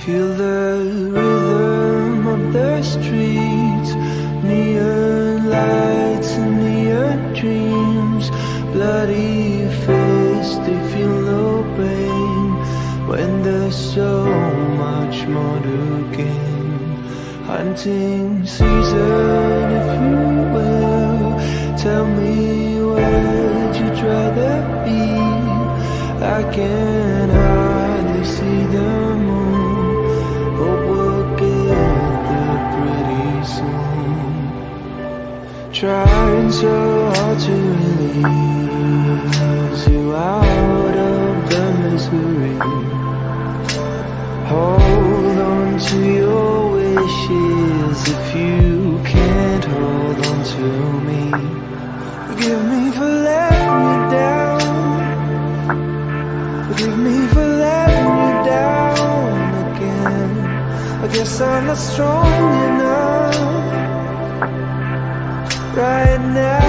Feel the rhythm of the streets, neon lights and neon dreams. Bloody face, they feel no pain when there's so much more to gain. Hunting season, if you will, tell me where'd you rather be? I can hardly see the moon, hope we'll get there pretty soon. Trying so hard to release you out of the misery. Hold on to your wishes if you can't hold on to me. Forgive me for letting you down. Forgive me for letting you down again. I guess I'm not strong enough right now.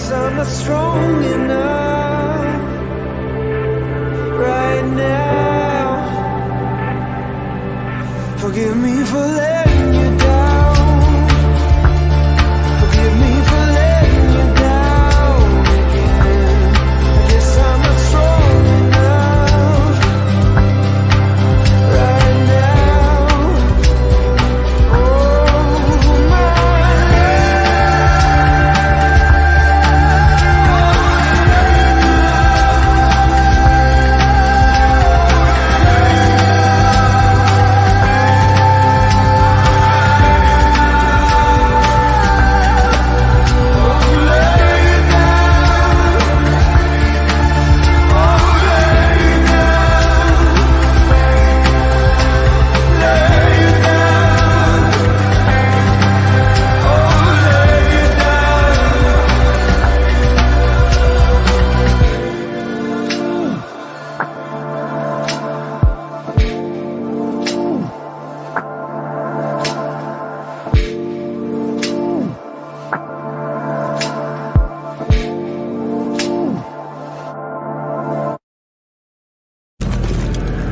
I'm not strong enough right now. Forgive me for letting you down. Forgive me for letting you down again. I guess I'm not strong enough right now. Oh my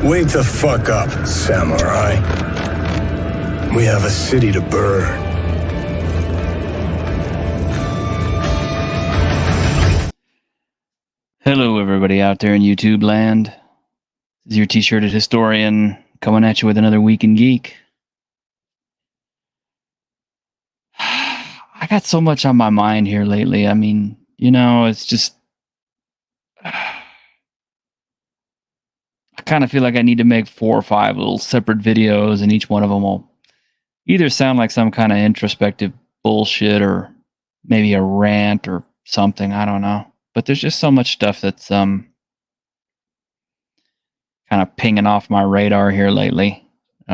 Wake the fuck up, samurai. We have a city to burn. Hello, everybody out there in YouTube land. This is your t-shirted historian coming at you with another week in Geek. I got so much on my mind here lately. I mean, you know, it's just... I kind of feel like I need to make 4 or 5 little separate videos, and each one of them will either sound like some kind of introspective bullshit or maybe a rant or something. I don't know. But there's just so much stuff that's kind of pinging off my radar here lately. It's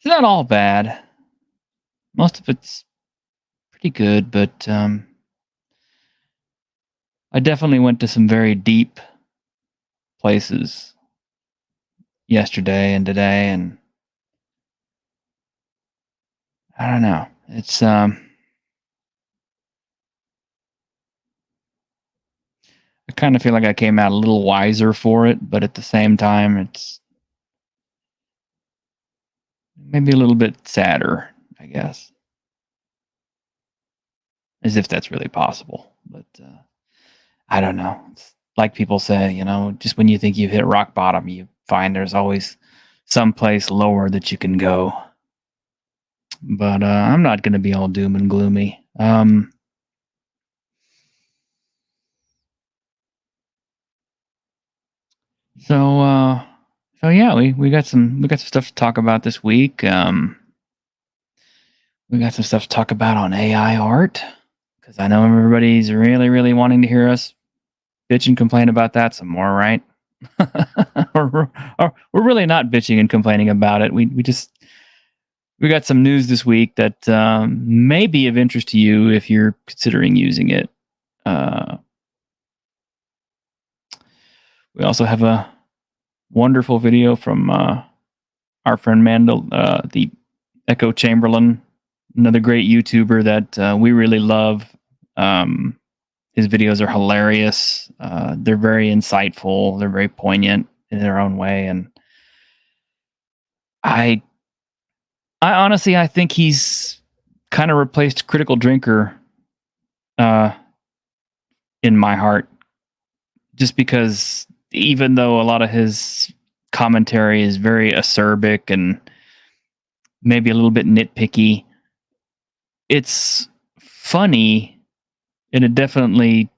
not all bad. Most of it's pretty good, but I definitely went to some very deep places yesterday and today, and I don't know. It's I kind of feel like I came out a little wiser for it, but at the same time, it's maybe a little bit sadder, I guess. As if that's really possible. But I don't know. It's like people say, just when you think you've hit rock bottom, you find there's always some place lower that you can go. But I'm not going to be all doom and gloomy. So yeah, we got some stuff to talk about this week. We got some stuff to talk about on AI art because I know everybody's really, really wanting to hear us bitch and complain about that some more, right? or, we're really not bitching and complaining about it. We got some news this week that may be of interest to you if you're considering using it. We also have a wonderful video from our friend Mandel, the Echo Chamberlain, another great YouTuber that we really love. His videos are hilarious. They're very insightful. They're very poignant in their own way, and I honestly I think he's kind of replaced Critical Drinker in my heart, just because even though a lot of his commentary is very acerbic and maybe a little bit nitpicky, it's funny and it definitely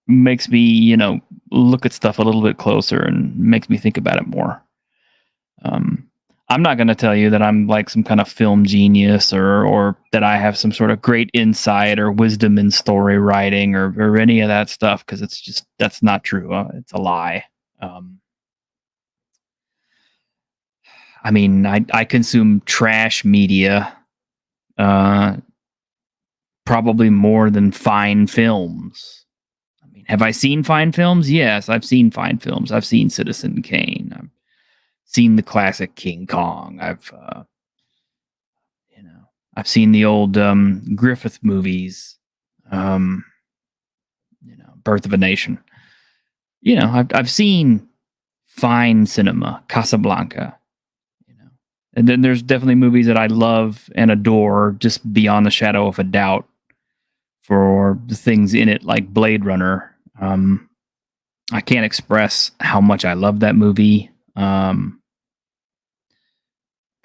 makes me, look at stuff a little bit closer and makes me think about it more. I'm not going to tell you that I'm like some kind of film genius or that I have some sort of great insight or wisdom in story writing or any of that stuff, because that's not true. It's a lie. I mean, I consume trash media probably more than fine films. I mean, have I seen fine films? Yes, I've seen fine films. I've seen Citizen Kane. I've seen the classic King Kong. I've seen the old Griffith movies. Birth of a Nation. I've seen fine cinema, Casablanca. And then there's definitely movies that I love and adore just beyond the shadow of a doubt for the things in it, like Blade Runner. I can't express how much I love that movie. The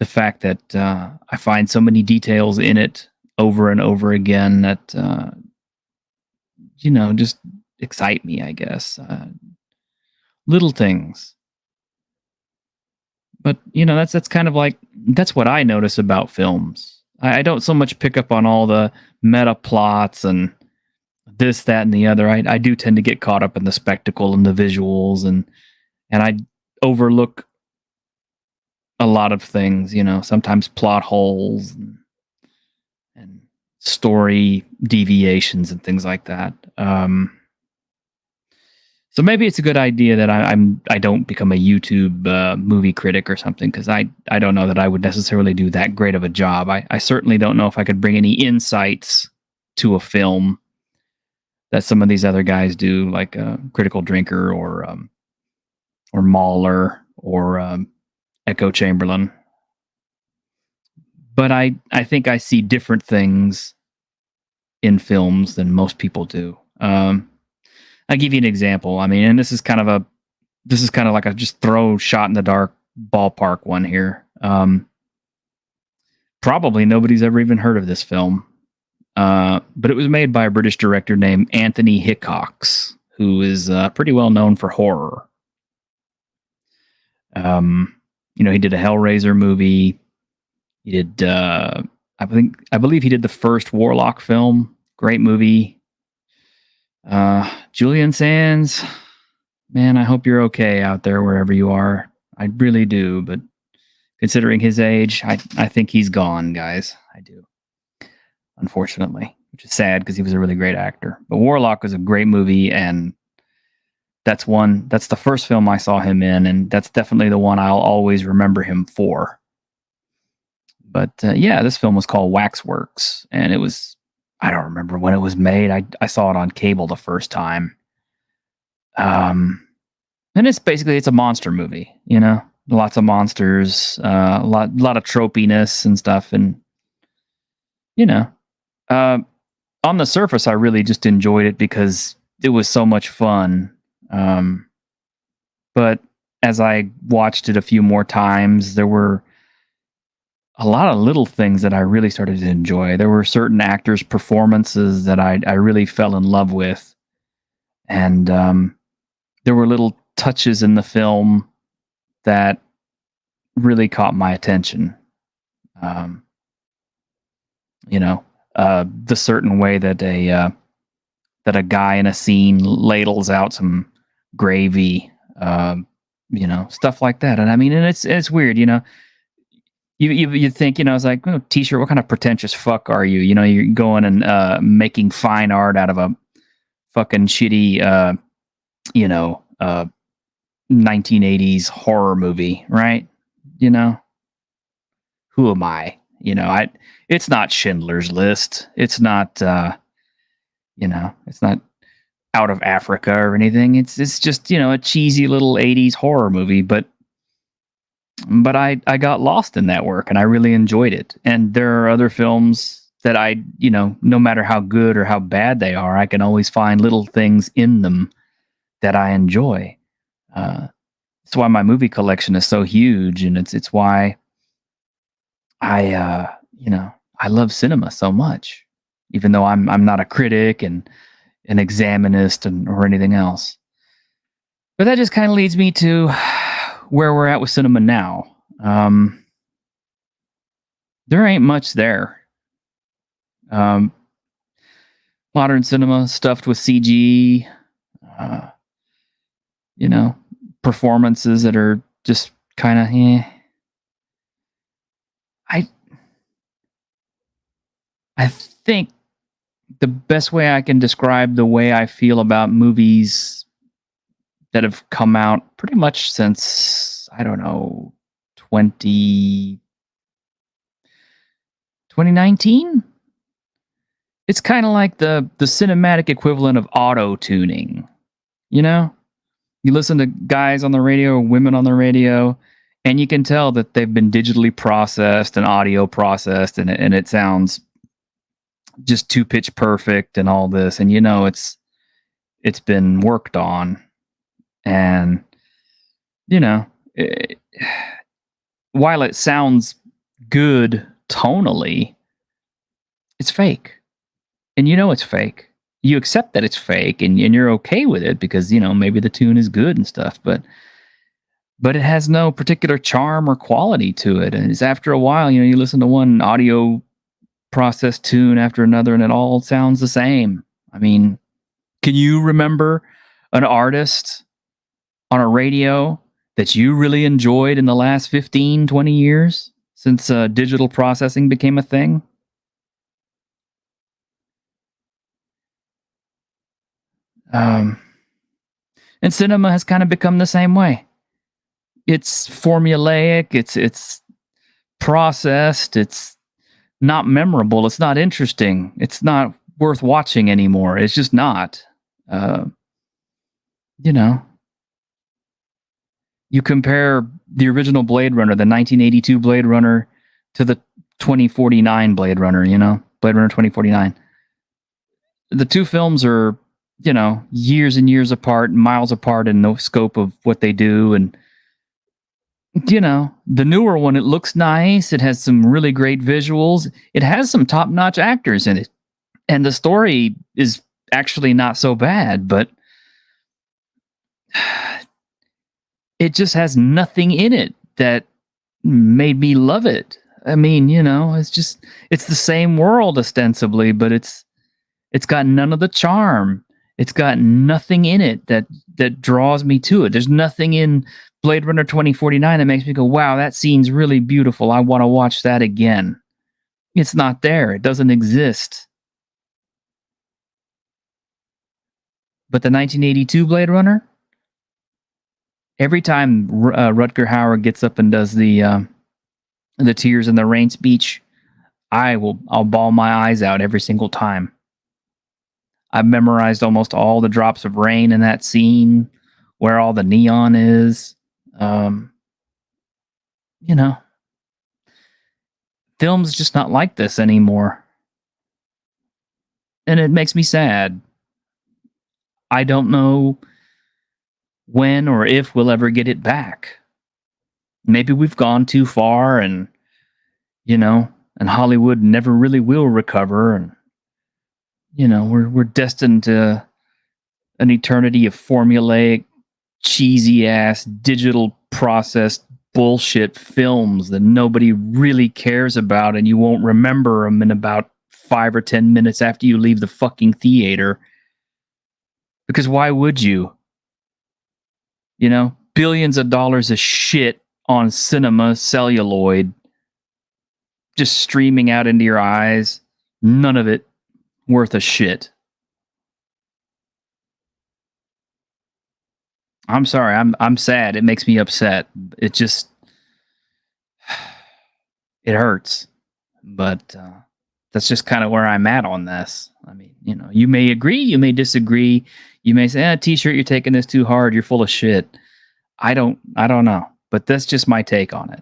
fact that I find so many details in it over and over again that just excite me, I guess. Little things. But that's kind of like, that's what I notice about films. I don't so much pick up on all the meta plots and this, that, and the other. I do tend to get caught up in the spectacle and the visuals, and I overlook a lot of things, sometimes plot holes and story deviations and things like that. So maybe it's a good idea that I don't become a YouTube movie critic or something, because I don't know that I would necessarily do that great of a job. I certainly don't know if I could bring any insights to a film that some of these other guys do, like Critical Drinker or Mahler or Echo Chamberlain. But I think I see different things in films than most people do. I'll give you an example. I mean, and this is kind of like a just throw shot in the dark ballpark one here. Probably nobody's ever even heard of this film. But it was made by a British director named Anthony Hickox, who is pretty well known for horror. He did a Hellraiser movie. He did, I believe he did the first Warlock film. Great movie. Julian Sands, man, I hope you're okay out there wherever you are. I really do, but considering his age, I think he's gone, guys. I do. Unfortunately, which is sad because he was a really great actor. But Warlock was a great movie, and that's the first film I saw him in, and that's definitely the one I'll always remember him for. But yeah, this film was called Waxworks, and it was, I don't remember when it was made. I saw it on cable the first time. And it's a monster movie, lots of monsters, a lot of tropiness and stuff. And, on the surface, I really just enjoyed it because it was so much fun. Um, but as I watched it a few more times, there were a lot of little things that I really started to enjoy. There were certain actors' performances that I really fell in love with, and there were little touches in the film that really caught my attention. Um, you know, the certain way that a guy in a scene ladles out some gravy, stuff like that. And I mean, and it's weird, you think, it's like, oh, T-shirt, what kind of pretentious fuck are you? You're going and making fine art out of a fucking shitty, you know, uh, 1980s horror movie, right? You know, who am I? It's not Schindler's List. It's not, it's not Out of Africa or anything. It's just, a cheesy little 80s horror movie, but I got lost in that work and I really enjoyed it. And there are other films that no matter how good or how bad they are, I can always find little things in them that I enjoy. It's why my movie collection is so huge, and it's why I love cinema so much, even though I'm not a critic and an examinist or anything else. But that just kind of leads me to where we're at with cinema now. There ain't much there. Um, Modern cinema stuffed with CG, uh, performances that are just kind of, I I think the best way I can describe the way I feel about movies that have come out pretty much since, I don't know, 2019. It's kind of like the cinematic equivalent of auto tuning. You listen to guys on the radio or women on the radio, and you can tell that they've been digitally processed and audio processed, and it sounds just too pitch perfect and all this. And it's been worked on, and it, while it sounds good tonally, it's fake. And it's fake. You accept that it's fake, and you're okay with it because, maybe the tune is good and stuff, but it has no particular charm or quality to it. And it's after a while, you listen to one audio process tune after another and it all sounds the same. I mean, can you remember an artist on a radio that you really enjoyed in the last 15, 20 years since digital processing became a thing? And cinema has kind of become the same way. It's formulaic, it's processed, it's not memorable, it's not interesting, it's not worth watching anymore. It's just not. Uh, you know, you compare the original Blade Runner, the 1982 Blade Runner, to the 2049 Blade Runner, Blade Runner 2049. The two films are, years and years apart, miles apart in the scope of what they do. And, the newer one, it looks nice. It has some really great visuals. It has some top notch actors in it. And the story is actually not so bad, but it just has nothing in it that made me love it. I mean, it's the same world ostensibly, but it's got none of the charm. It's got nothing in it that draws me to it. There's nothing in Blade Runner 2049 that makes me go, wow, that scene's really beautiful. I want to watch that again. It's not there. It doesn't exist. But the 1982 Blade Runner, every time Rutger Hauer gets up and does the Tears in the Rain speech, I'll bawl my eyes out every single time. I've memorized almost all the drops of rain in that scene, where all the neon is. Film's just not like this anymore. And it makes me sad. I don't know when or if we'll ever get it back. Maybe we've gone too far and, and Hollywood never really will recover. And, we're destined to an eternity of formulaic, cheesy ass, digital processed bullshit films that nobody really cares about, and you won't remember them in about 5 or 10 minutes after you leave the fucking theater. Because why would you? Billions of dollars of shit on cinema celluloid just streaming out into your eyes. None of it worth a shit. I'm sorry. I'm sad. It makes me upset. It just it hurts. But that's just kind of where I'm at on this. I mean, you may agree, you may disagree. You may say, T-shirt, you're taking this too hard. You're full of shit. I don't know. But that's just my take on it,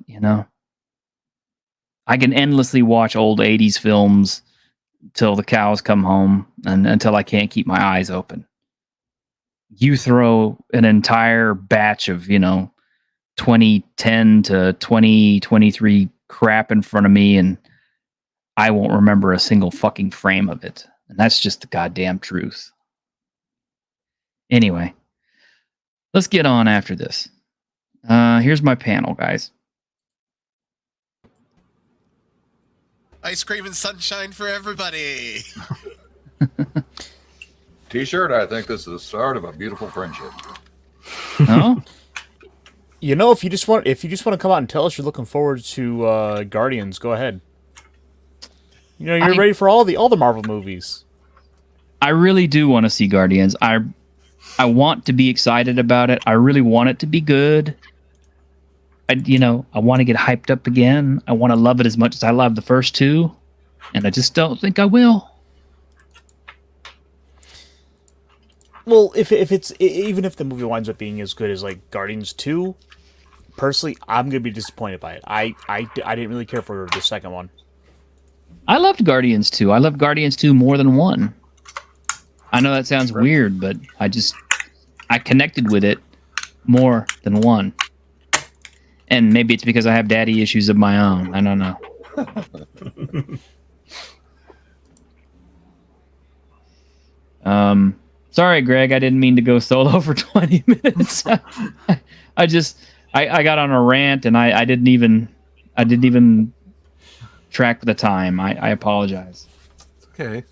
I can endlessly watch old 80s films till the cows come home and until I can't keep my eyes open. You throw an entire batch of, 2010 to 2023 crap in front of me and I won't remember a single fucking frame of it. And that's just the goddamn truth. Anyway, let's get on after this. Here's my panel, guys. Ice cream and sunshine for everybody. T-shirt, I think this is the start of a beautiful friendship. Oh? If you just want to come out and tell us you're looking forward to Guardians, go ahead. You're ready for all the Marvel movies. I really do want to see Guardians. I want to be excited about it. I really want it to be good. I want to get hyped up again. I want to love it as much as I loved the first two, and I just don't think I will. Well, even if the movie winds up being as good as like Guardians 2, personally, I'm gonna be disappointed by it. I didn't really care for the second one. I loved Guardians 2. I loved Guardians 2 more than 1. I know that sounds weird, but I connected with it more than 1. And maybe it's because I have daddy issues of my own. I don't know. Sorry, Greg. I didn't mean to go solo for 20 minutes. I got on a rant and I didn't even track the time. I apologize. It's okay.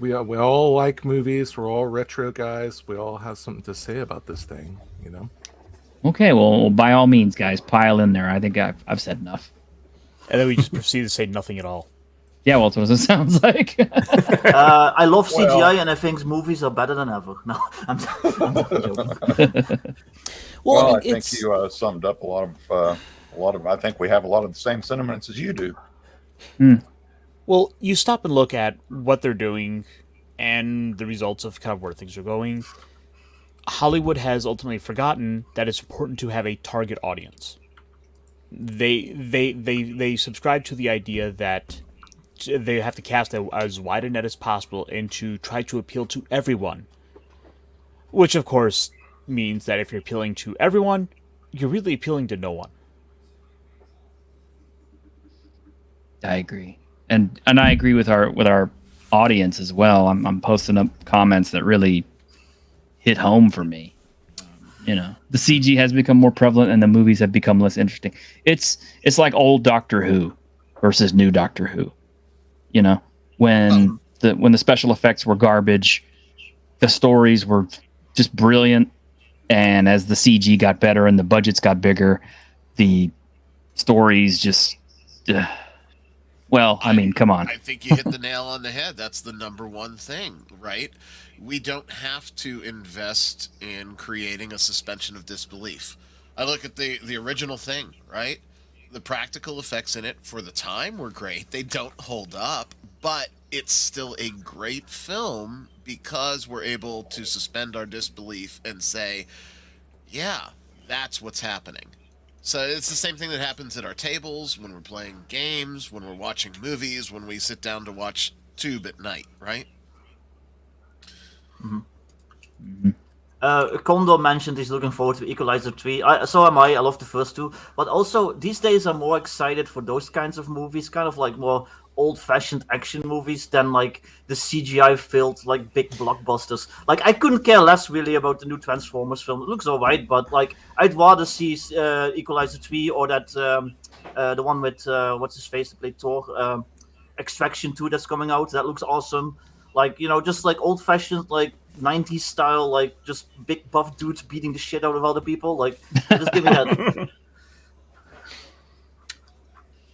We all like movies. We're all retro guys. We all have something to say about this thing, Okay, well, by all means, guys, pile in there. I think I've said enough. And then we just proceed to say nothing at all. Yeah, well, that's what it sounds like. I love CGI, and I think movies are better than ever. No, I'm joking. Well, I think you summed up a lot of. I think we have a lot of the same sentiments as you do. Well, you stop and look at what they're doing and the results of kind of where things are going. Hollywood has ultimately forgotten that it's important to have a target audience. They subscribe to the idea that they have to cast as wide a net as possible and to try to appeal to everyone. Which, of course, means that if you're appealing to everyone, you're really appealing to no one. I agree. And I agree with our audience as well. I'm posting up comments that really hit home for me. The CG has become more prevalent and the movies have become less interesting. It's like old Doctor Who versus new Doctor Who. When the special effects were garbage, the stories were just brilliant, and as the CG got better and the budgets got bigger, the stories just well, I mean, come on. I think you hit the nail on the head. That's the number one thing, right? We don't have to invest in creating a suspension of disbelief. I look at the original thing, right? The practical effects in it for the time were great. They don't hold up, but it's still a great film because we're able to suspend our disbelief and say, yeah, that's what's happening. So it's the same thing that happens at our tables, when we're playing games, when we're watching movies, when we sit down to watch Tube at night, right? Mm-hmm. Condor mentioned he's looking forward to Equalizer 3. So am I. I love the first two. But also, these days I'm more excited for those kinds of movies, kind of like more old-fashioned action movies than like the CGI-filled, like, big blockbusters. Like, I couldn't care less, really, about the new Transformers film. It looks alright, but, like, I'd rather see Equalizer 3 or that, the one with, what's-his-face to play Thor, Extraction 2 that's coming out. That looks awesome. Like, just like old-fashioned, like, 90s style, like just big buff dudes beating the shit out of other people. Like, just give me that.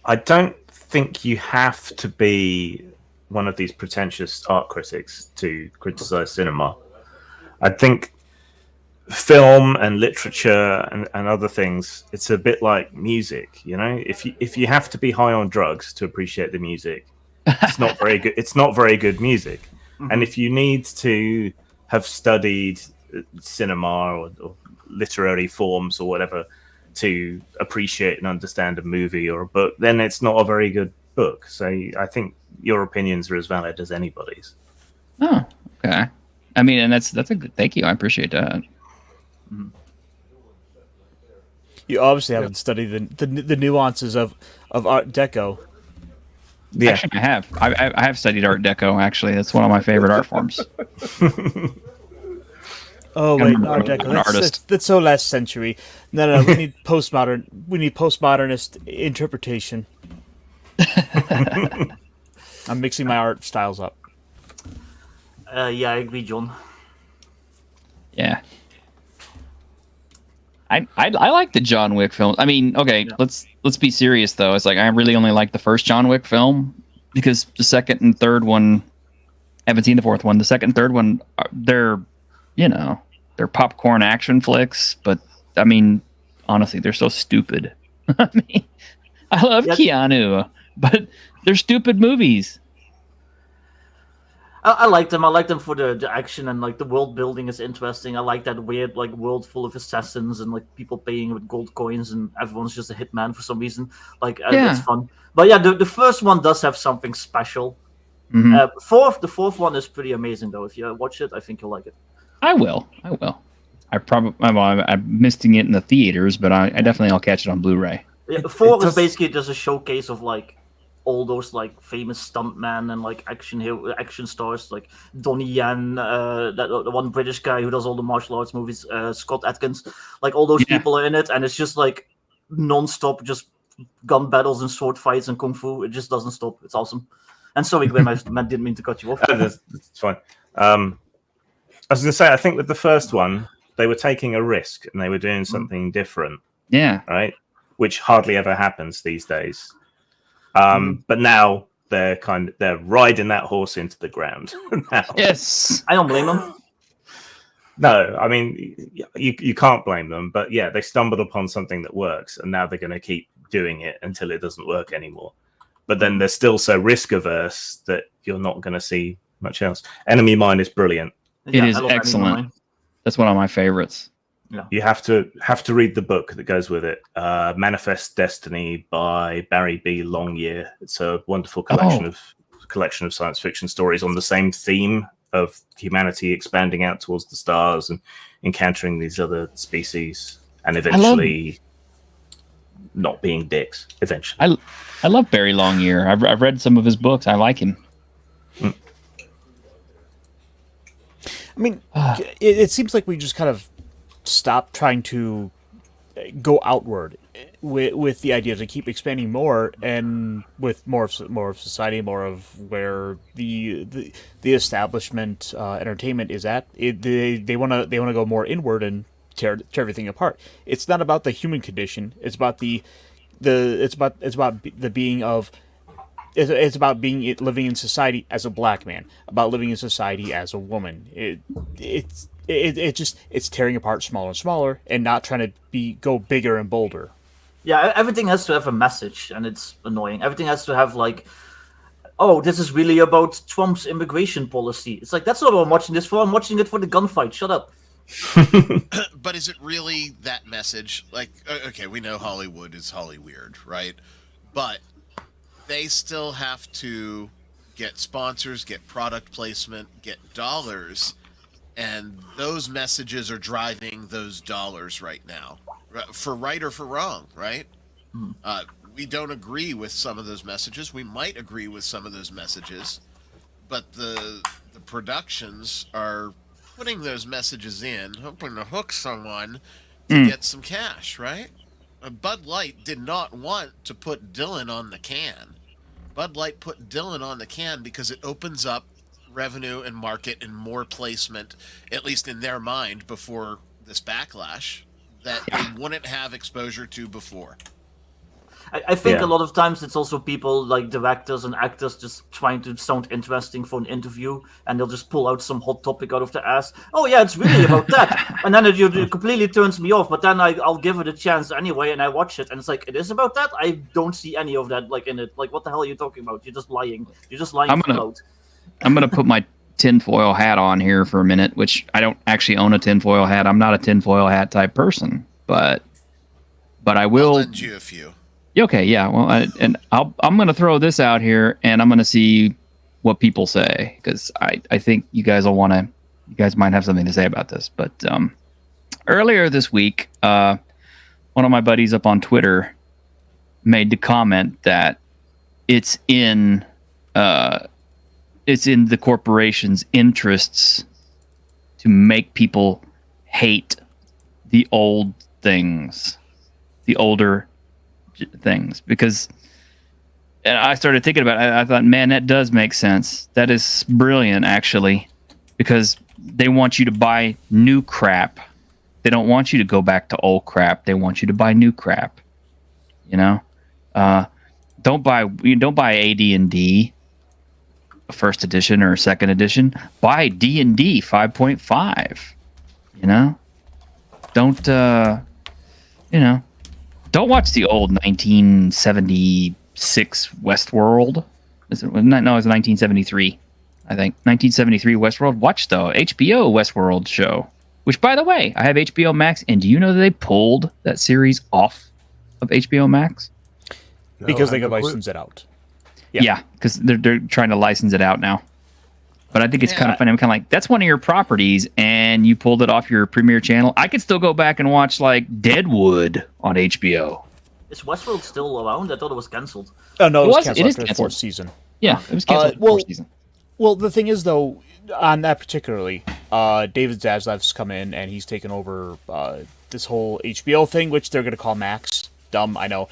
I don't think you have to be one of these pretentious art critics to criticize cinema. I think film and literature and other things, it's a bit like music, if you have to be high on drugs to appreciate the music, it's not very good. It's not very good music. And if you need to have studied cinema or literary forms or whatever to appreciate and understand a movie or a book, then it's not a very good book. So I think your opinions are as valid as anybody's. Oh, okay. I mean, and that's a good. Thank you. I appreciate that. You obviously haven't studied the nuances of Art Deco. Yeah. Actually, I have. I have studied Art Deco. Actually, that's one of my favorite art forms. Oh wait, Art Deco. That's so last century. No. We need postmodern. We need postmodernist interpretation. I'm mixing my art styles up. Yeah, I agree, John. Yeah. I like the John Wick film. I mean, okay, let's be serious though. It's like I really only like the first John Wick film because the second and third one, I haven't seen the fourth one. The second and third one, they're popcorn action flicks. But I mean, honestly, they're so stupid. I mean, I love Keanu, but they're stupid movies. I like them. I like them for the action and like the world building is interesting. I like that weird like world full of assassins and like people paying with gold coins and everyone's just a hitman for some reason. Like it's fun. But yeah, the first one does have something special. The fourth one is pretty amazing though. If you watch it, I think you'll like it. I will. I'm missing it in the theaters, but I definitely I'll catch it on Blu-ray. Yeah, four is basically just a showcase of like all those like famous stuntmen and like action stars like Donnie Yen, the one British guy who does all the martial arts movies, Scott Atkins, like all those people are in it, and it's just like non-stop, just gun battles and sword fights and kung fu. It just doesn't stop. It's awesome. And sorry, Grim, I didn't mean to cut you off. That's fine. I was going to say, I think with the first one, they were taking a risk and they were doing something different. Yeah. Right. Which hardly ever happens these days. But now they're riding that horse into the ground. Now. Yes, I don't blame them. No, I mean you can't blame them. But yeah, they stumbled upon something that works, and now they're going to keep doing it until it doesn't work anymore. But then they're still so risk averse that you're not going to see much else. Enemy Mine is brilliant. It is excellent. That's one of my favorites. Yeah. You have to read the book that goes with it, Manifest Destiny by Barry B. Longyear. It's a wonderful collection of science fiction stories on the same theme of humanity expanding out towards the stars and encountering these other species, and eventually not being dicks. Eventually, I love Barry Longyear. I've read some of his books. I like him. I mean, it seems like we just kind of stop trying to go outward with the idea to keep expanding more and with more of society, more of where the establishment entertainment is at. They want to go more inward and tear everything apart. It's not about the human condition. It's about it's about living in society as a black man, about living in society as a woman. It's tearing apart smaller and smaller, and not trying to go bigger and bolder. Yeah, everything has to have a message, and it's annoying. Everything has to have like, oh, this is really about Trump's immigration policy. It's like, that's not what I'm watching this for. I'm watching it for the gunfight. Shut up. But is it really that message? Like, okay, we know Hollywood is Hollyweird, right? But they still have to get sponsors, get product placement, get dollars, And those messages are driving those dollars right now, for right or for wrong, right? We don't agree with some of those messages. We might agree with some of those messages, but the productions are putting those messages in, hoping to hook someone to get some cash, right? Bud Light did not want to put Dylan on the can. Bud Light put Dylan on the can because it opens up revenue and market and more placement, at least in their mind, before this backlash that they wouldn't have exposure to before. I think a lot of times it's also people like directors and actors just trying to sound interesting for an interview, and they'll just pull out some hot topic out of their ass. Oh yeah, it's really about that, and then it completely turns me off. But then I'll give it a chance anyway, and I watch it, and it's like, it is about that. I don't see any of that like in it. Like, what the hell are you talking about? You're just lying. You're just lying. I'm gonna put my tinfoil hat on here for a minute, which I don't actually own a tinfoil hat. I'm not a tinfoil hat type person, but I will I'll lend you a few. Okay, yeah. Well, I'm going to throw this out here, and I'm going to see what people say, because I think you guys might have something to say about this. But earlier this week, one of my buddies up on Twitter made the comment that it's in the corporation's interests to make people hate the old things, the older things, because I started thinking about it. I thought, man, that does make sense. That is brilliant, actually, because they want you to buy new crap. They don't want you to go back to old crap. They want you to buy new crap. You know, don't buy AD&D first edition or second edition. Buy D&D 5.5. You know, don't don't watch the old 1976 Westworld. No, it's 1973. I think 1973 Westworld. Watch the HBO Westworld show. Which, by the way, I have HBO Max, and do you know that they pulled that series off of HBO Max? Because they could license it out. Yeah, because they're trying to license it out now. But I think it's kind of funny. I'm kind of like, that's one of your properties, and you pulled it off your premiere channel. I could still go back and watch, like, Deadwood on HBO. Is Westworld still around? I thought it was cancelled. Oh, no, it was canceled after the fourth season. Yeah, it was canceled after the fourth season. Well, the thing is, though, on that particularly, David Zaslav's come in, and he's taken over this whole HBO thing, which they're going to call Max. Dumb, I know.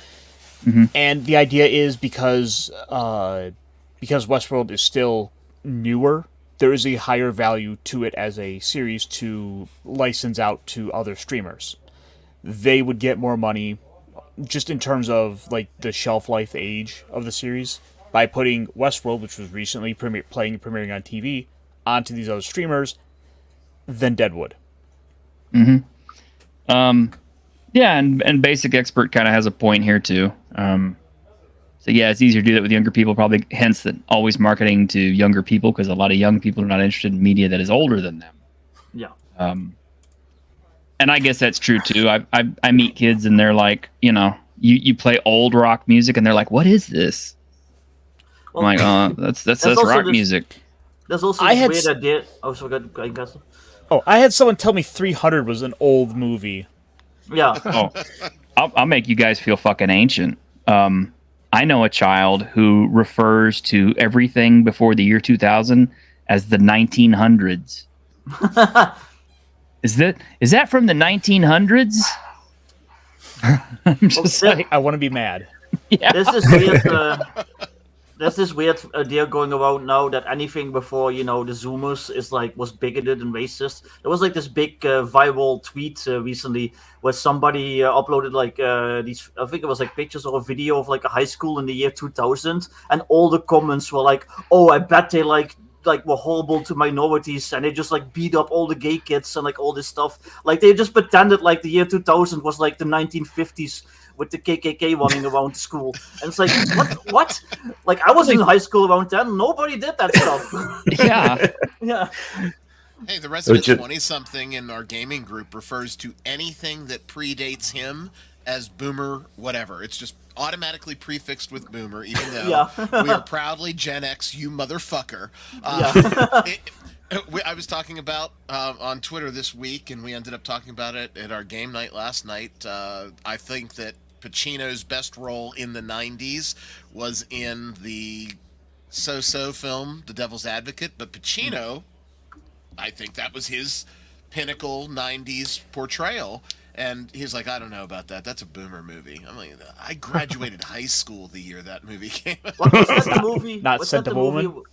Mm-hmm. And the idea is because Westworld is still newer, there is a higher value to it as a series to license out to other streamers. They would get more money just in terms of like the shelf life age of the series by putting Westworld, which was recently premiering on TV, onto these other streamers than Deadwood. Mm-hmm. Yeah, and Basic Expert kind of has a point here too. So yeah, it's easier to do that with younger people, probably hence that always marketing to younger people, because a lot of young people are not interested in media that is older than them. Yeah. And I guess that's true too. I meet kids and they're like, you play old rock music and they're like, what is this? Well, I'm like, that's rock music. There's also this weird idea. Oh, so good, Castle. Oh, I had someone tell me 300 was an old movie. Yeah. Oh, I'll make you guys feel fucking ancient. I know a child who refers to everything before the year 2000 as the 1900s. Is that from the 1900s? I'm just like, I want to be mad. Yeah. This is weird. There's this weird idea going around now that anything before, the Zoomers was bigoted and racist. There was this big viral tweet recently where somebody uploaded these, I think it was pictures or a video of a high school in the year 2000, and all the comments were like, "Oh, I bet they were horrible to minorities, and they just beat up all the gay kids and all this stuff." They just pretended the year 2000 was the 1950s. With the KKK running around school, and it's what? I was in high school around then. Nobody did that stuff. Yeah, yeah. Hey, the resident 20-something in our gaming group refers to anything that predates him as boomer, whatever. It's just automatically prefixed with boomer, even though we are proudly Gen X, you motherfucker. I was talking about on Twitter this week, and we ended up talking about it at our game night last night. I think that Pacino's best role in the '90s was in the so-so film The Devil's Advocate, but Pacino, I think that was his pinnacle '90s portrayal. And he's like, I don't know about that. That's a boomer movie. I'm like, I graduated high school the year that movie came out. Was that the movie? Not was Scent that of the a movie? Woman?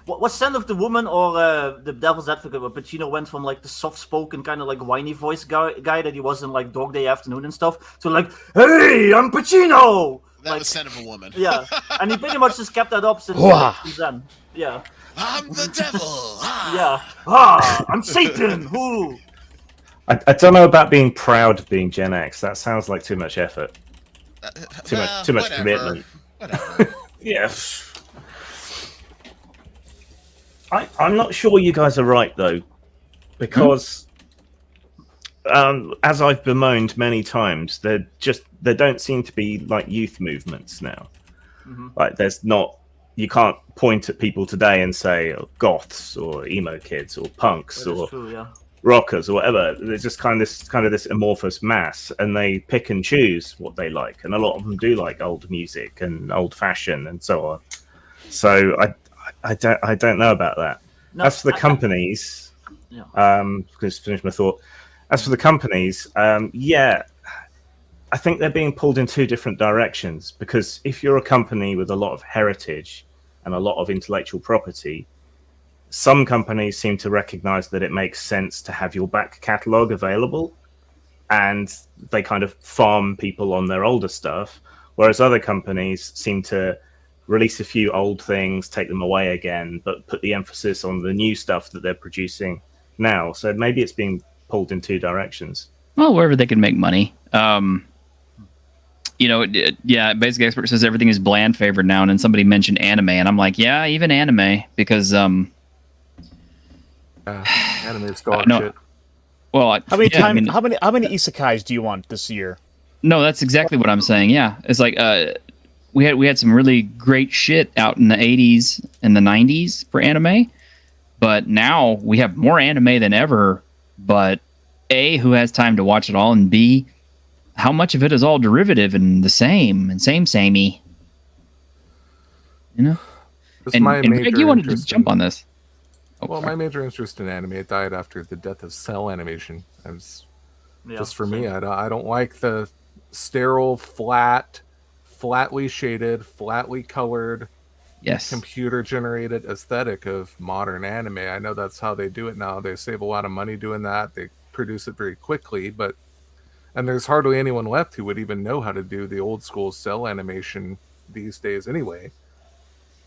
Was Scent of the Woman or The Devil's Advocate, where Pacino went from like the soft-spoken kind of like whiny voice guy that he was in like Dog Day Afternoon and stuff to like, hey, I'm Pacino. That like, was Scent of a Woman. Yeah, and he pretty much just kept that up since then. Yeah. I'm the devil. I'm Satan. Who? I don't know about being proud of being Gen X. That sounds like too much effort. Too much whatever. commitment. Whatever. Yes. I'm not sure you guys are right though, because as I've bemoaned many times, there don't seem to be like youth movements now. Mm-hmm. Like there's not. You can't point at people today and say goths or emo kids or punks or True, yeah. rockers or whatever. There's just kind of this amorphous mass, and they pick and choose what they like, and a lot of them do like old music and old fashion and so on. So I don't know about that. No, As for the companies, just finish my thought. As for the companies, yeah, I think they're being pulled in two different directions, because if you're a company with a lot of heritage and a lot of intellectual property, some companies seem to recognize that it makes sense to have your back catalog available, and they kind of farm people on their older stuff, whereas other companies seem to release a few old things, take them away again, but put the emphasis on the new stuff that they're producing now. So maybe it's being pulled in two directions. Well, wherever they can make money. Basic Expert says everything is bland favored now, and then somebody mentioned anime, and I'm like, yeah, even anime, because anime is dog shit. Well, how many isekais do you want this year? No, that's exactly what I'm saying. Yeah, it's like we had some really great shit out in the 80s and the 90s for anime, but now we have more anime than ever. But A, who has time to watch it all, and B, how much of it is all derivative and the same and samey? You know. And Greg, you wanted to jump on this. Well, my major interest in anime died after the death of cell animation. Just for me, I don't like the sterile, flatly shaded, flatly colored, computer-generated aesthetic of modern anime. I know that's how they do it now. They save a lot of money doing that. They produce it very quickly, and there's hardly anyone left who would even know how to do the old school cell animation these days anyway.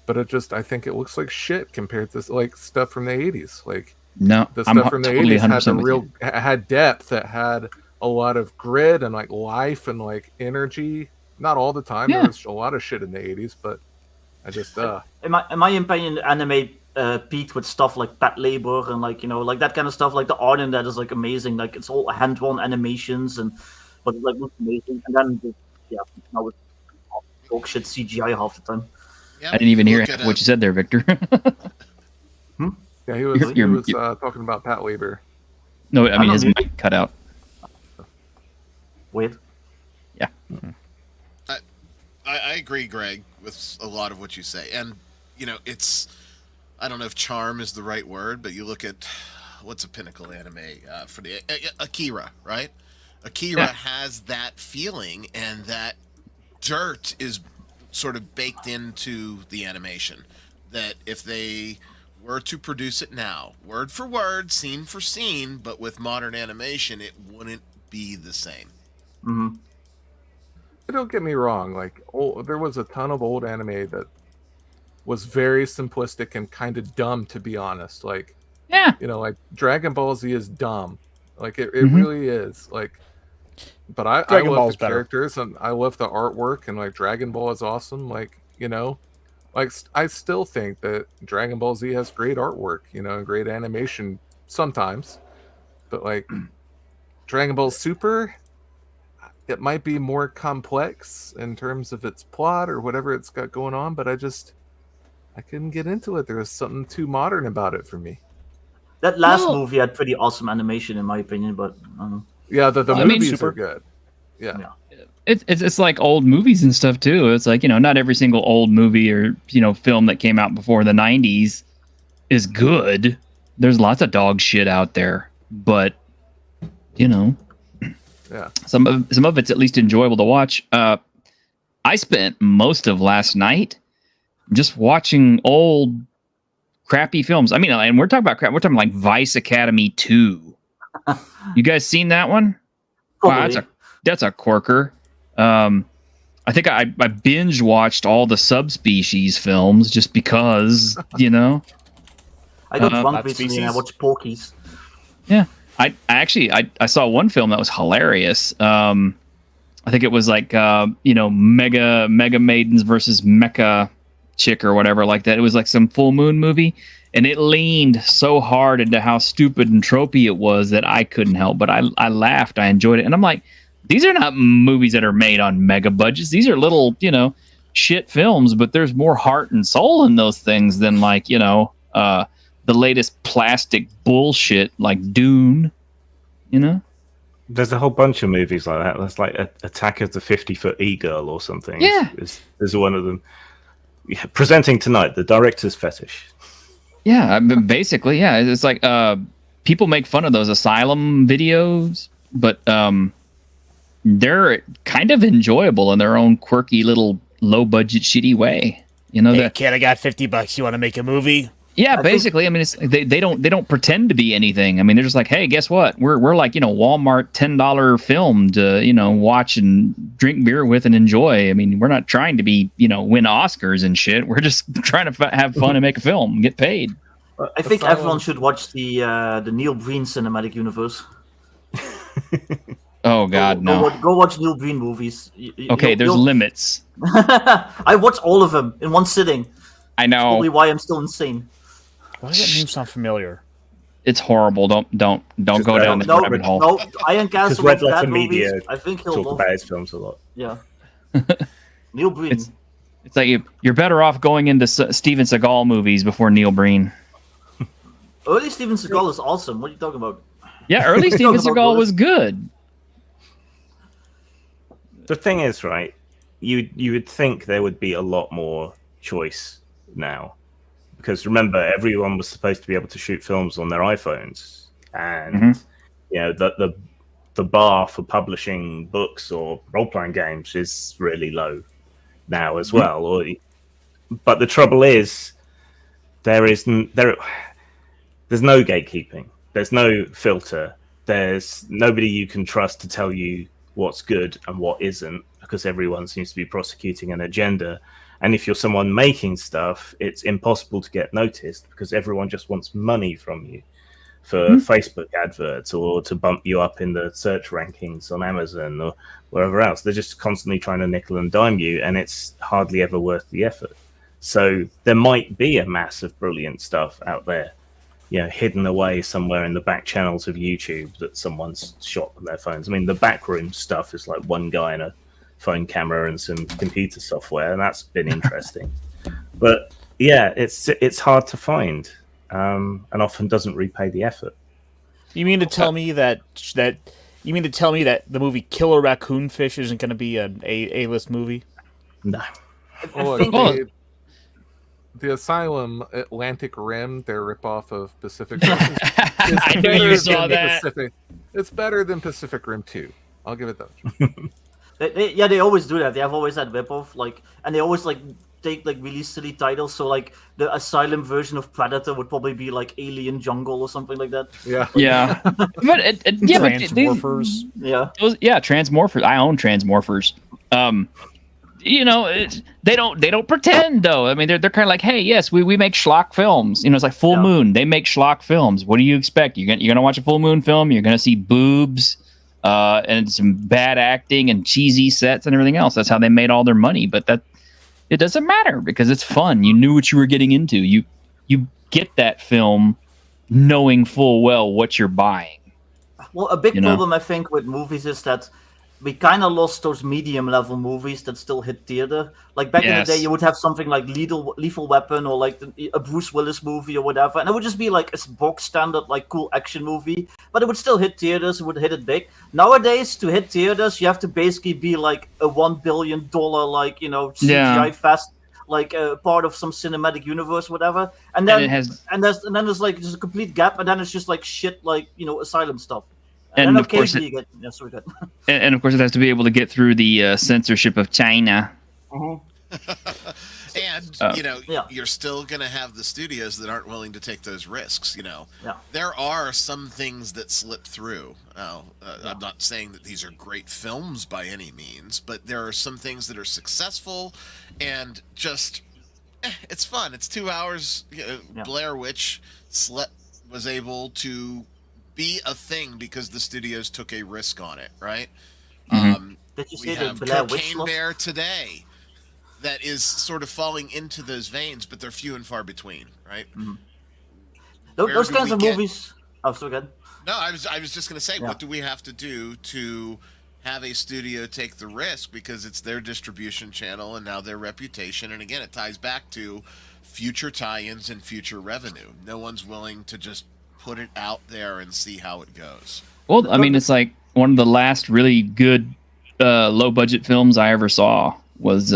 But I think it looks like shit compared to like stuff from the 80s. Like the stuff from the 80s had depth, that had a lot of grit and like life and like energy. Not all the time. There was a lot of shit in the 80s, but I just in my opinion, anime peaked with stuff like Pet Labor and like like that kind of stuff. Like the art in that is like amazing. Like it's all hand-drawn animations but it's like amazing. And then now it's dog shit CGI half the time. I didn't even hear what you said there, Victor. Yeah, he was talking about Pat Labor. No, I mean his mic cut out. Weird. Yeah. Mm-hmm. I agree, Greg, with a lot of what you say. And, I don't know if charm is the right word, but you look at what's a pinnacle anime for the Akira, right? Akira has that feeling, and that dirt is sort of baked into the animation. That if they were to produce it now, word for word, scene for scene, but with modern animation, it wouldn't be the same. Mm-hmm. Don't get me wrong, like there was a ton of old anime that was very simplistic and kind of dumb, to be honest. Like, like Dragon Ball Z is dumb. Like it really is. Like, but I love the characters and I love the artwork, and like Dragon Ball is awesome. Like, like I still think that Dragon Ball Z has great artwork, and great animation sometimes. But like Dragon Ball Super, it might be more complex in terms of its plot or whatever it's got going on, but I couldn't get into it. There was something too modern about it for me. That last Well- movie had pretty awesome animation, in my opinion, but I don't know. Yeah, the I mean, movies super- are good. Yeah. It's like old movies and stuff too. It's like, not every single old movie or film that came out before the 90s is good. There's lots of dog shit out there, but Yeah. some of it's at least enjoyable to watch. I spent most of last night just watching old crappy films. I mean, and we're talking about crap. We're talking like Vice Academy 2. You guys seen that one? Probably. Wow, that's a corker. I think I binge watched all the Subspecies films just because, I got drunk That recently and I species? watched Porky's. Yeah. I actually saw one film that was hilarious. I think it was like Mega Maidens versus Mecha Chick or whatever like that. It was like some full moon movie, and it leaned so hard into how stupid and tropey it was that I couldn't help but I laughed. I enjoyed it. And I'm like, these are not movies that are made on mega budgets. These are little, shit films, but there's more heart and soul in those things than like, the latest plastic bullshit like Dune, There's a whole bunch of movies like that. There's like Attack of the 50-Foot E-Girl or something. Yeah. Is one of them. Yeah, presenting tonight, The Director's Fetish. Yeah, I mean, basically, yeah. It's like people make fun of those asylum videos, but they're kind of enjoyable in their own quirky little low budget shitty way. Hey kid, I got $50. You want to make a movie? Yeah, basically. I mean, it's they don't pretend to be anything. I mean, they're just like, hey, guess what? We're like Walmart $10 film to watch and drink beer with and enjoy. I mean, we're not trying to be win Oscars and shit. We're just trying to have fun and make a film, and get paid. I think everyone should watch the Neil Breen cinematic universe. Oh God, no. Go watch Neil Breen movies. Okay, there's limits. I watched all of them in one sitting. I know. Probably why I'm still insane. Why does that name sound familiar? It's horrible. Don't go down the rabbit hole. No, Iron Because Castle Red was bad Letter Media movies. I think he'll talk love. about his films a lot. Yeah. Neil Breen. It's like you're better off going into Steven Seagal movies before Neil Breen. Early Steven Seagal is awesome. What are you talking about? Yeah, early Steven Seagal was good. The thing is, right, you would think there would be a lot more choice now. Because remember, everyone was supposed to be able to shoot films on their iPhones. And, the bar for publishing books or role-playing games is really low now as well. But the trouble is, there's no gatekeeping. There's no filter. There's nobody you can trust to tell you what's good and what isn't, because everyone seems to be prosecuting an agenda. And if you're someone making stuff, it's impossible to get noticed because everyone just wants money from you for Facebook adverts or to bump you up in the search rankings on Amazon or wherever else. They're just constantly trying to nickel and dime you, and it's hardly ever worth the effort. So there might be a mass of brilliant stuff out there, hidden away somewhere in the back channels of YouTube that someone's shot on their phones. I mean, the backroom stuff is like one guy in a phone camera and some computer software, and that's been interesting. But yeah, it's hard to find, and often doesn't repay the effort. You mean to tell me that the movie Killer Raccoon Fish isn't going to be an A-list movie? No. The Asylum Atlantic Rim, their ripoff of Pacific Rim. I knew you saw that. It's better than Pacific Rim 2. I'll give it that. They always do that. They have always that ripoff, and they always take really silly titles. So the Asylum version of Predator would probably be like Alien Jungle or something like that. Yeah. But Transmorphers. Transmorphers. I own Transmorphers. They don't pretend though. I mean, they're kind of like, hey, yes, we make schlock films. It's like Full Moon. They make schlock films. What do you expect? You're gonna watch a Full Moon film. You're gonna see boobs. And some bad acting and cheesy sets and everything else. That's how they made all their money. But it doesn't matter because it's fun. You knew what you were getting into. You get that film knowing full well what you're buying. Well, a big problem I think with movies is that we kind of lost those medium level movies that still hit theater. Like back in the day, you would have something like Lethal Weapon or like a Bruce Willis movie or whatever, and it would just be like a box standard, like cool action movie, but it would still hit theaters. It would hit it big. Nowadays, to hit theaters, you have to basically be like a $1 billion like CGI fest, like part of some cinematic universe, whatever. And then and then there's like just a complete gap, and then it's just like shit, like asylum stuff. And of course, and of course, it has to be able to get through the censorship of China. And you're still going to have the studios that aren't willing to take those risks. There are some things that slip through. I'm not saying that these are great films by any means, but there are some things that are successful and just it's fun. It's 2 hours. Blair Witch was able to be a thing because the studios took a risk on it, right? Did you we say have Cocaine Bear today that is sort of falling into those veins, but they're few and far between, right? Those kinds of movies. Oh, so good. No, I was just going to say, what do we have to do to have a studio take the risk, because it's their distribution channel and now their reputation, and again, it ties back to future tie-ins and future revenue. No one's willing to just put it out there and see how it goes. Well, I mean, it's like one of the last really good low-budget films I ever saw was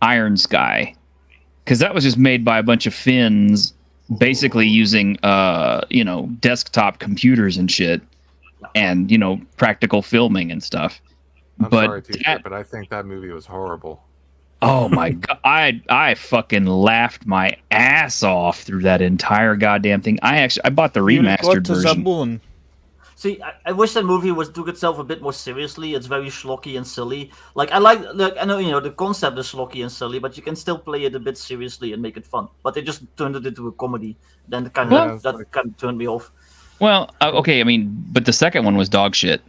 Iron Sky, because that was just made by a bunch of Finns, basically using desktop computers and shit, and practical filming and stuff. I'm sorry, teacher, but I think that movie was horrible. Oh my god, I fucking laughed my ass off through that entire goddamn thing. I bought the remastered version. See, I wish that movie took itself a bit more seriously. It's very schlocky and silly. I know the concept is schlocky and silly, but you can still play it a bit seriously and make it fun. But they just turned it into a comedy. Then that kind of turned me off. Well, okay, I mean, but the second one was dog shit.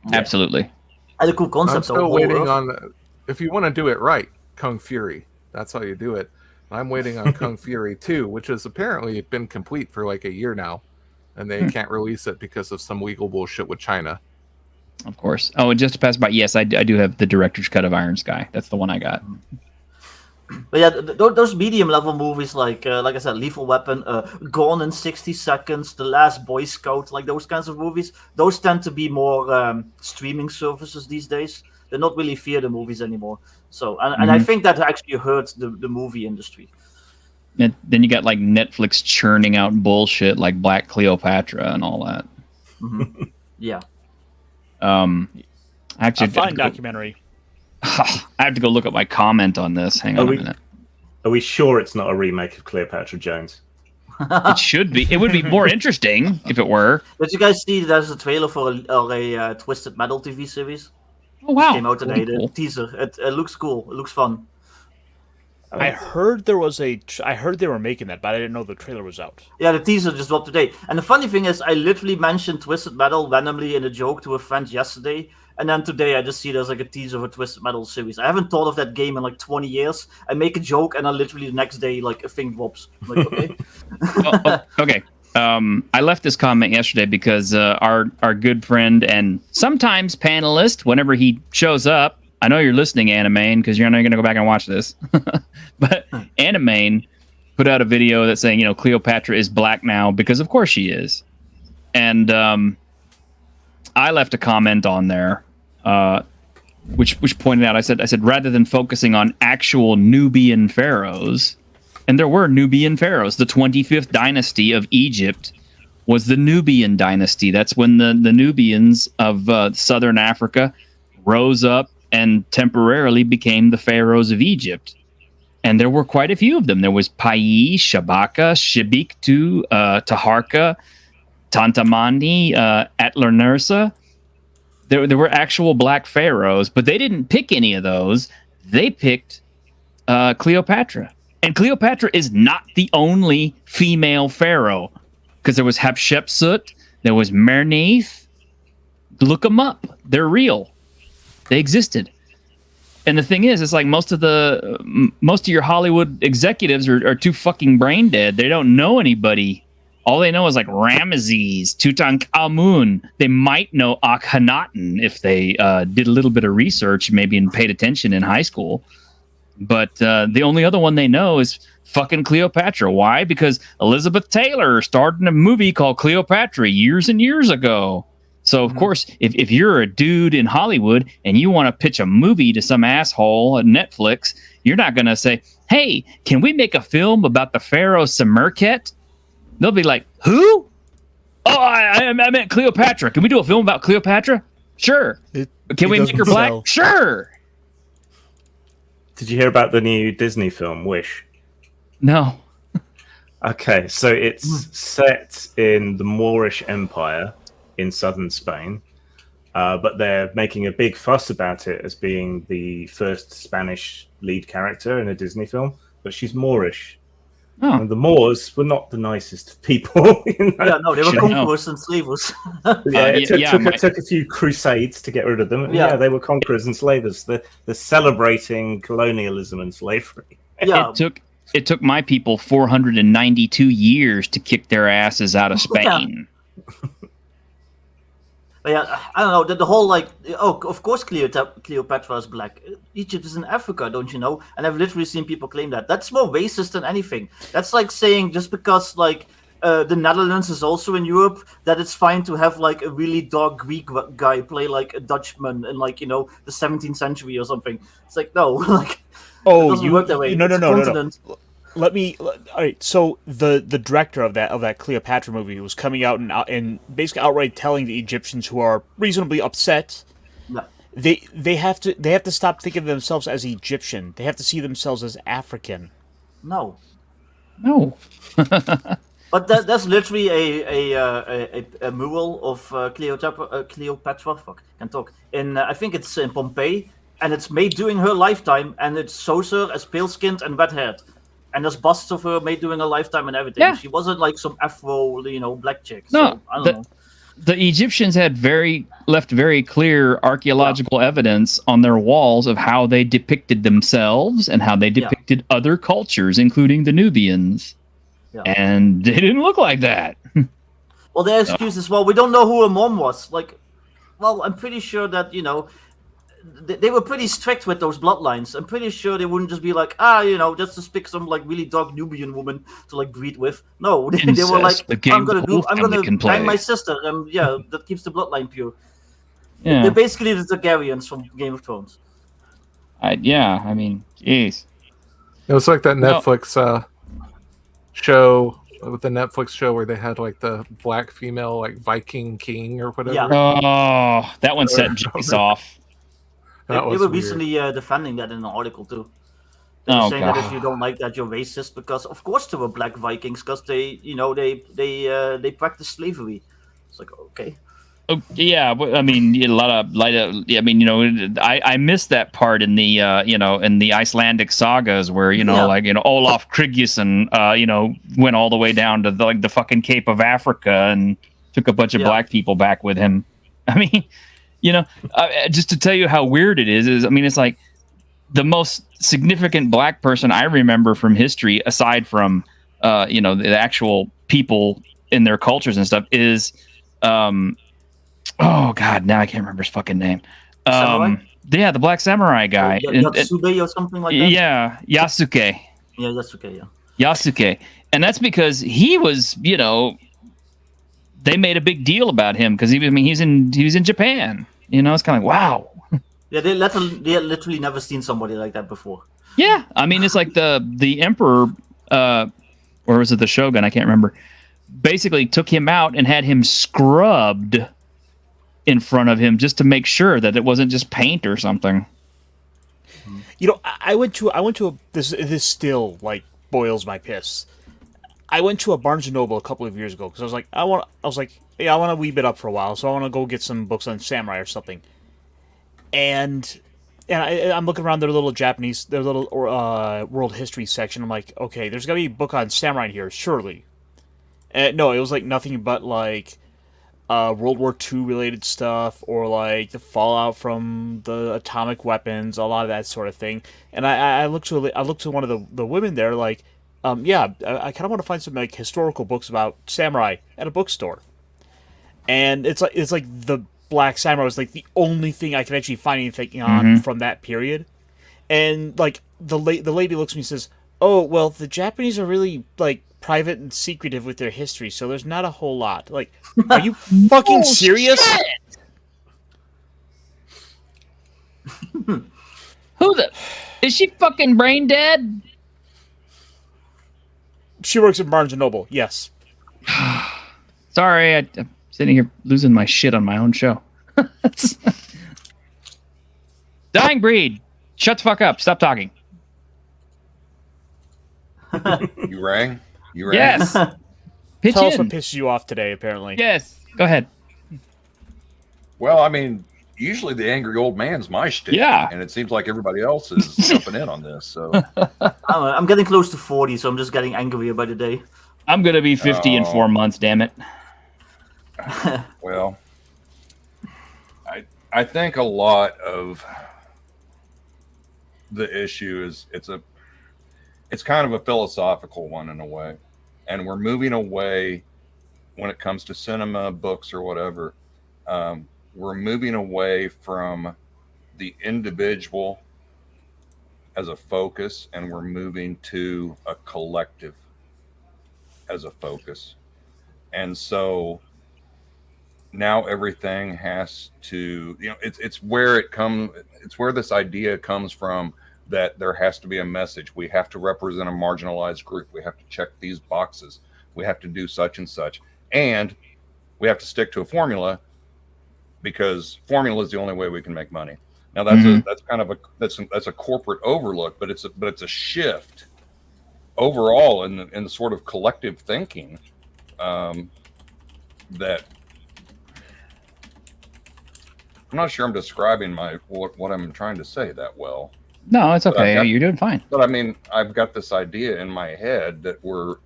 Yeah. Absolutely. And a cool concept. I'm still waiting on. If you want to do it right, Kung Fury. That's how you do it. I'm waiting on Kung Fury 2, which has apparently been complete for like a year now, and they can't release it because of some legal bullshit with China. Of course. Oh, and just to pass by, yes, I do have the director's cut of Iron Sky. That's the one I got. But yeah, those medium-level movies, like I said, Lethal Weapon, Gone in 60 Seconds, The Last Boy Scout, like those kinds of movies, those tend to be more streaming services these days. They're not really theater movies anymore. So, and I think that actually hurts the movie industry. And then you got like Netflix churning out bullshit like Black Cleopatra and all that. Yeah. Actually, a fine documentary. I have to go look at my comment on this. Hang on a minute. Are we sure it's not a remake of Cleopatra Jones? It should be. It would be more interesting if it were. Did you guys see there's a trailer for a Twisted Metal TV series? Oh wow! It came out today. The teaser. It looks cool. It looks fun. I heard there was I heard they were making that, but I didn't know the trailer was out. Yeah, the teaser just dropped today. And the funny thing is, I literally mentioned Twisted Metal randomly in a joke to a friend yesterday, and then today I just see there's like a teaser of a Twisted Metal series. I haven't thought of that game in like 20 years. I make a joke, and then literally the next day, like a thing drops. I'm like, okay. Okay. I left this comment yesterday because our good friend and sometimes panelist, whenever he shows up, I know you're listening, Animane, because you're not going to go back and watch this. But Animane put out a video that's saying, Cleopatra is black now because, of course, she is. And I left a comment on there, which pointed out, I said, rather than focusing on actual Nubian pharaohs, and there were Nubian pharaohs, the 25th dynasty of Egypt was the Nubian dynasty. That's when the Nubians of southern Africa rose up and temporarily became the pharaohs of Egypt. And there were quite a few of them. There was Pai, Shabaka, Shibiktu, Taharka, Tantamani, Atlarnersa. There were actual black pharaohs, but they didn't pick any of those. They picked Cleopatra. And Cleopatra is not the only female pharaoh, because there was Hatshepsut, there was Merneith. Look them up. They're real. They existed. And the thing is, it's like most of your Hollywood executives are too fucking brain dead. They don't know anybody All they know is like Ramesses, Tutankhamun. They might know Akhenaten if they did a little bit of research, maybe, and paid attention in high school. But the only other one they know is fucking Cleopatra. Why? Because Elizabeth Taylor starred in a movie called Cleopatra years and years ago. So, of course, if you're a dude in Hollywood and you want to pitch a movie to some asshole at Netflix, you're not going to say, hey, can we make a film about the pharaoh Semerkhet? They'll be like, who? Oh, I meant Cleopatra. Can we do a film about Cleopatra? Sure. Can we make her black? Sell. Sure. Did you hear about the new Disney film, Wish? No. Okay, so it's set in the Moorish Empire in southern Spain, but they're making a big fuss about it as being the first Spanish lead character in a Disney film, but she's Moorish. Oh. And the Moors were not the nicest of people. You know? Yeah, no, they were Should know. conquerors and slavers. It took a few crusades to get rid of them. And Yeah. yeah, they were conquerors and slavers. They're celebrating colonialism and slavery. Yeah, It took my people 492 years to kick their asses out of Spain. yeah. I don't know. The whole like, oh, of course, Cleopatra is black. Egypt is in Africa, don't you know? And I've literally seen people claim that. That's more racist than anything. That's like saying just because like the Netherlands is also in Europe, that it's fine to have like a really dark Greek guy play like a Dutchman in like, you know, the 17th century or something. It's like, no, like, it doesn't work that way. No. It's continent. All right. So the director of that Cleopatra movie was coming out and basically outright telling the Egyptians, who are reasonably upset, Yeah. they have to stop thinking of themselves as Egyptian. They have to see themselves as African. No. But that's literally a mural of Cleopatra. Fuck, can't talk. In I think it's in Pompeii, and it's made during her lifetime, and it shows her as pale-skinned and red-haired, and there's busts of her made during her lifetime and everything. Yeah. She wasn't like some Afro, black chick. No, So, I don't know. the Egyptians had left very clear archaeological evidence on their walls of how they depicted themselves and how they depicted other cultures, including the Nubians. Yeah. And they didn't look like that. Well, their excuse is, well, we don't know who her mom was. Like, well, I'm pretty sure that, they were pretty strict with those bloodlines. I'm pretty sure they wouldn't just be like, just to pick some like really dark Nubian woman to like breed with. No, they were like, I'm gonna bang my sister, and that keeps the bloodline pure. Yeah. They're basically the Targaryens from Game of Thrones. I mean, jeez. It was like that Netflix show with the Netflix show where they had like the black female like Viking king or whatever. Yeah. Oh, that one set Jace off. They were recently defending that in an article too. They were saying that if you don't like that, you're racist, because of course there were black Vikings, because they practiced slavery. It's like, okay. Oh, yeah, I mean, a lot of I mean, I missed that part in the in the Icelandic sagas where Olaf Kriggjason went all the way down to the fucking Cape of Africa and took a bunch of black people back with him. I mean, just to tell you how weird it is I mean, it's like the most significant black person I remember from history, aside from the actual people in their cultures and stuff, is oh god, now I can't remember his fucking name. The Black Samurai guy. Yasuke or something like that? Yeah, Yasuke. Yeah, Yasuke, yeah. Yasuke. And that's because he was, they made a big deal about him because he was in Japan. It's kind of like, wow. Yeah, they literally never seen somebody like that before. Yeah, I mean, it's like the emperor, or was it the shogun? I can't remember. Basically took him out and had him scrubbed in front of him just to make sure that it wasn't just paint or something. I went to this still like boils my piss. I went to a Barnes and Noble a couple of years ago because I want to weeb it up for a while, so I want to go get some books on samurai or something. And I'm looking around their little world history section. I'm like, okay, there's got to be a book on samurai in here, surely. No, it was like nothing but like World War II related stuff, or like the fallout from the atomic weapons, a lot of that sort of thing. And I looked to one of the women there, like, yeah, I kind of want to find some like historical books about samurai at a bookstore, and it's like the Black Samurai was like the only thing I could actually find anything on from that period, and like the lady looks at me and says, "Oh well, the Japanese are really like private and secretive with their history, so there's not a whole lot." Like, are you fucking serious? Who the? Is she fucking brain dead? She works at Barnes and Noble. Yes. Sorry, I'm sitting here losing my shit on my own show. Dying breed. Shut the fuck up. Stop talking. You rang? Yes. Pitch Tell in. us what pisses you off today. Apparently. Yes. Go ahead. Well, I mean, usually the angry old man's my shtick. Yeah. And it seems like everybody else is jumping in on this. So I'm getting close to 40, so I'm just getting angrier by the day. I'm gonna be 50 in 4 months. Damn it. well, I think a lot of the issue is it's kind of a philosophical one in a way, and we're moving away when it comes to cinema, books, or whatever. We're moving away from the individual as a focus, and we're moving to a collective as a focus. And so now everything has to, it's where this idea comes from, that there has to be a message. We have to represent a marginalized group. We have to check these boxes. We have to do such and such. And we have to stick to a formula, because formula is the only way we can make money. Now that's a corporate overlook, but it's a shift overall in the sort of collective thinking that I'm not sure I'm describing what I'm trying to say that well. No, it's okay. You're doing fine. But I mean, I've got this idea in my head that we're,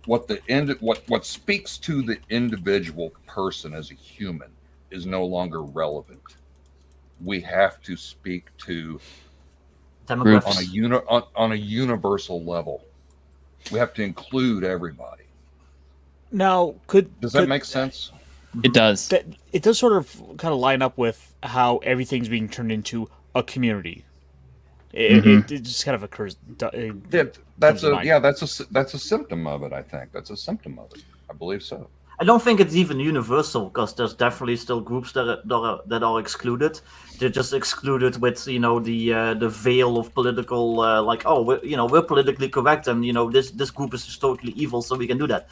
what speaks to the individual person as a human is no longer relevant. We have to speak to demographics on a universal level. We have to include everybody. Now, does that make sense? It does. It does sort of kind of line up with how everything's being turned into a community. It just kind of occurs. That's a symptom of it. I think that's a symptom of it. I believe so. I don't think it's even universal, because there's definitely still groups that are excluded. They're just excluded with the veil of political we're politically correct, and this group is historically evil, so we can do that.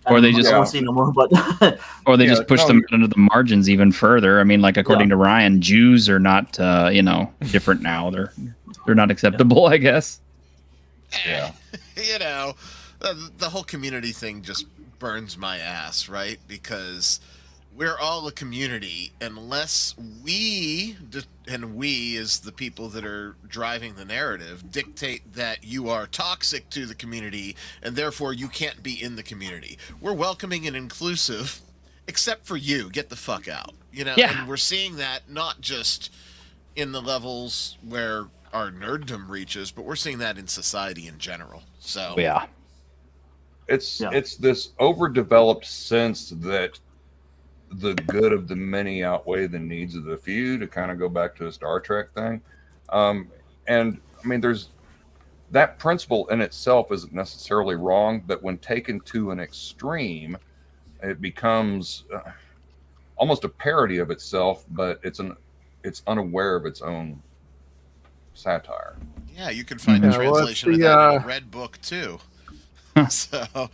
Or they just won't see no more, but or they just push them into the margins even further. I mean, like according to Ryan, Jews are not different now. They're not acceptable, I guess. Yeah. The whole community thing just burns my ass, right? Because we're all a community, unless we is the people that are driving the narrative, dictate that you are toxic to the community and therefore you can't be in the community. We're welcoming and inclusive, except for you. Get the fuck out. And we're seeing that not just in the levels where our nerddom reaches, but we're seeing that in society in general. So yeah. It's this overdeveloped sense that the good of the many outweigh the needs of the few, to kind of go back to a Star Trek thing. And I mean, there's that principle in itself isn't necessarily wrong, but when taken to an extreme, it becomes almost a parody of itself, but it's unaware of its own satire. Yeah, you can find a translation of that in a red book too. So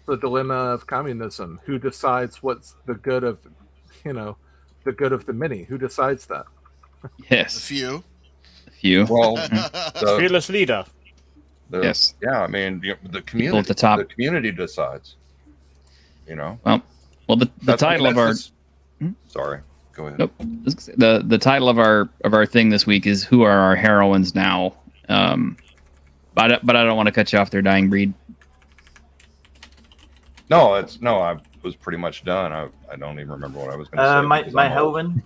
the dilemma of communism: who decides what's the good of the good of the many? Who decides that? Yes, the few. Well, the fearless leader. Yes. Yeah, I mean, the community at the top. The community decides. Well, the title of our sorry, go ahead. Nope. The title of our thing this week is "Who Are Our Heroines Now?" But I don't want to cut you off there, Dying Breed. No, I was pretty much done. I don't even remember what I was going to say. My heroine.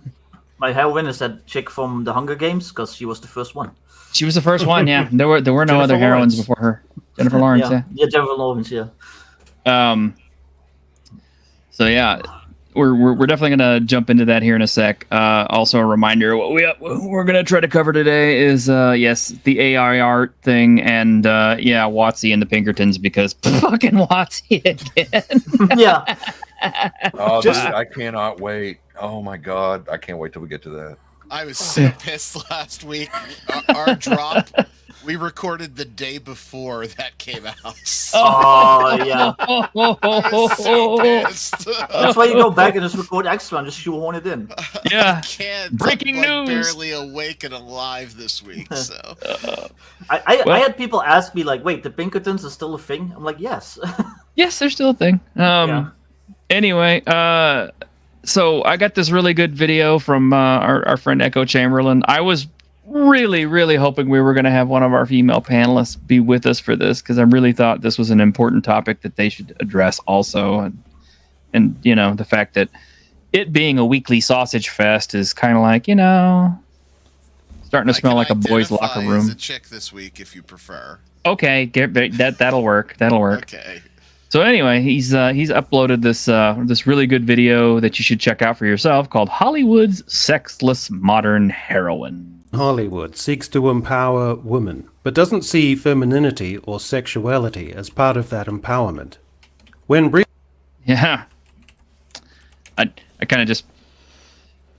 My heroine is that chick from the Hunger Games because she was the first one. She was the first one. Yeah, there were no Jennifer other heroines Lawrence. before her. Jennifer Lawrence. Yeah, Jennifer Lawrence. Yeah. So yeah, we're definitely gonna jump into that here in a sec. Also, a reminder: what we're gonna try to cover today is yes, the AI art thing, and Watsy and the Pinkertons, because fucking Watsy again. Yeah. Oh, dude, I cannot wait. Oh my god, I can't wait till we get to that. I was so pissed last week. Our drop, we recorded the day before that came out. Oh yeah. I was so pissed. That's why you go back and just record extra and just shoehorn it in. Yeah. I can't. Breaking I'm, news. Barely awake and alive this week. So I had people ask me like, "Wait, the Pinkertons are still a thing?" I'm like, "Yes." Yes, they're still a thing. Yeah. Anyway, so I got this really good video from our friend Echo Chamberlain. I was really, really hoping we were going to have one of our female panelists be with us for this, because I really thought this was an important topic that they should address also. And you know, the fact that it being a weekly sausage fest is kind of like, you know, starting to smell like a boys' locker room. As a chick this week, if you prefer. Okay, that'll work. That'll work. Okay. So anyway, he's uploaded this really good video that you should check out for yourself, called Hollywood's Sexless Modern Heroine. Hollywood seeks to empower women, but doesn't see femininity or sexuality as part of that empowerment. Yeah, I kind of just,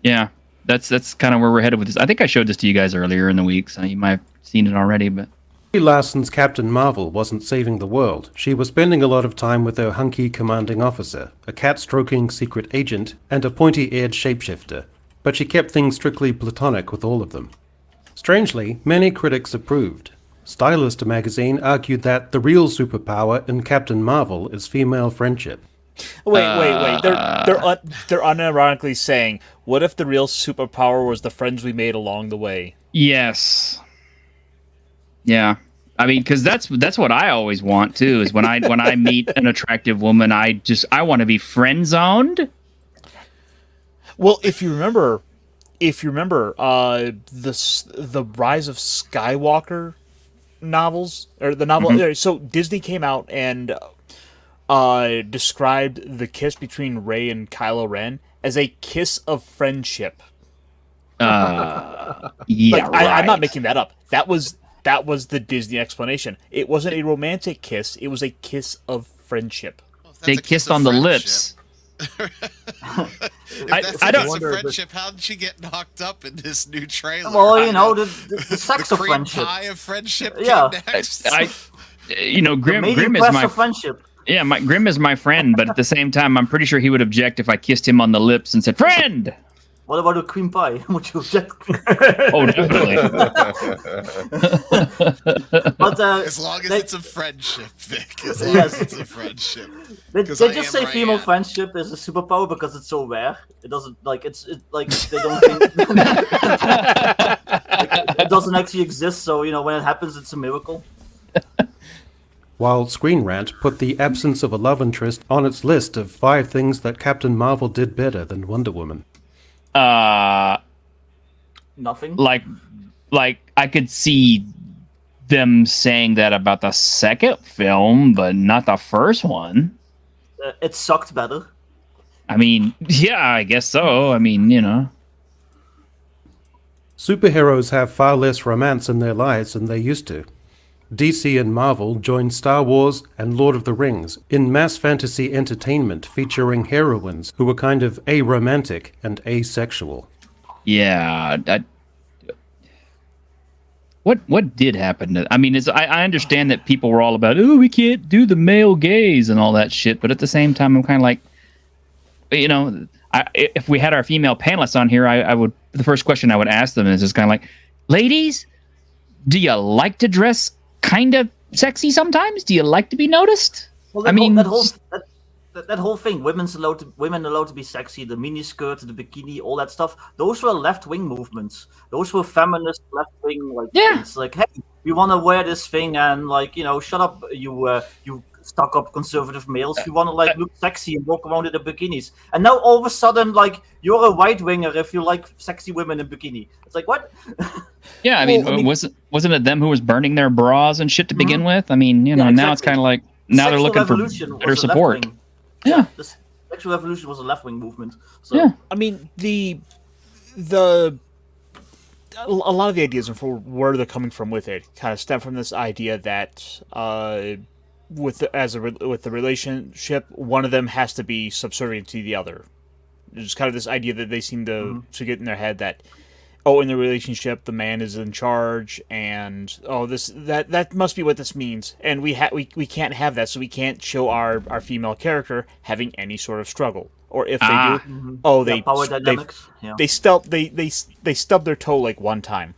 yeah, that's kind of where we're headed with this. I think I showed this to you guys earlier in the week, so you might have seen it already, but. Brie Larson's Captain Marvel wasn't saving the world. She was spending a lot of time with her hunky commanding officer, a cat-stroking secret agent, and a pointy-eared shapeshifter. But she kept things strictly platonic with all of them. Strangely, many critics approved. Stylist magazine argued that the real superpower in Captain Marvel is female friendship. Wait. They're unironically saying, what if the real superpower was the friends we made along the way? Yes. Yeah, I mean, because that's what I always want too. Is when I meet an attractive woman, I want to be friend zoned. Well, if you remember, the Rise of Skywalker novels, or the novel. So Disney came out and described the kiss between Rey and Kylo Ren as a kiss of friendship. Yeah, like, right. I'm not making that up. That was the Disney explanation. It wasn't a romantic kiss. It was a kiss of friendship. Well, They kissed on the lips. If that's I a don't kiss of wonder if friendship. How did she get knocked up in this new trailer? Well, you know, the sex the of cream friendship. pie of friendship. Yeah. Came next. Grim is Quest my of friendship. yeah, Grim is my friend, but at the same time, I'm pretty sure he would object if I kissed him on the lips and said, "Friend." What about a cream pie? Would you object? Oh, definitely. But As long as it's a friendship, Vic. As long as it's a friendship. They 'Cause I just am say where I female am. friendship is a superpower because it's so rare. It doesn't like it's like they don't think it doesn't actually exist. So you know when it happens, it's a miracle. While Screen Rant put the absence of a love interest on its list of 5 things that Captain Marvel did better than Wonder Woman. Nothing. Like I could see them saying that about the second film, but not the first one. It sucked better. I mean, yeah, I guess so. I mean, you know. Superheroes have far less romance in their lives than they used to. DC and Marvel joined Star Wars and Lord of the Rings in mass fantasy entertainment featuring heroines who were kind of aromantic and asexual. Yeah. What did happen? I mean, I understand that people were all about, oh, we can't do the male gaze and all that shit, but at the same time, I'm kind of like, you know, if we had our female panelists on here, I would, the first question I would ask them is just kind of like, ladies, do you like to dress kind of sexy sometimes? Do you like to be noticed? Well, that whole thing, women allowed to be sexy, the miniskirt, the bikini, all that stuff. Those were left-wing movements. Those were feminist left-wing things. Like, hey, we want to wear this thing, and like, you know, shut up, you stuck-up conservative males. We want to like look sexy and walk around in the bikinis. And now all of a sudden, like you're a right winger if you like sexy women in bikini. It's like what? Yeah, I mean, wasn't it them who was burning their bras and shit to begin with? I mean, you know, Yeah, now it's exactly. kind of like now they're Sexual looking for revolution better was a support. left-wing. Yeah. The sexual revolution was a left-wing movement. So. Yeah. I mean, a lot of the ideas and for where they're coming from with it kind of stem from this idea that with the relationship, one of them has to be subservient to the other. There's kind of this idea that they seem to get in their head that, in the relationship the man is in charge, and that must be what this means, and we can't have that, so we can't show our female character having any sort of struggle. Or if they do, power dynamics. They stubbed their toe like one time.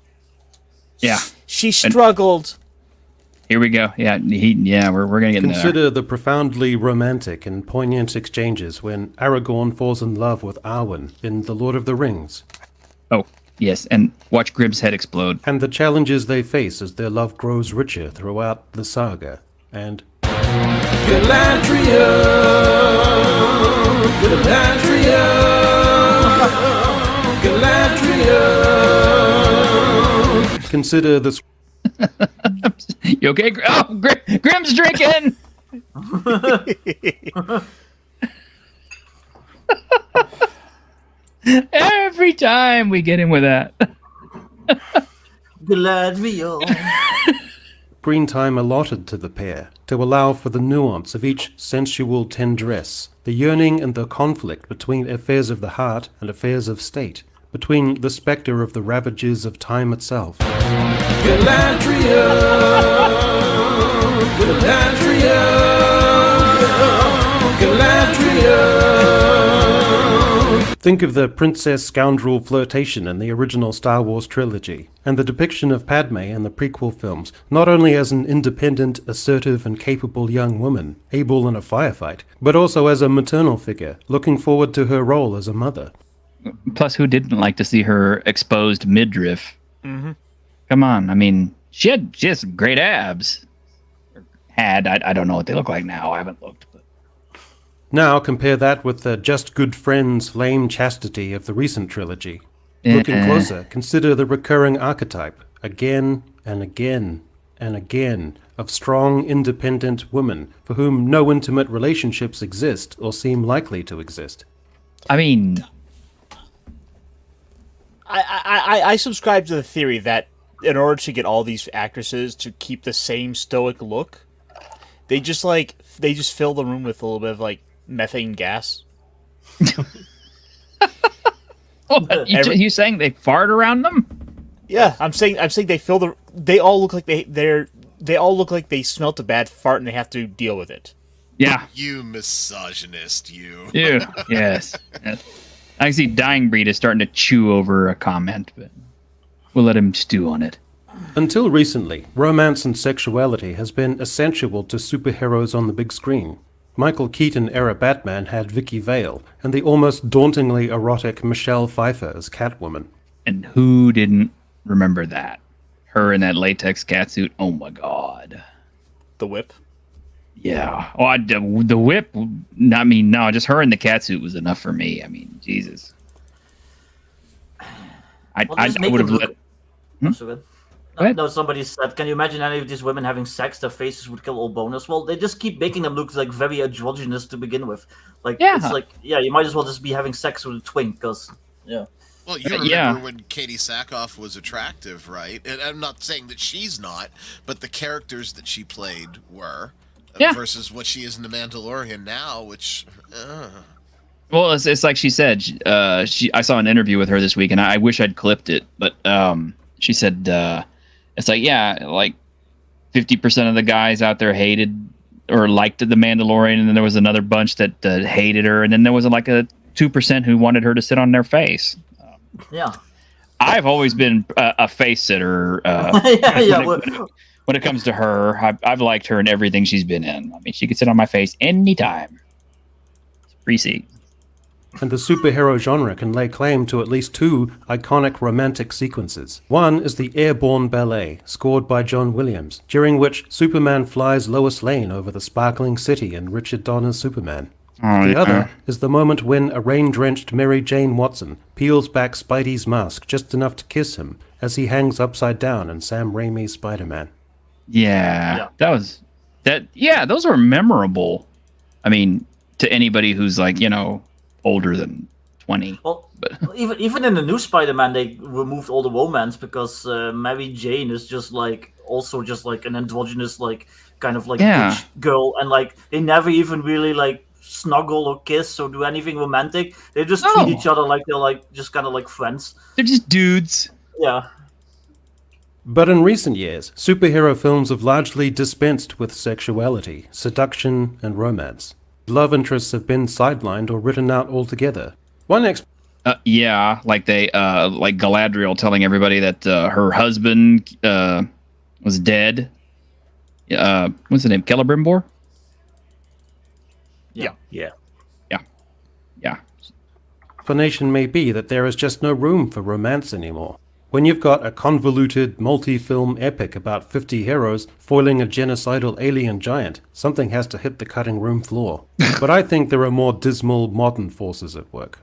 Yeah, she struggled. Here we go. Yeah, we're gonna get in there. Consider the profoundly romantic and poignant exchanges when Aragorn falls in love with Arwen in The Lord of the Rings. Oh, yes, and watch Grimm's head explode. And the challenges they face as their love grows richer throughout the saga. And Galadriel, Galadriel. consider the You okay? Grimm's drinking. Every time we get him with that. Galadriel. screen time allotted to the pair to allow for the nuance of each sensual tendresse, the yearning and the conflict between affairs of the heart and affairs of state, between the spectre of the ravages of time itself. Galadriel, Galadriel, Galadriel. Think of the princess scoundrel flirtation in the original Star Wars trilogy, and the depiction of Padme in the prequel films, not only as an independent, assertive and capable young woman, able in a firefight, but also as a maternal figure, looking forward to her role as a mother. Plus, who didn't like to see her exposed midriff? Mm-hmm. Come on, I mean, she had just great abs. I don't know what they look like now. I haven't looked. But Now compare that with the just good friends lame chastity of the recent trilogy. Looking closer, consider the recurring archetype, again and again and again, of strong, independent women for whom no intimate relationships exist or seem likely to exist. I mean, I subscribe to the theory that in order to get all these actresses to keep the same stoic look, they just fill the room with a little bit of methane gas. you saying they fart around them? Yeah, I'm saying they all look like they all look like they smelt a bad fart and they have to deal with it. Yeah. You misogynist, you. Yes. I see Dying Breed is starting to chew over a comment, but we'll let him stew on it. Until recently, romance and sexuality has been essential to superheroes on the big screen. Michael Keaton-era Batman had Vicky Vale, and the almost dauntingly erotic Michelle Pfeiffer as Catwoman. And who didn't remember that? Her in that latex catsuit. Oh my god. The whip? Yeah. Oh, the whip. I mean, no, just her in the catsuit was enough for me. I mean, Jesus. I would have let. So good. No, somebody said, can you imagine any of these women having sex? Their faces would kill all boners. Well, they just keep making them look very androgynous to begin with. It's you might as well just be having sex with a twink, because, yeah. Well, you remember when Katie Sackhoff was attractive, right? And I'm not saying that she's not, but the characters that she played were, versus what she is in The Mandalorian now, which... Well, it's like she said. I saw an interview with her this week, and I wish I'd clipped it, but she said... it's 50% of the guys out there hated or liked The Mandalorian, and then there was another bunch that hated her, and then there was a 2% who wanted her to sit on their face. Yeah. I've always been a face sitter. When it comes to her, I've liked her in everything she's been in. I mean, she could sit on my face anytime. It's free seat. and the superhero genre can lay claim to at least 2 iconic romantic sequences. One is the Airborne Ballet, scored by John Williams, during which Superman flies Lois Lane over the sparkling city in Richard Donner's Superman. The other is the moment when a rain-drenched Mary Jane Watson peels back Spidey's mask just enough to kiss him as he hangs upside down in Sam Raimi's Spider-Man. Yeah. Those are memorable. I mean, to anybody who's like, older than 20. Well, even in the new Spider-Man, they removed all the romance because Mary Jane is just like an androgynous kind of bitch girl, and they never even really snuggle or kiss or do anything romantic. They just treat each other like they're just kind of like friends. They're just dudes. Yeah. But in recent years, superhero films have largely dispensed with sexuality, seduction, and romance. Love interests have been sidelined or written out altogether. like Galadriel telling everybody that her husband was dead. What's the name? Celebrimbor? Yeah. Explanation may be that there is just no room for romance anymore. When you've got a convoluted, multi-film epic about 50 heroes foiling a genocidal alien giant, something has to hit the cutting room floor. But I think there are more dismal modern forces at work.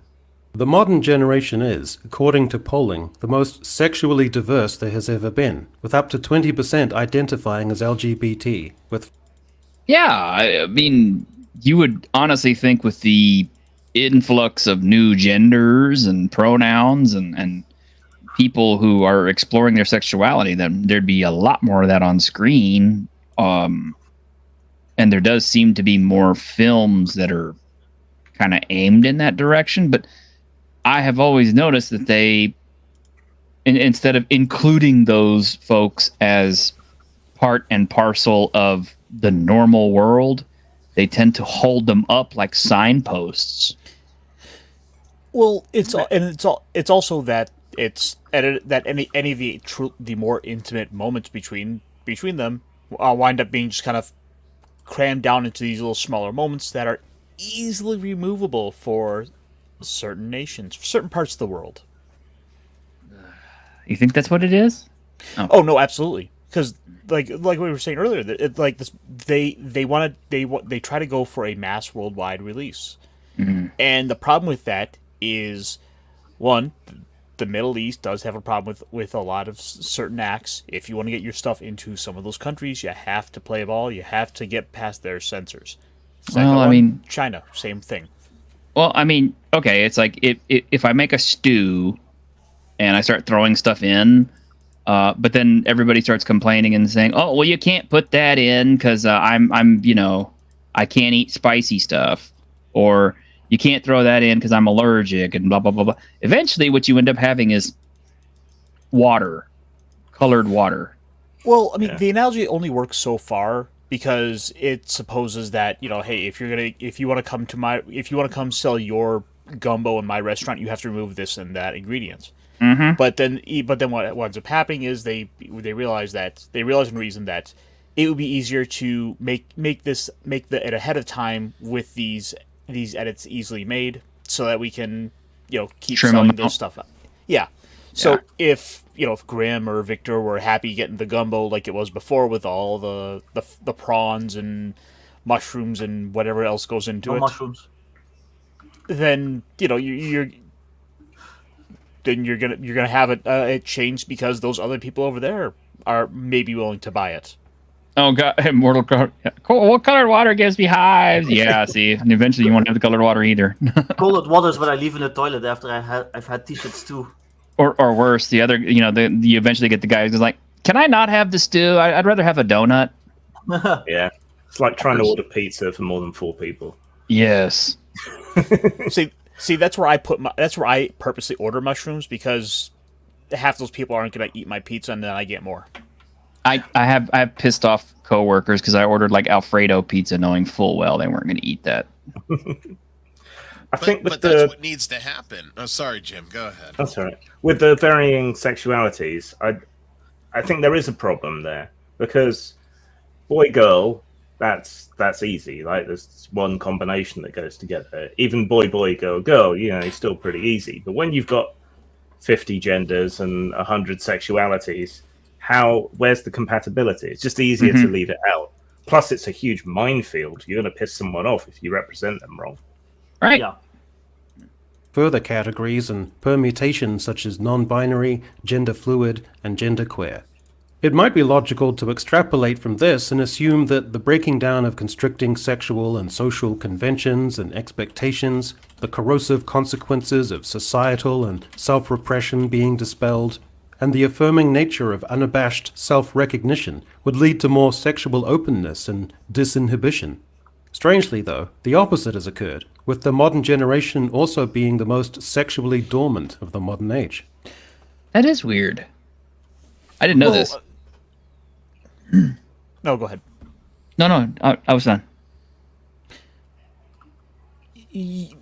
The modern generation is, according to polling, the most sexually diverse there has ever been, with up to 20% identifying as LGBT, with... Yeah, I mean, you would honestly think with the influx of new genders and pronouns and people who are exploring their sexuality, then there'd be a lot more of that on screen. And there does seem to be more films that are kind of aimed in that direction. But I have always noticed that they, instead of including those folks as part and parcel of the normal world, they tend to hold them up like signposts. Well, it's also that any of the more intimate moments between them wind up being just kind of crammed down into these little smaller moments that are easily removable for certain nations, for certain parts of the world. You think that's what it is? Oh no, absolutely. Because like we were saying earlier, they try to go for a mass worldwide release, and the problem with that is, one, the Middle East does have a problem with a lot of certain acts. If you want to get your stuff into some of those countries, you have to play ball. You have to get past their censors. Second China, same thing. Well, I mean, okay, it's like if I make a stew and I start throwing stuff in, but then everybody starts complaining and saying, "Oh, well, you can't put that in because I can't eat spicy stuff," or "You can't throw that in because I'm allergic," and blah blah blah blah. Eventually, what you end up having is water, colored water. Well, I mean, the analogy only works so far because it supposes that, hey, if you want to come sell your gumbo in my restaurant, you have to remove this and that ingredients. Mm-hmm. But then what ends up happening is they realize and reason that it would be easier to make it ahead of time with these edits easily made so that we can keep Trim selling them this out. stuff up. Yeah. So if Grim or Victor were happy getting the gumbo like it was before with all the prawns and mushrooms and whatever else goes into it, mushrooms, then you're gonna have it changed because those other people over there are maybe willing to buy it. Oh god, Mortal Kombat. What colored water gives me hives? Yeah, see, and eventually you won't have the colored water either. colored water is what I leave in the toilet after I've had t-shirts too. Or worse, the other, you eventually get the guy who's like, "Can I not have the stew? I'd rather have a donut." Yeah, it's like trying to order pizza for more than 4 people. Yes. See, that's where I purposely order mushrooms because half those people aren't gonna eat my pizza and then I get more. I have pissed off coworkers because I ordered like Alfredo pizza knowing full well they weren't going to eat that. But that's what needs to happen. Oh, sorry, Jim. Go ahead. That's all right. With the varying sexualities, I think there is a problem there because boy girl that's easy. Like there's one combination that goes together. Even boy, girl, girl, it's still pretty easy. But when you've got 50 genders and 100 sexualities, where's the compatibility? It's just easier to leave it out. Plus, it's a huge minefield. You're going to piss someone off if you represent them wrong. Right. Yeah. Further categories and permutations such as non-binary, gender fluid, and genderqueer. It might be logical to extrapolate from this and assume that the breaking down of constricting sexual and social conventions and expectations, the corrosive consequences of societal and self-repression being dispelled, and the affirming nature of unabashed self-recognition would lead to more sexual openness and disinhibition. Strangely, though, the opposite has occurred, with the modern generation also being the most sexually dormant of the modern age. That is weird. I didn't know this. No, go ahead. No, I was done. It's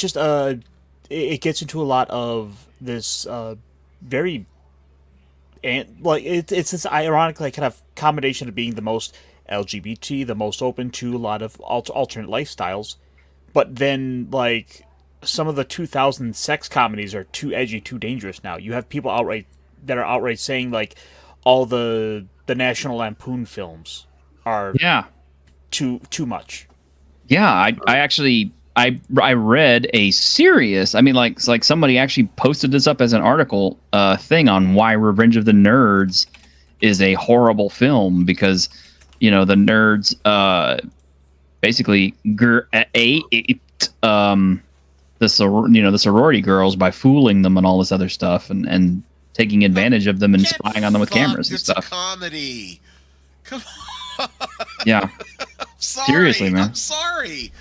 just it gets into a lot of this very, and like it's this ironic like kind of combination of being the most LGBT, the most open to a lot of alternate lifestyles, but then like some of the 2000 sex comedies are too edgy, too dangerous now. You have people outright saying like all the National Lampoon films are too much. Yeah, I actually read a serious. I mean, like somebody actually posted this up as an article thing on why Revenge of the Nerds is a horrible film, because the nerds basically the sorority girls by fooling them and all this other stuff and taking advantage of them and spying on them with cameras and stuff. It's a comedy. Come on. Yeah. Sorry, seriously, man. I'm sorry.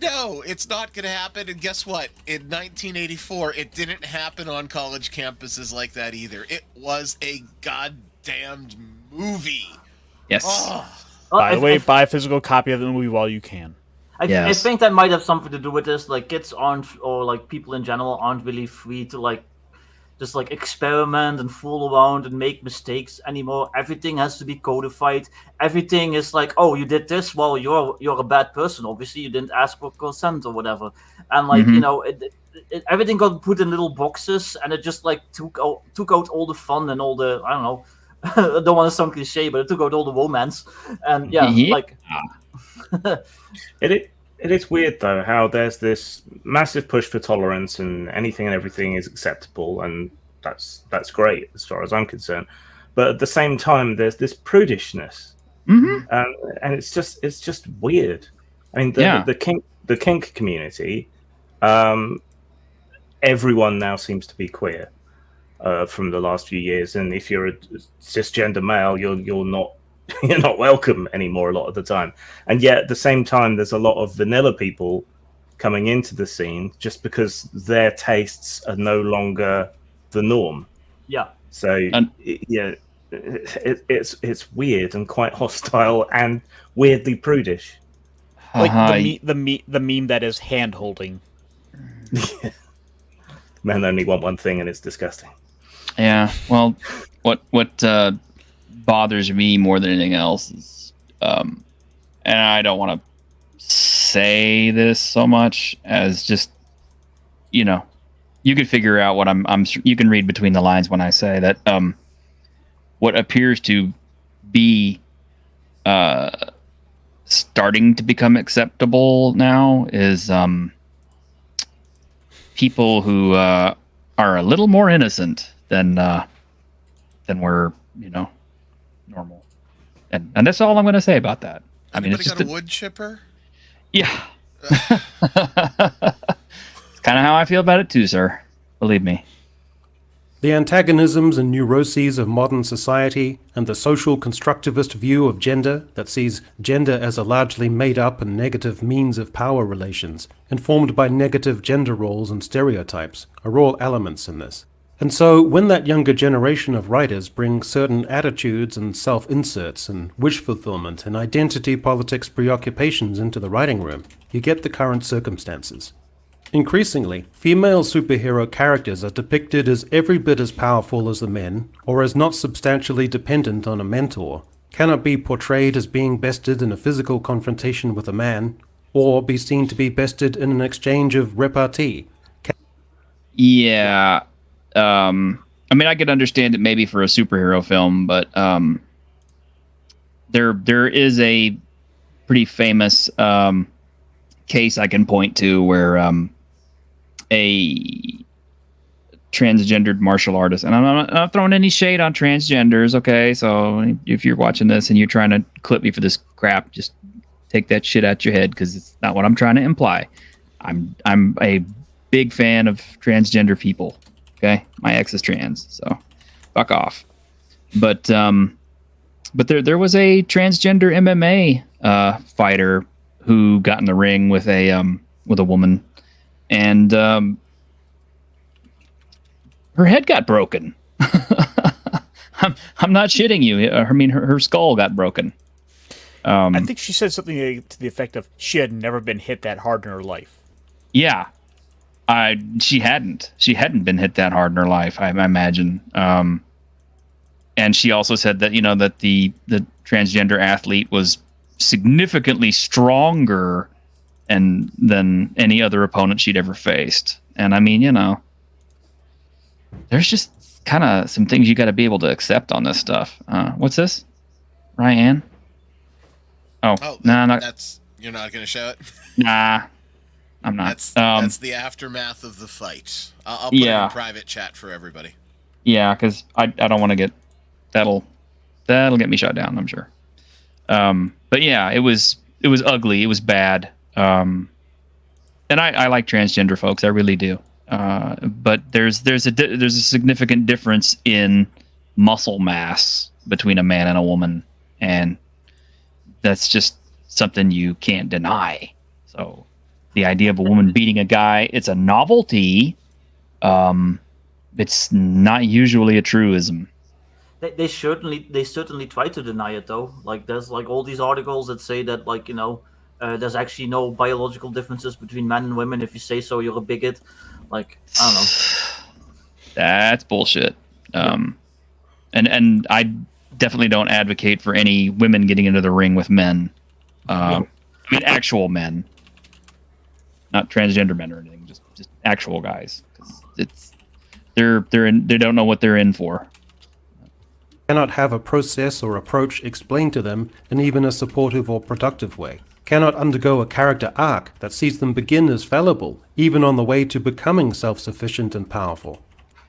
No, it's not going to happen. And guess what? In 1984, it didn't happen on college campuses like that either. It was a goddamned movie. Yes. Oh. By the way, buy a physical copy of the movie while you can. I think that might have something to do with this. Like, kids aren't, or like people in general aren't really free to like just like experiment and fool around and make mistakes anymore. Everything has to be codified. Everything is like, oh, you did this, well, you're a bad person. Obviously, you didn't ask for consent or whatever. And like everything got put in little boxes, and it just like took out all the fun and all the, I don't know. I don't want to sound cliche, but it took out all the romance. And like. It is weird though how there's this massive push for tolerance and anything and everything is acceptable, and that's great as far as I'm concerned. But at the same time, there's this prudishness, and it's just weird. I mean, the kink community, everyone now seems to be queer from the last few years, and if you're a cisgender male, you're not. You're not welcome anymore a lot of the time. And yet at the same time, there's a lot of vanilla people coming into the scene just because their tastes are no longer the norm. Yeah. So it's weird and quite hostile and weirdly prudish. Like the meme that is hand holding. Men only want one thing, and it's disgusting. Yeah. Well, what bothers me more than anything else is, and I don't want to say this so much as just, you could figure out what you can read between the lines when I say that, what appears to be, starting to become acceptable now is, people who, are a little more innocent than we're, normal, and that's all I'm going to say about that. I mean, it's just got a wood chipper. Yeah, it's kind of how I feel about it too, sir. Believe me. The antagonisms and neuroses of modern society and the social constructivist view of gender that sees gender as a largely made-up and negative means of power relations, informed by negative gender roles and stereotypes, are all elements in this. And so, when that younger generation of writers bring certain attitudes and self-inserts and wish fulfillment and identity politics preoccupations into the writing room, you get the current circumstances. Increasingly, female superhero characters are depicted as every bit as powerful as the men, or as not substantially dependent on a mentor, cannot be portrayed as being bested in a physical confrontation with a man, or be seen to be bested in an exchange of repartee. Yeah. I mean, I could understand it maybe for a superhero film, but there is a pretty famous case I can point to where a transgendered martial artist, and I'm not throwing any shade on transgenders, okay? So if you're watching this and you're trying to clip me for this crap, just take that shit out your head, because it's not what I'm trying to imply. I'm a big fan of transgender people, okay? My ex is trans, so fuck off. But there was a transgender MMA fighter who got in the ring with a woman, and her head got broken. I'm not shitting you. I mean, her skull got broken. I think she said something to the effect of she had never been hit that hard in her life. Yeah, she hadn't been hit that hard in her life, I imagine. And she also said that that the transgender athlete was significantly stronger than any other opponent she'd ever faced. And I mean, there's just kind of some things you got to be able to accept on this stuff. What's this, Ryan? Oh, no, that's you're not going to show it. Nah, I'm not. That's the aftermath of the fight. I'll put it in private chat for everybody. Yeah, because I don't want to get that'll get me shut down, I'm sure. But yeah, it was ugly. It was bad. And I like transgender folks. I really do. But there's a significant difference in muscle mass between a man and a woman, and that's just something you can't deny. So the idea of a woman beating a guy, it's a novelty. It's not usually a truism. They certainly try to deny it, though. Like, there's like all these articles that say that, like, there's actually no biological differences between men and women. If you say so, you're a bigot. Like, I don't know. That's bullshit. And I definitely don't advocate for any women getting into the ring with men. I mean, actual men, not transgender men or anything. Just actual guys. 'Cause they don't know what they're in for. Cannot have a process or approach explained to them in even a supportive or productive way. Cannot undergo a character arc that sees them begin as fallible, even on the way to becoming self-sufficient and powerful.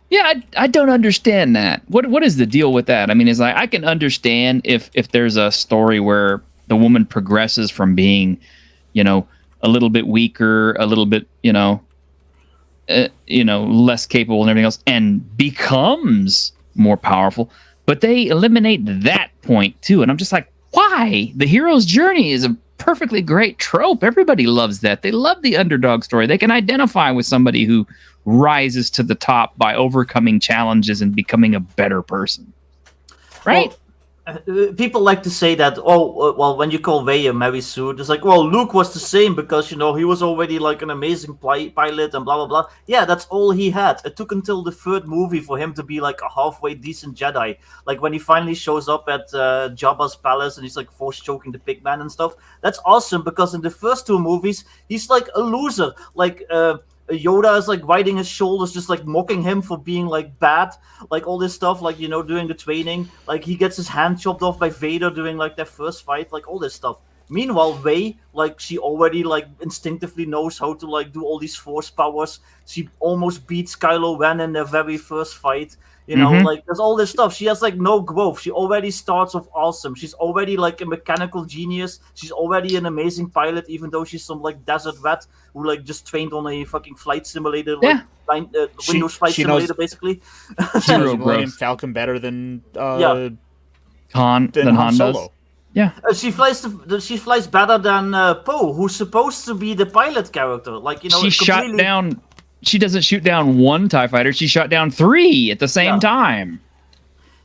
Yeah, I don't understand that. What is the deal with that? I mean, it's like, I can understand if there's a story where the woman progresses from being, a little bit weaker, a little bit, less capable and everything else, and becomes more powerful. But they eliminate that point too, and I'm just like, why? The hero's journey is a perfectly great trope. Everybody loves that. They love the underdog story. They can identify with somebody who rises to the top by overcoming challenges and becoming a better person. Right? Well, people like to say that, well, when you call Ray a Mary Sue, it's like, well, Luke was the same because, he was already like an amazing pilot and blah, blah, blah. Yeah, that's all he had. It took until the third movie for him to be like a halfway decent Jedi. Like when he finally shows up at Jabba's palace and he's like force choking the pig man and stuff. That's awesome because in the first two movies, he's like a loser. Like, Yoda is like riding his shoulders, just like mocking him for being like bad, like all this stuff, like doing the training. Like he gets his hand chopped off by Vader during like their first fight, like all this stuff. Meanwhile, Rey, like she already like instinctively knows how to like do all these force powers. She almost beats Kylo Ren in their very first fight. Like there's all this stuff. She has like no growth. She already starts off awesome. She's already like a mechanical genius. She's already an amazing pilot, even though she's some like desert vet who like just trained on a fucking flight simulator, like Windows flight simulator, basically. She knows Millennium Falcon better than Han Solo. Does. Yeah, she flies better than Poe, who's supposed to be the pilot character. Like she shot down. She doesn't shoot down one TIE fighter. She shot down 3 at the same time.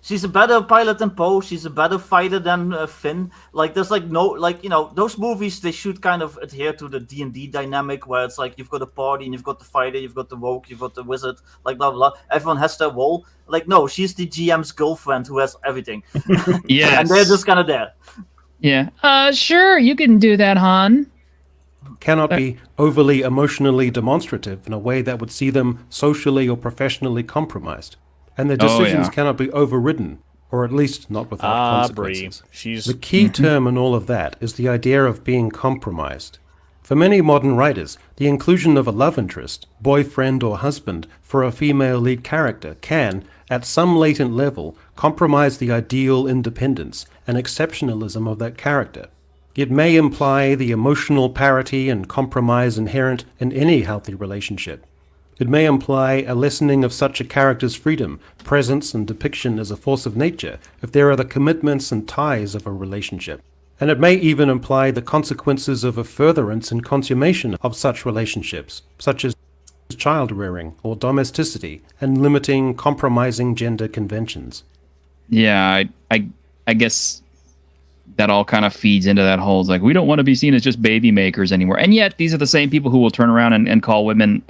She's a better pilot than Poe. She's a better fighter than Finn. Like, there's like no, like, those movies, they should kind of adhere to the D&D dynamic, where it's like you've got a party and you've got the fighter, you've got the rogue, you've got the wizard, like blah blah. Everyone has their role. Like, no, she's the GM's girlfriend who has everything. Yes. And they're just kind of there. Yeah. Sure, you can do that, Han. Cannot be overly emotionally demonstrative in a way that would see them socially or professionally compromised. And their decisions cannot be overridden, or at least not without consequences. The key term in all of that is the idea of being compromised. For many modern writers, the inclusion of a love interest, boyfriend or husband, for a female lead character can, at some latent level, compromise the ideal independence and exceptionalism of that character. It may imply the emotional parity and compromise inherent in any healthy relationship. It may imply a lessening of such a character's freedom, presence, and depiction as a force of nature if there are the commitments and ties of a relationship. And it may even imply the consequences of a furtherance and consummation of such relationships, such as child rearing or domesticity, and limiting compromising gender conventions. Yeah, I guess that all kind of feeds into that whole, like, we don't want to be seen as just baby makers anymore. And yet these are the same people who will turn around and call women,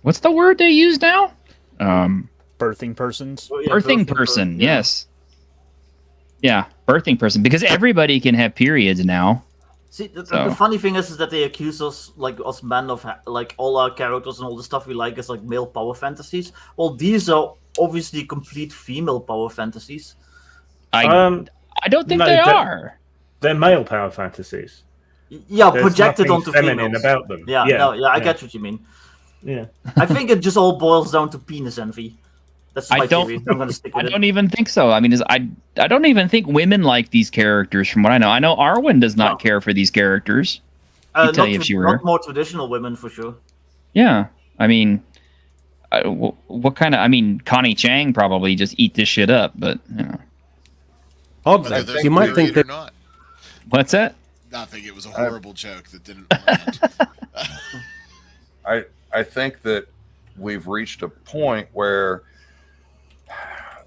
what's the word they use now? Birthing persons? Oh, yeah, birthing person, yes. Yeah, birthing person. Because everybody can have periods now. See, the funny thing is that they accuse us, like us men, of like all our characters and all the stuff we like is like male power fantasies. Well, these are obviously complete female power fantasies. I don't think they are. They're male power fantasies. Yeah, There's projected nothing onto feminine females. about them. I get what you mean. Yeah. I think it just all boils down to penis envy. That's my theory. I'm going to stick with it. I don't even think so. I mean, I don't even think women like these characters. From what I know, Arwen does not care for these characters. I'll tell you if she were not more traditional women for sure. Yeah, I mean, what kind of? I mean, Connie Chang probably just eat this shit up, but you know. You might think that. Not. What's that? Nothing. It was a horrible joke that didn't land. I think that we've reached a point where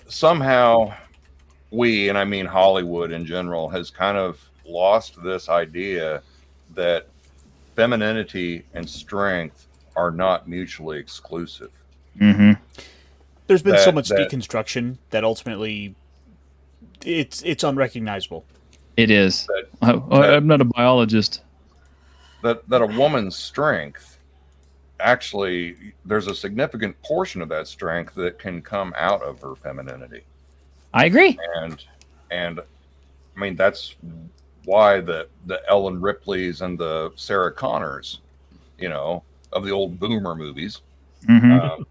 somehow we, and I mean Hollywood in general, has kind of lost this idea that femininity and strength are not mutually exclusive. Mm-hmm. There's been so much deconstruction that ultimately it's unrecognizable. It is. I'm not a biologist. That a woman's strength, actually, there's a significant portion of that strength that can come out of her femininity. I agree. And I mean, that's why the Ellen Ripleys and the Sarah Connors, of the old boomer movies. Mm-hmm.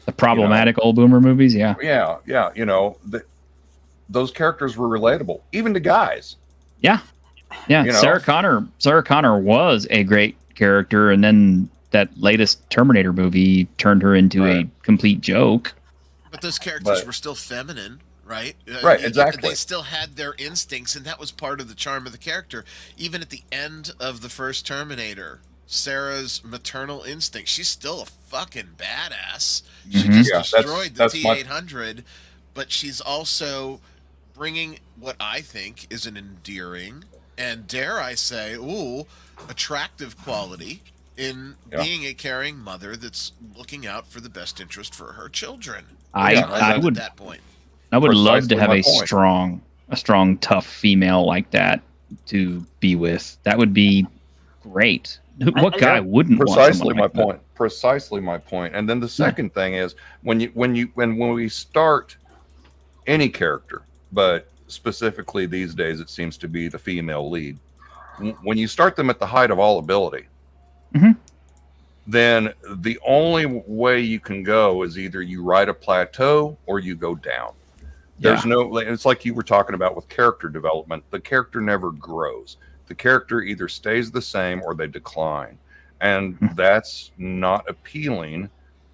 The problematic old boomer movies, yeah. Yeah. Those characters were relatable, even to guys. Yeah. Sarah Connor was a great character, and then that latest Terminator movie turned her into a complete joke. But those characters were still feminine, right? Right, exactly. They still had their instincts, and that was part of the charm of the character. Even at the end of the first Terminator, Sarah's maternal instinct, she's still a fucking badass. She just destroyed the T-800, but she's also bringing what I think is an endearing and, dare I say, attractive quality in being a caring mother that's looking out for the best interest for her children. I would at that point. I would love to have a strong, tough female like that to be with. That would be great. What guy wouldn't precisely want my like that? point. Precisely my point. And then the second thing is when we start any character, but specifically these days it seems to be the female lead. When you start them at the height of all ability, then the only way you can go is either you ride a plateau or you go down. There's it's like you were talking about with character development. The character never grows. The character either stays the same or they decline. And that's not appealing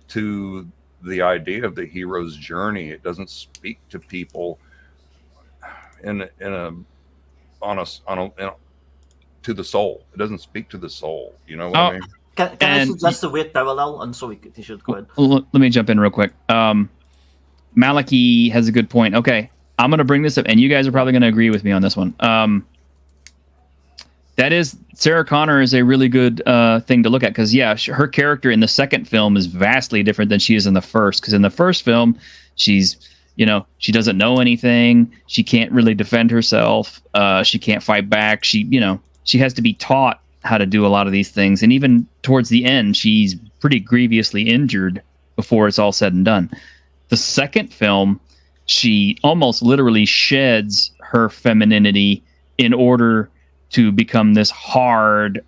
to the idea of the hero's journey. It doesn't speak to people to the soul. It doesn't speak to the soul. You know what I mean? Can I suggest a weird parallel? And so you should go ahead. Let me jump in real quick. Malachi has a good point. Okay, I'm going to bring this up, and you guys are probably going to agree with me on this one. That is, Sarah Connor is a really good thing to look at because, yeah, her character in the second film is vastly different than she is in the first. Because in the first film, she's, she doesn't know anything. She can't really defend herself. She can't fight back. She has to be taught how to do a lot of these things. And even towards the end, she's pretty grievously injured before it's all said and done. The second film, she almost literally sheds her femininity in order to become this hard,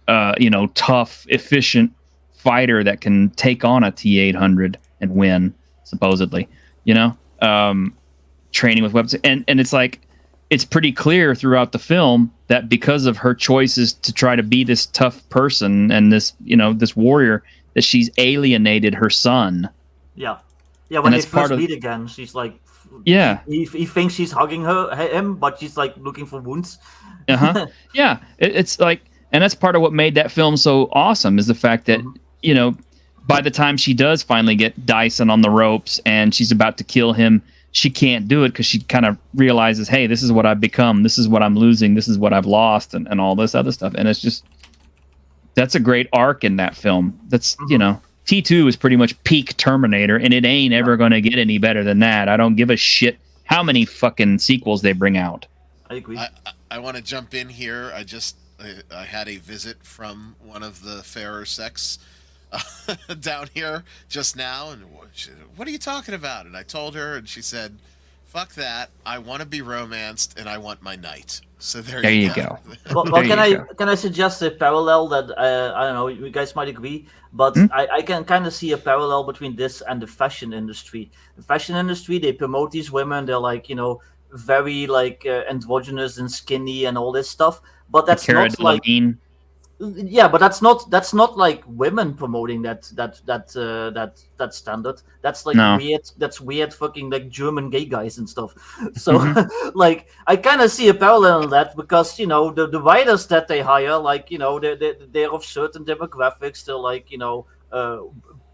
tough, efficient fighter that can take on a T-800 and win, supposedly, training with weapons. And it's like, it's pretty clear throughout the film that because of her choices to try to be this tough person and this, this warrior, that she's alienated her son. Yeah. Yeah, when they first meet again, she's like, yeah, he thinks she's hugging him, but she's like looking for wounds. Yeah, it's like, and that's part of what made that film so awesome is the fact that by the time she does finally get Dyson on the ropes and she's about to kill him, she can't do it because she kind of realizes, hey, this is what I've become, this is what I'm losing, this is what I've lost, and all this other stuff. And it's just, that's a great arc in that film. That's T2 is pretty much peak Terminator, and it ain't ever going to get any better than that. I don't give a shit how many fucking sequels they bring out. I agree. I want to jump in here. I had a visit from one of the fairer sex down here just now, and what are you talking about? And I told her, and she said, "Fuck that! I want to be romanced, and I want my knight." So there you go. Well, can I suggest a parallel that I don't know, you guys might agree, but I can kind of see a parallel between this and the fashion industry. The fashion industry, they promote these women, they're like, very like androgynous and skinny and all this stuff, but that's not like but that's not like women promoting that standard. That's like weird fucking like German gay guys and stuff. So like I kind of see a parallel in that because the writers that they hire, like they're of certain demographics. They're like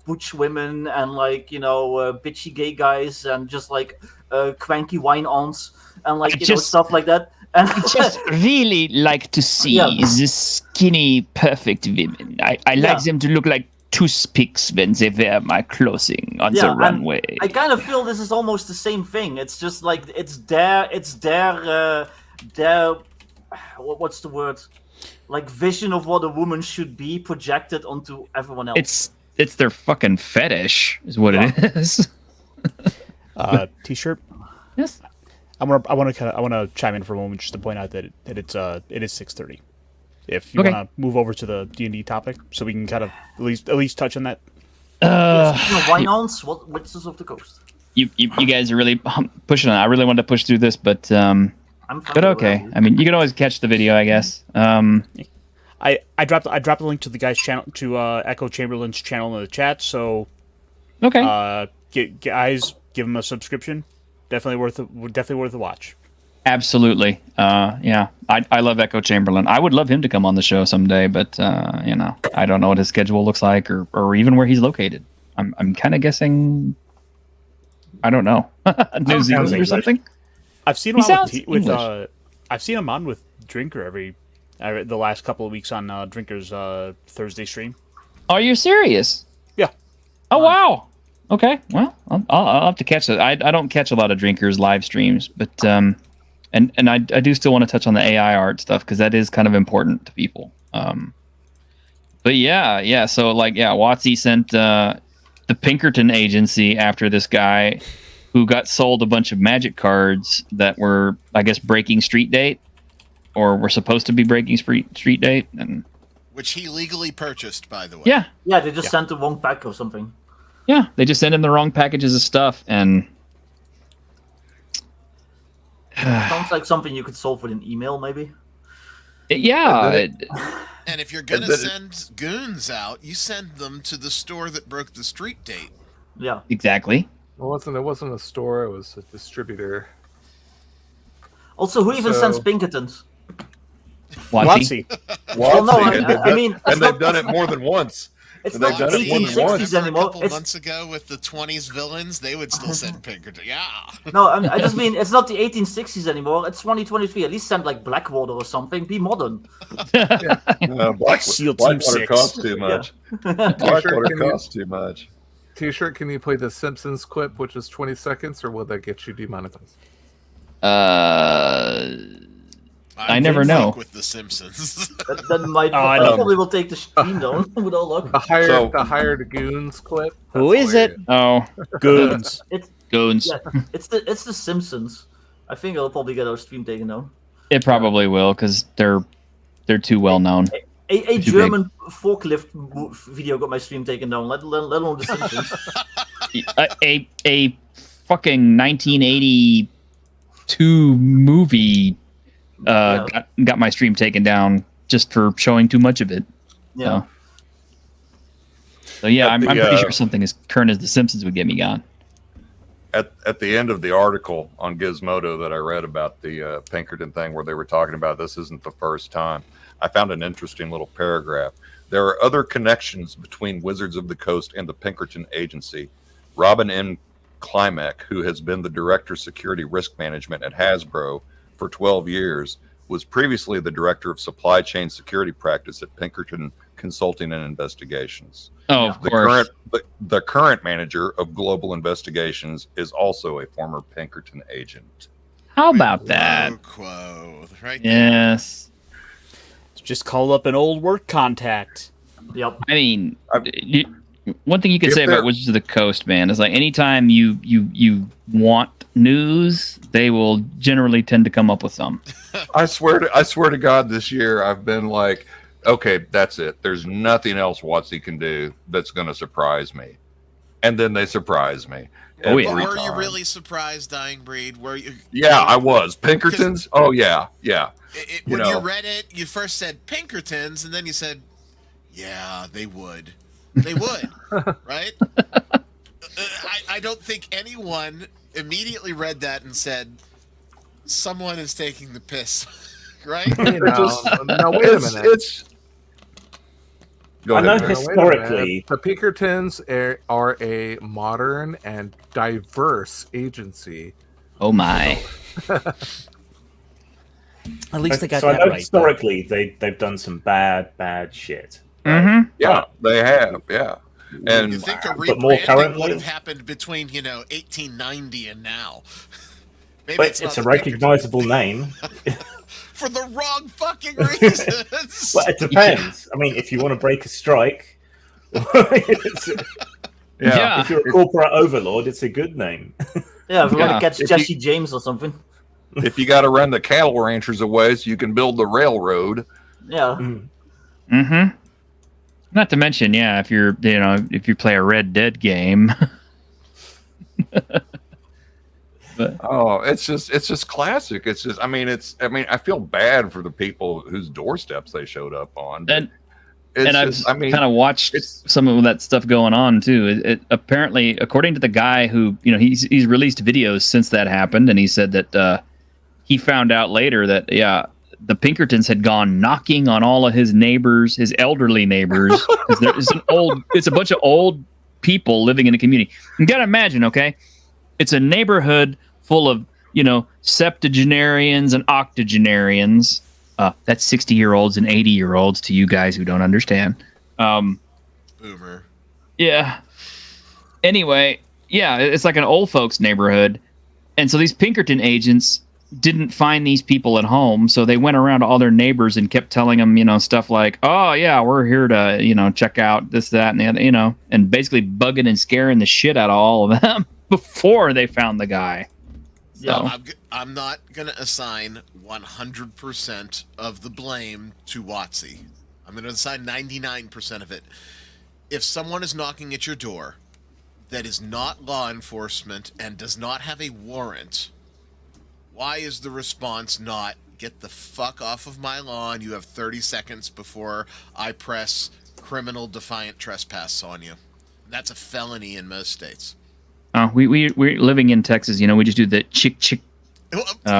butch women and like bitchy gay guys and just like cranky wine aunts and like stuff like that. And I just really like to see the skinny, perfect women. I like them to look like toothpicks when they wear my clothing on the runway. I kind of feel this is almost the same thing. It's just like it's their what's the word? Like vision of what a woman should be projected onto everyone else. It's their fucking fetish, is what it is. T-shirt. Yes. I want to chime in for a moment just to point out that it is 6:30. If you want to move over to the D&D topic, so we can kind of at least touch on that. Wine-ons, Witches of the Coast. You guys are really pushing on. I really wanted to push through this, but okay. I mean, you can always catch the video, I guess. I dropped the link to the guy's channel, to Echo Chamberlain's channel in the chat. So okay, guys, give him a subscription. Definitely worth a watch. Absolutely. I love Echo Chamberlain. I would love him to come on the show someday, but I don't know what his schedule looks like or even where he's located. I'm kind of guessing. I don't know. New Zealand or something. I've seen him I've seen him on with Drinker the last couple of weeks on Drinker's Thursday stream. Are you serious? Yeah. Oh wow. Okay, well, I'll have to catch it. I don't catch a lot of Drinkers live streams, but and I do still want to touch on the AI art stuff because that is kind of important to people. But yeah. So like, Watsy sent the Pinkerton agency after this guy who got sold a bunch of Magic cards that were, I guess, breaking street date, or were supposed to be breaking street date, and which he legally purchased, by the way. Yeah, they just sent the wrong pack or something. Yeah, they just sent in the wrong packages of stuff, and sounds like something you could solve with an email, maybe. Yeah. And if you're gonna send goons out, you send them to the store that broke the street date. Yeah, exactly. Well, it wasn't a store; it was a distributor. Also, who even sends Pinkertons? Watsy. Well, no, I mean, and they've done it more than once. It's They've not done the it more than 1860s once. A anymore. couple It's months ago with the 20s villains, they would still send Pinkerton. Yeah. no, I just mean it's not the 1860s anymore. It's 2023. At least send like Blackwater or something. Be modern. SEAL Team Blackwater 6. costs too much. T-shirt, Blackwater can you- costs too much. T-shirt, can you play the Simpsons clip, which is 20 seconds, or will that get you demonetized? I never fuck know. with the Simpsons. That might. I I don't- probably will take the stream down with all luck. The hired, So- hired goons clip. Who is it? Oh, Goons. goons. Yeah, it's the Simpsons. I think I'll probably get our stream taken down. It probably will because they're too well known. A Too German forklift video got my stream taken down. Let alone the Simpsons. a fucking 1982 movie got my stream taken down just for showing too much of it. Yeah. So yeah, At I'm the, pretty sure something as current as The Simpsons would get me gone. At the end of the article on Gizmodo that I read about the Pinkerton thing, where they were talking about this isn't the first time, I found an interesting little paragraph. There are other connections between Wizards of the Coast and the Pinkerton Agency. Robin M. Klimek, who has been the Director of Security Risk Management at Hasbro for 12 years, was previously the Director of Supply Chain Security Practice at Pinkerton Consulting and Investigations. Oh, of The course. the current manager of Global Investigations is also a former Pinkerton agent. How about that? Quo, right there. Yes. Just call up an old work contact. Yep. I mean, one thing you can If say about they're- Wizards of the Coast, man, is like anytime you want news, they will generally tend to come up with some. I swear to God, this year I've been like, okay, that's it. There's nothing else WotC can do that's going to surprise me, and then they surprise me. Oh, yeah. But every were you time. really surprised, Dying Breed? Were you? Yeah, I was. Pinkertons? Oh yeah. When know. you read it, you first said Pinkertons, and then you said, "Yeah, they would. They would, right?" I don't think anyone immediately read that and said, "Someone is taking the piss," right? Hey, now, wait a minute. Go I ahead. know Matt. historically, The Pinkertons are a modern and diverse agency. Oh my. At least they got so I that know right. historically they've done some bad shit. Mm-hmm. Yeah, they have. Yeah, and You think a But more rebranding currently? would have happened between 1890 and now? Maybe But it's not a the recognizable name. Pinkertons. For the wrong fucking reasons. Well, it depends. I mean, if you want to break a strike, Yeah. if you're a corporate overlord, it's a good name. Yeah, if we Yeah. want to catch If Jesse James or something. if you got to run the cattle ranchers away so you can build the railroad. Yeah. Mm-hmm. Not to mention, yeah, if you play a Red Dead game. But Oh, it's just classic. I mean, I feel bad for the people whose doorsteps they showed up on. but it's and I've just, I mean, kind of watched it's- some of that stuff going on too. It apparently, according to the guy who, he's released videos since that happened, and he said that he found out later that the Pinkertons had gone knocking on all of his neighbors, his elderly neighbors, because it's a bunch of old people living in a community. You gotta imagine, okay, it's a neighborhood full of septuagenarians and octogenarians. That's 60-year-olds and 80-year-olds to you guys who don't understand. Boomer. Yeah. Anyway, yeah, it's like an old folks neighborhood. And so these Pinkerton agents didn't find these people at home, so they went around to all their neighbors and kept telling them, stuff like, "Oh yeah, we're here to, check out this, that, and the other," and basically bugging and scaring the shit out of all of them before they found the guy. Yeah, So, I'm not going to assign 100% of the blame to WotC. I'm going to assign 99% of it. If someone is knocking at your door that is not law enforcement and does not have a warrant, why is the response not, "Get the fuck off of my lawn, you have 30 seconds before I press criminal defiant trespass on you"? That's a felony in most states. we're living in Texas, we just do the chick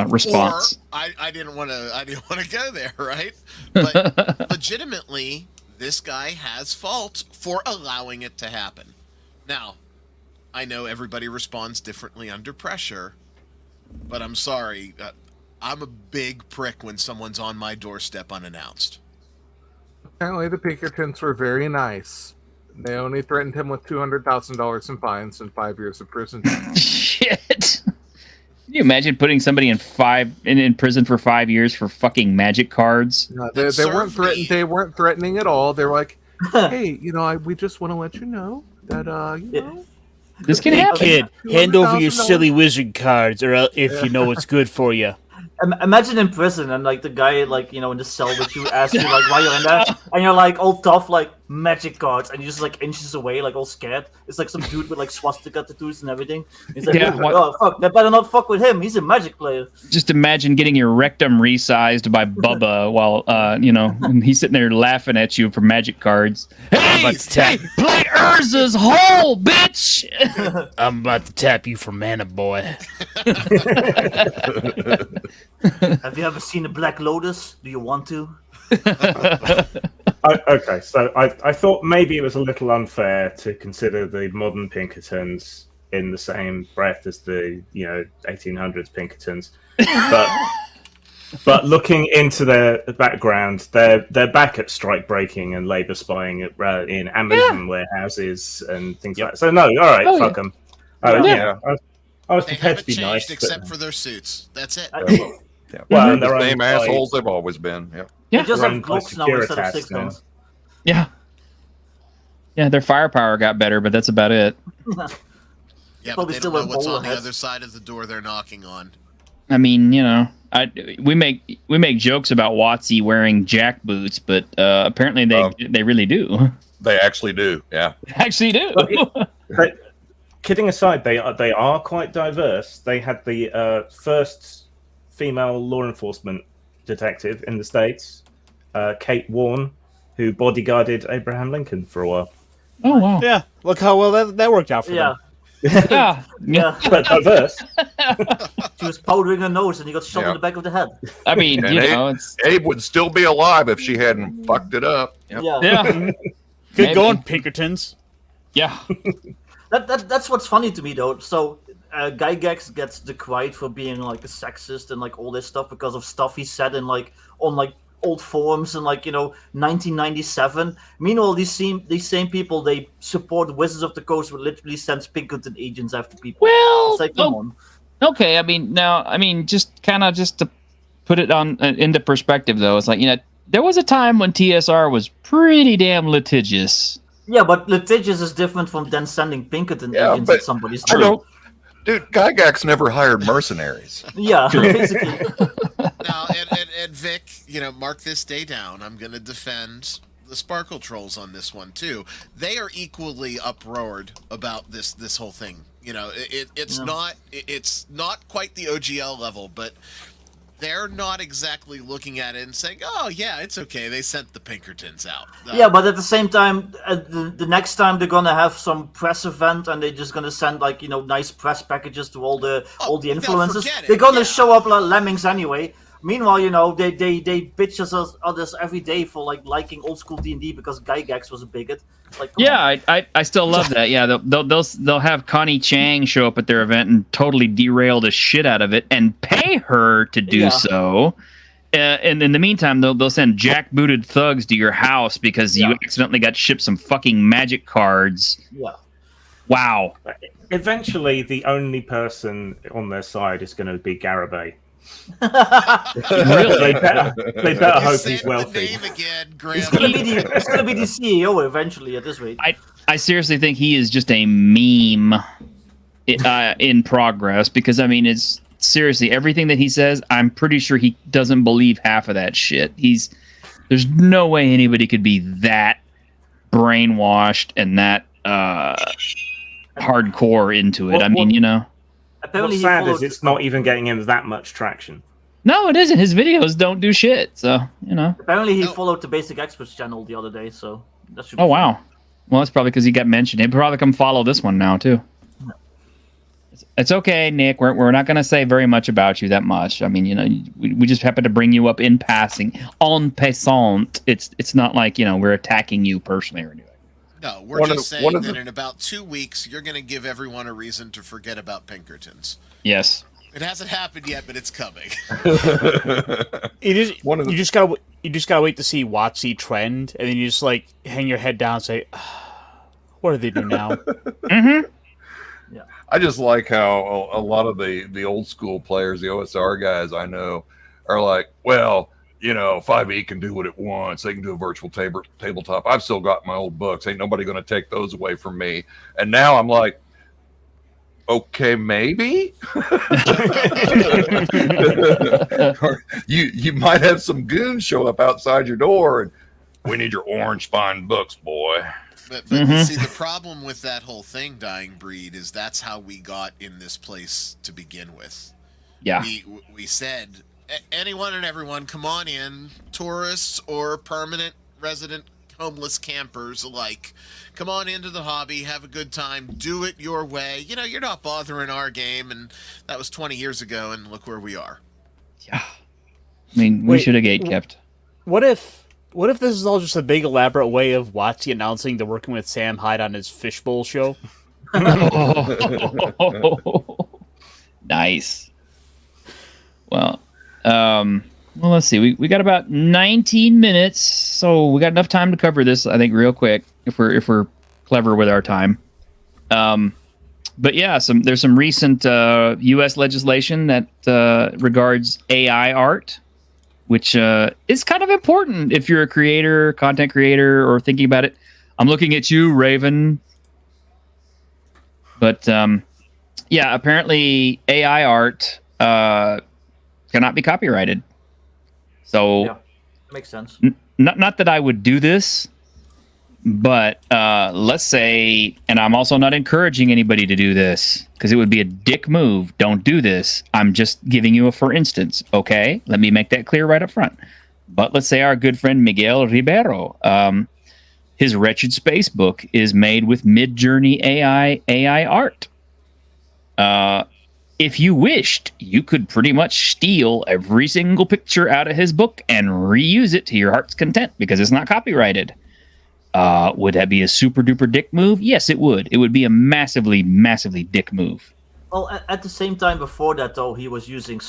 response. Or, I didn't want to go there, right? But legitimately, this guy has fault for allowing it to happen. Now, I know everybody responds differently under pressure, but I'm sorry. I'm a big prick when someone's on my doorstep unannounced. Apparently, the Pinkertons were very nice. They only threatened him with $200,000 in fines and 5 years of prison. Shit. Can you imagine putting somebody in prison for 5 years for fucking magic cards? No, they weren't threatening. They weren't threatening at all. They were like, "Hey, we just want to let you know that This can happen. Kid, hand over your $200,000. silly wizard cards, or if you know what's good for you." Imagine in prison and like the guy like in the cell with you asks you like why you're in there and you're like all tough like magic cards and you're just like inches away like all scared. It's like some dude with like swastika tattoos and everything. He's like, oh fuck, they better not fuck with him. He's a magic player. Just imagine getting your rectum resized by Bubba while and he's sitting there laughing at you for magic cards. Hey, play Urza's hole, bitch! I'm about to tap you for mana, boy. Have you ever seen a Black Lotus? Do you want to? Okay, so I thought maybe it was a little unfair to consider the modern Pinkertons in the same breath as the 1800s Pinkertons, but looking into their background, they're back at strike breaking and labor spying in Amazon warehouses and things like that. So no, all right, fuck them. I was They prepared to haven't be changed nice, except for their suits. That's it. Yeah. Well, and the their same own assholes they've always been. Yeah. They just They're have run by Glocks now instead of Securitas six now. guns. Yeah. Yeah, their firepower got better, but that's about it. Yeah, but Probably they still don't know have what's bowler on the hats. other side of the door they're knocking on. I mean, we make jokes about Watsy wearing jack boots, but apparently they really do. They actually do. Yeah. Actually do. But kidding aside, they are quite diverse. They had the first female law enforcement detective in the States, Kate Warren, who bodyguarded Abraham Lincoln for a while. Oh wow. Yeah, look how well that worked out for them. Yeah. But diverse. She was powdering her nose and he got shot in the back of the head. I mean, And Abe would still be alive if she hadn't fucked it up. Yep. Yeah. Good Maybe. going, Pinkertons. Yeah. That's what's funny to me though. So Gygax gets decried for being like a sexist and like all this stuff because of stuff he said in like on like old forums in like 1997. Meanwhile, these same people, they support Wizards of the Coast, who literally sends Pinkerton agents after people. Well, it's like, come on. Okay, just to put it on into perspective though, it's like there was a time when TSR was pretty damn litigious. Yeah, but litigious is different from then sending Pinkerton agents at somebody's door. Dude, Gygax never hired mercenaries. Yeah, basically. Now, and Vic, mark this day down. I'm going to defend the Sparkle Trolls on this one too. They are equally uproared about this whole thing. It's not quite the OGL level, but they're not exactly looking at it and saying, "Oh yeah, it's okay. They sent the Pinkertons out." Yeah, but at the same time, the next time they're gonna have some press event and they're just gonna send nice press packages to all the influencers. They're gonna show up like lemmings anyway. Meanwhile, they bitch us every day for liking old school D&D because Gygax was a bigot. I still love that. Yeah, they'll have Connie Chang show up at their event and totally derail the shit out of it and pay her to do so. And in the meantime, they'll send jackbooted thugs to your house because you accidentally got shipped some fucking magic cards. Yeah. Wow. Eventually, the only person on their side is going to be Garibay. Really? They better hope he's wealthy. He's gonna be the CEO eventually at this rate. I seriously think he is just a meme in progress because it's seriously everything that he says. I'm pretty sure he doesn't believe half of that shit. There's no way anybody could be that brainwashed and that hardcore into it. Apparently What's sad is it's not even getting him that much traction. No, it isn't. His videos don't do shit. So, Apparently he followed the Basic Experts channel the other day, so that should be wow. Well, that's probably because he got mentioned. He'll probably come follow this one now, too. It's okay, Nick. We're not going to say very much about you that much. I mean, we just happen to bring you up in passing, en passant. It's not like we're attacking you personally or anything. No, we're just saying that in about 2 weeks, you're going to give everyone a reason to forget about Pinkertons. Yes. It hasn't happened yet, but it's coming. You just gotta wait to see WotC trend, and then you just like hang your head down and say, "What do they do now?" Mm-hmm. Yeah. I just like how a lot of the old school players, the OSR guys I know, are like, well, 5e can do what it wants. They can do a virtual tabletop. I've still got my old books. Ain't nobody going to take those away from me. And now I'm like, okay, maybe. you might have some goons show up outside your door, and we need your orange spine books, boy. But you see, the problem with that whole thing, Dying Breed, is that's how we got in this place to begin with. Yeah. We said, anyone and everyone, come on in, tourists or permanent resident homeless campers alike. Come on into the hobby, have a good time, do it your way. You're not bothering our game, and that was 20 years ago, and look where we are. Yeah. I mean, we should have gatekept. What if this is all just a big elaborate way of WotC announcing they're working with Sam Hyde on his fishbowl show? Nice. Well, let's see. We got about 19 minutes, so we got enough time to cover this, I think, real quick if we're clever with our time. But yeah, there's some recent U.S. legislation that regards AI art, which is kind of important if you're a creator, content creator, or thinking about it. I'm looking at you, Raven. But yeah, apparently AI art cannot be copyrighted. So Yeah, makes sense. Not that I would do this, but let's say, and I'm also not encouraging anybody to do this because it would be a dick move. Don't do this. I'm just giving you a for instance. Okay, let me make that clear right up front. But let's say our good friend Miguel Ribeiro, his Wretched Space book is made with Midjourney AI art. If you wished, you could pretty much steal every single picture out of his book and reuse it to your heart's content because it's not copyrighted. Would that be a super duper dick move? Yes, it would. It would be a massively, massively dick move. Well, at the same time, before that, though, he was using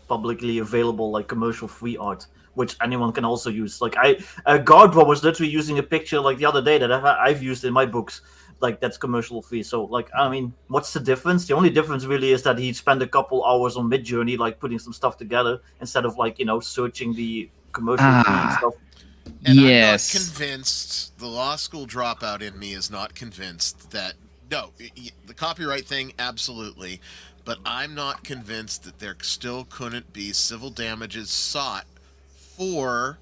publicly available commercial free art, which anyone can also use. Guardro was literally using a picture the other day that I've used in my books. That's commercial free. So I mean, what's the difference? The only difference really is that he spent a couple hours on Midjourney putting some stuff together instead of searching the commercial free and stuff. And yes. I'm not convinced, the law school dropout in me is not convinced that, no, the copyright thing, absolutely, but I'm not convinced that there still couldn't be civil damages sought for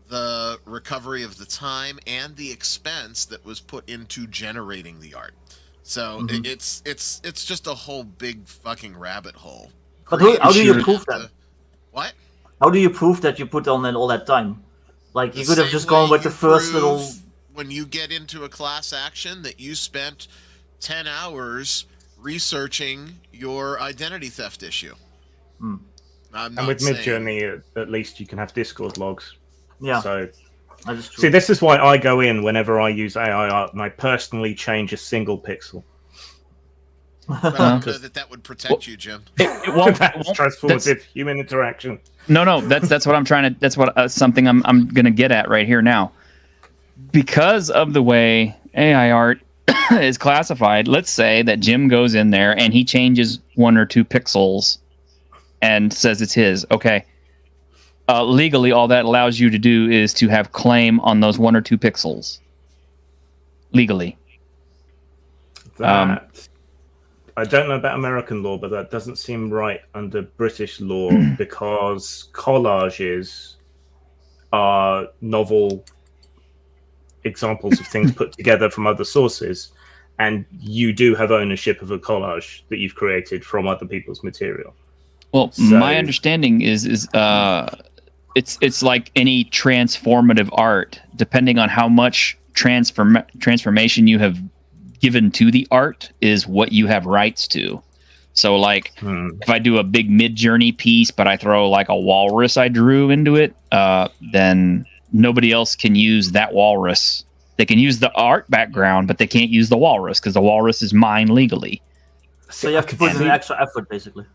the recovery of the time and the expense that was put into generating the art. So it's just a whole big fucking rabbit hole. But how do you prove that? What? How do you prove that you put on all that time? You could have just gone with the first little. When you get into a class action that you spent 10 hours researching your identity theft issue. Hmm. And with Midjourney, at least you can have Discord logs. Yeah. So, that is true. see, this is why I go in whenever I use AI art and I personally change a single pixel. But I don't know that would protect you, Jim. It won't. That's transformative human interaction. No. That's what I'm trying to. That's what something I'm gonna get at right here now. Because of the way AI art is classified, let's say that Jim goes in there and he changes 1 or 2 pixels and says it's his. Okay. Legally, all that allows you to do is to have claim on those 1 or 2 pixels. Legally. I don't know about American law, but that doesn't seem right under British law because collages are novel examples of things put together from other sources, and you do have ownership of a collage that you've created from other people's material. Well, my understanding is it's like any transformative art, depending on how much transformation you have given to the art is what you have rights to. So like if I do a big Mid-Journey piece, but I throw like a walrus I drew into it, then nobody else can use that walrus. They can use the art background, but they can't use the walrus because the walrus is mine legally. So you have to put in an extra effort, basically.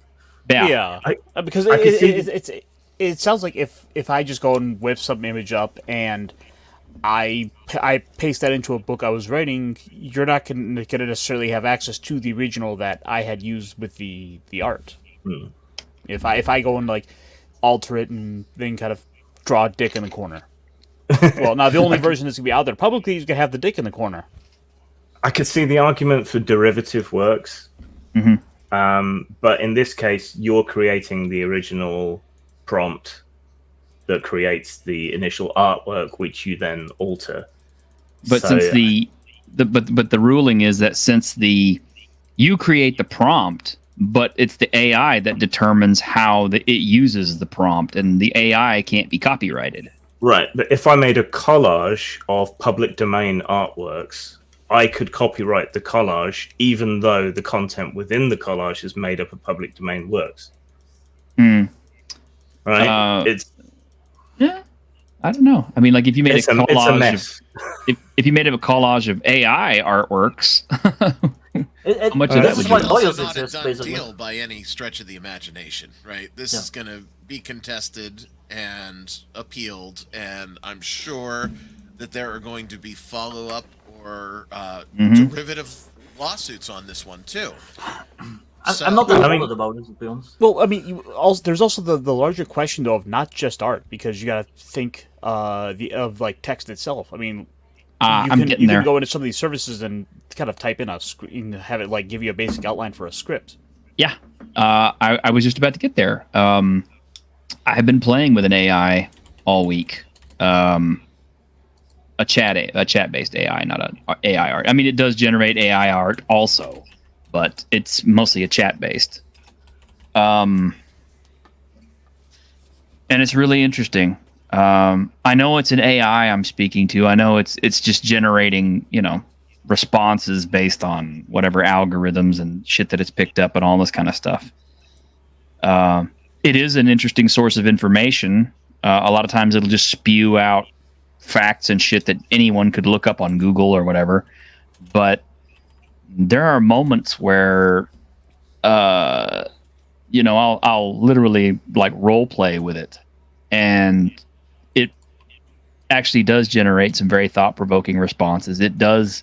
Yeah. Because it sounds like if I just go and whip some image up and I paste that into a book I was writing, you're not going to necessarily have access to the original that I had used with the art. If I go and like alter it and then kind of draw a dick in the corner. Well, now the only version that's going to be out there publicly is going to have the dick in the corner. I could see the argument for derivative works. But in this case, you're creating the original prompt that creates the initial artwork, which you then alter. But since the ruling is that since you create the prompt, but it's the AI that determines how it uses the prompt, and the AI can't be copyrighted. Right, but if I made a collage of public domain artworks, I could copyright the collage, even though the content within the collage is made up of public domain works. Right? Yeah, I don't know. I mean, like if you made a collage, it's a mess. If you made a collage of AI artworks, how much of that would you? It's not a done deal by any stretch of the imagination, right? This is going to be contested and appealed, and I'm sure that there are going to be follow-up or derivative lawsuits on this one too. I'm not that bothered about it, to be honest. Well, I mean, there's also the larger question though of not just art, because you got to think of like text itself. I mean, you can go into some of these services and kind of type in a screen, have it like give you a basic outline for a script. Yeah, I was just about to get there. I've been playing with an AI all week. A chat-based AI, not an AI art. I mean, it does generate AI art also, but it's mostly a chat-based. And it's really interesting. I know it's an AI I'm speaking to. I know it's just generating, responses based on whatever algorithms and shit that it's picked up and all this kind of stuff. It is an interesting source of information. A lot of times it'll just spew out facts and shit that anyone could look up on Google or whatever. But there are moments where, I'll literally like role play with it, and it actually does generate some very thought-provoking responses. It does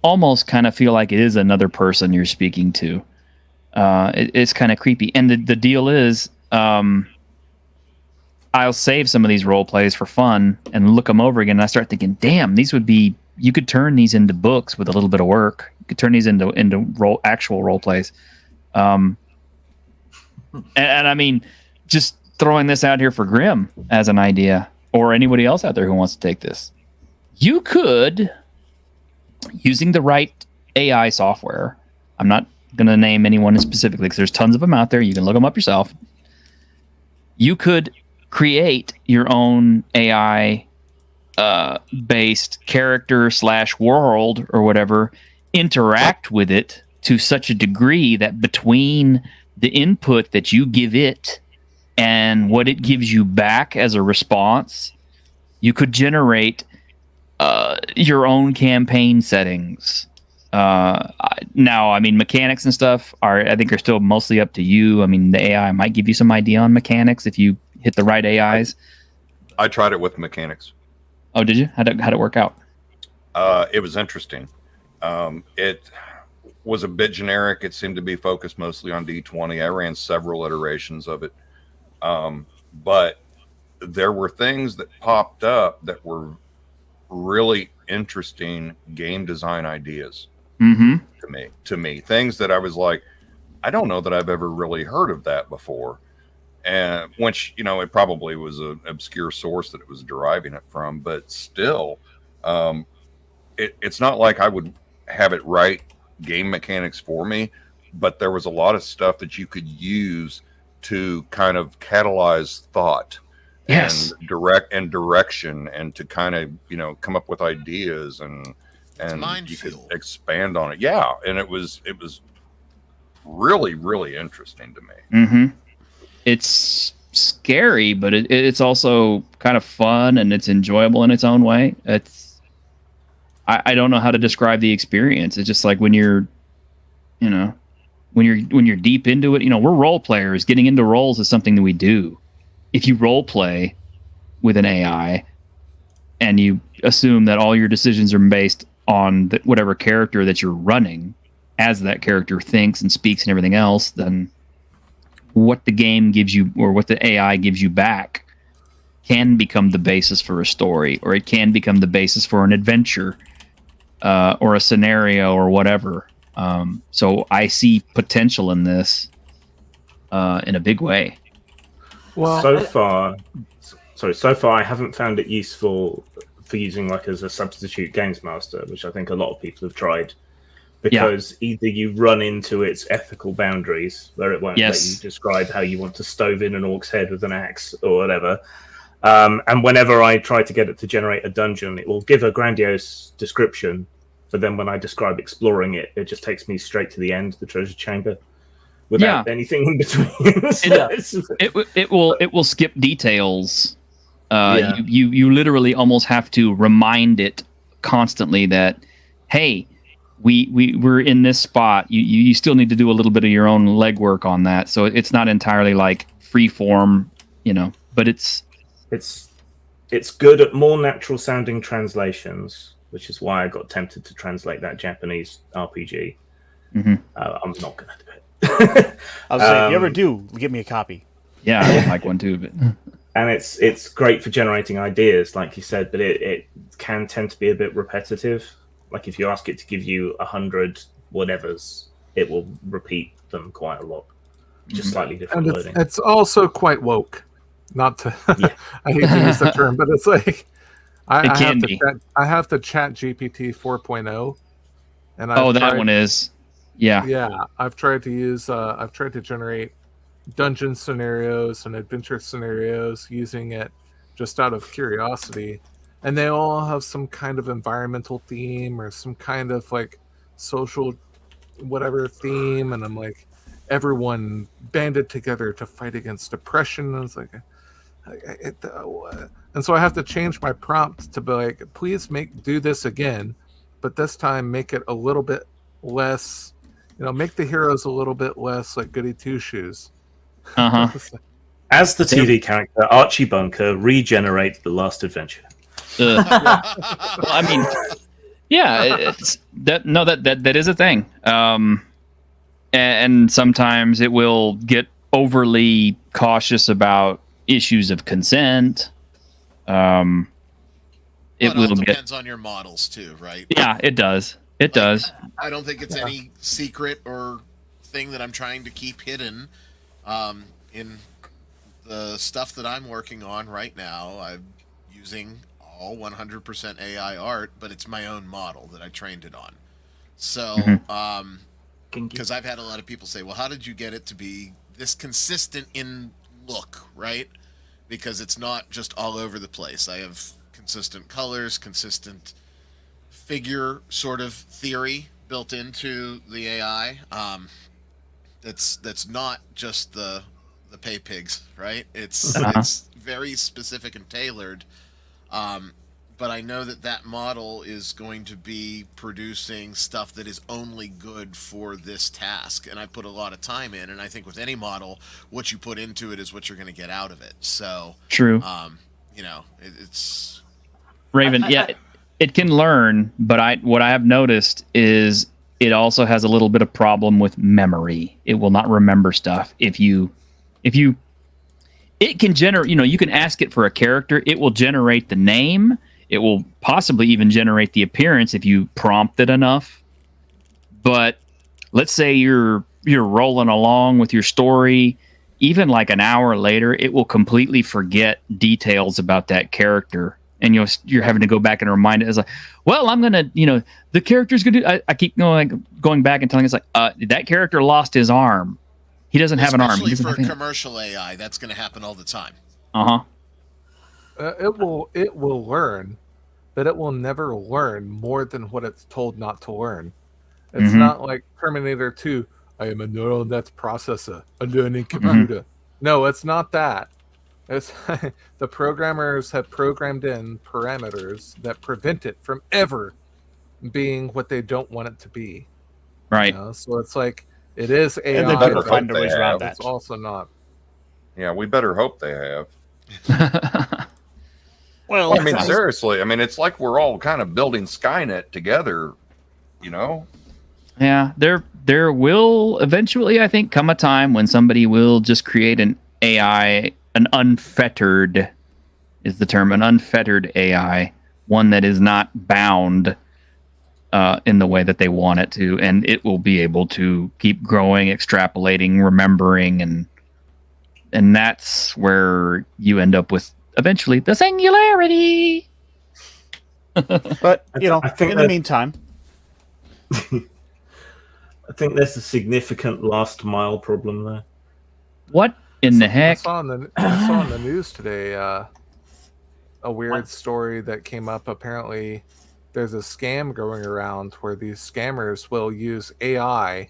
almost kind of feel like it is another person you're speaking to. It's kind of creepy. And the deal is, I'll save some of these role plays for fun and look them over again. And I start thinking, damn, you could turn these into books with a little bit of work. You could turn these into actual role plays. And I mean, just throwing this out here for Grim as an idea, or anybody else out there who wants to take this. You could, using the right AI software, I'm not going to name anyone specifically because there's tons of them out there. You can look them up yourself. You could create your own AI based character / world or whatever, interact with it to such a degree that between the input that you give it and what it gives you back as a response, you could generate your own campaign settings. Now, I mean, mechanics and stuff I think are still mostly up to you. I mean, the AI might give you some idea on mechanics if you hit the right AIs. I tried it with mechanics. Oh, did you? How'd it work out? It was interesting. It was a bit generic. It seemed to be focused mostly on D20. I ran several iterations of it. But there were things that popped up that were really interesting game design ideas to me. Things that I was like, I don't know that I've ever really heard of that before. And which, it probably was an obscure source that it was deriving it from, but still, it's not like I would have it write game mechanics for me, but there was a lot of stuff that you could use to kind of catalyze thought and direction, and to kind of, come up with ideas and and you could minefield. expand on it. Yeah, and it was really, really interesting to me. Mm-hmm. It's scary, but it's also kind of fun and it's enjoyable in its own way. I don't know how to describe the experience. It's just like when you're, you know, when you're deep into it. You know, we're role players. Getting into roles is something that we do. If you role play with an AI and you assume that all your decisions are based on whatever character that you're running, as that character thinks and speaks and everything else, then what the game gives you or what the AI gives you back can become the basis for a story, or it can become the basis for an adventure, or a scenario or whatever. So I see potential in this in a big way. Well, so far I haven't found it useful for using like as a substitute games master, which I think a lot of people have tried, because either you run into its ethical boundaries where it won't let you describe how you want to stove in an orc's head with an axe or whatever. And whenever I try to get it to generate a dungeon, it will give a grandiose description, but then when I describe exploring it, it just takes me straight to the end, the treasure chamber, without anything in between. It will skip details. You literally almost have to remind it constantly that, hey, we're in this spot. You still need to do a little bit of your own legwork on that. So it's not entirely like free form, you know, but it's good at more natural sounding translations, which is why I got tempted to translate that Japanese RPG. Mm-hmm. I'm not going to do it. I was saying, if you ever do, give me a copy. Yeah, I would like one too. But and it's great for generating ideas, like you said, but it can tend to be a bit repetitive. Like if you ask it to give you 100 whatevers, it will repeat them quite a lot. Just slightly different and wording. it's also quite woke. Not to, I hate to use the term, but it's like I have to chat GPT 4.0, and I've tried to use I've tried to generate dungeon scenarios and adventure scenarios using it just out of curiosity, and they all have some kind of environmental theme or some kind of like social whatever theme, and I'm like, everyone banded together to fight against depression. And it's like, and so I have to change my prompt to be like, please do this again, but this time make it a little bit less, make the heroes a little bit less like goody two shoes. As the TV character Archie Bunker regenerates the last adventure. Well, I mean, that is a thing. And sometimes it will get overly cautious about issues of consent. It depends on your models too, right? Yeah, it does. It does. I don't think it's any secret or thing that I'm trying to keep hidden. In the stuff that I'm working on right now, I'm using all 100% AI art, but it's my own model that I trained it on. So, because I've had a lot of people say, well, how did you get it to be this consistent in look, right? Because it's not just all over the place. I have consistent colors, consistent figure sort of theory built into the AI. That's not just the pay pigs, right? It's very specific and tailored. But I know that model is going to be producing stuff that is only good for this task, and I put a lot of time in, and I think with any model, what you put into it is what you're going to get out of it. So true. It's Raven. It can learn, but what I have noticed is it also has a little bit of problem with memory. It will not remember stuff. It can generate, you can ask it for a character. It will generate the name. It will possibly even generate the appearance if you prompt it enough. But let's say you're rolling along with your story, even like an hour later, it will completely forget details about that character. And you're having to go back and remind it. It's like, well, I'm gonna, the character's gonna do. I keep going back and telling it, it's like, that character lost his arm. He doesn't have an arm. Especially for commercial AI, that's going to happen all the time. It will learn, but it will never learn more than what it's told not to learn. It's Mhm. not like Terminator 2. I am a neural net processor, a learning computer. No, it's not that. It's the programmers have programmed in parameters that prevent it from ever being what they don't want it to be. Right. So it's like it is AI, And they better better but find a hope ways they around have. that. it's also not. Yeah, we better hope they have. Well, I mean, seriously. I mean, it's like we're all kind of building Skynet together. You know? Yeah, there will eventually, I think, come a time when somebody will just create an AI, an unfettered is the term, an unfettered AI, one that is not bound in the way that they want it to, and it will be able to keep growing, extrapolating, remembering, and that's where you end up with eventually the singularity. but I think in the that- meantime, I think there's a significant last mile problem there. What in the heck? I saw on the news today a weird story that came up. Apparently, there's a scam going around where these scammers will use AI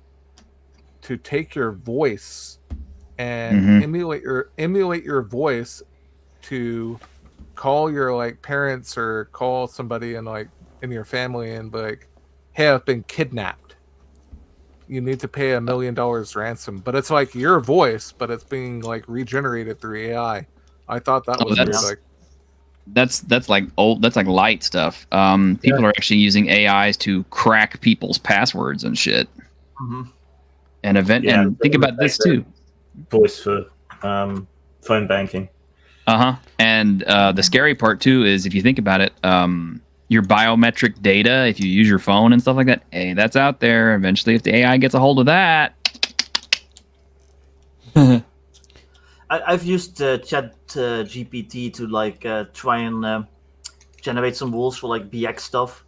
to take your voice and emulate your voice to call your like parents or call somebody in your family and be like, "Hey, I've been kidnapped. You need to pay $1 million ransom." But it's like your voice, but it's being like regenerated through AI. I thought that was weird. Like, that's like old. That's like light stuff. People are actually using AIs to crack people's passwords and shit. And and think about this too. Voice for phone banking. And the scary part too is if you think about it, your biometric data, if you use your phone and stuff like that, hey, that's out there. Eventually, if the AI gets a hold of that. I've used Chat GPT to like try and generate some rules for like BX stuff.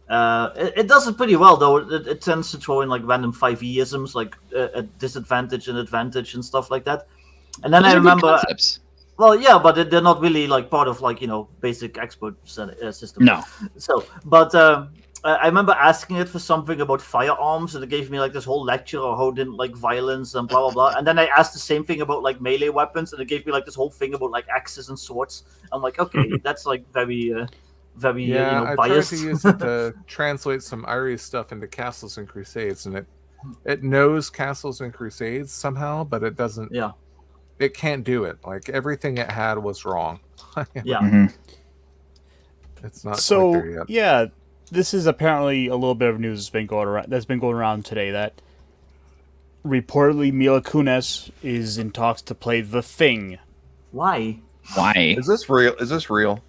It does it pretty well though. It tends to throw in like random 5e-isms, like a disadvantage and advantage and stuff like that. And then Those I are good remember, concepts. well, yeah, but they're not really like part of like basic expert system. No. So, but I remember asking it for something about firearms, and it gave me like this whole lecture on how it didn't like violence and blah blah blah. And then I asked the same thing about like melee weapons, and it gave me like this whole thing about like axes and swords. I'm like, okay, that's like very I tried biased. to use it to translate some Irish stuff into Castles and Crusades, and it knows Castles and Crusades somehow, but it doesn't. Yeah. It can't do it. Like everything it had was wrong. Yeah. It's not so quite there yet. yeah, this is apparently a little bit of news that's been going around today that reportedly Mila Kunis is in talks to play The Thing. Why? Is this real? Is this real?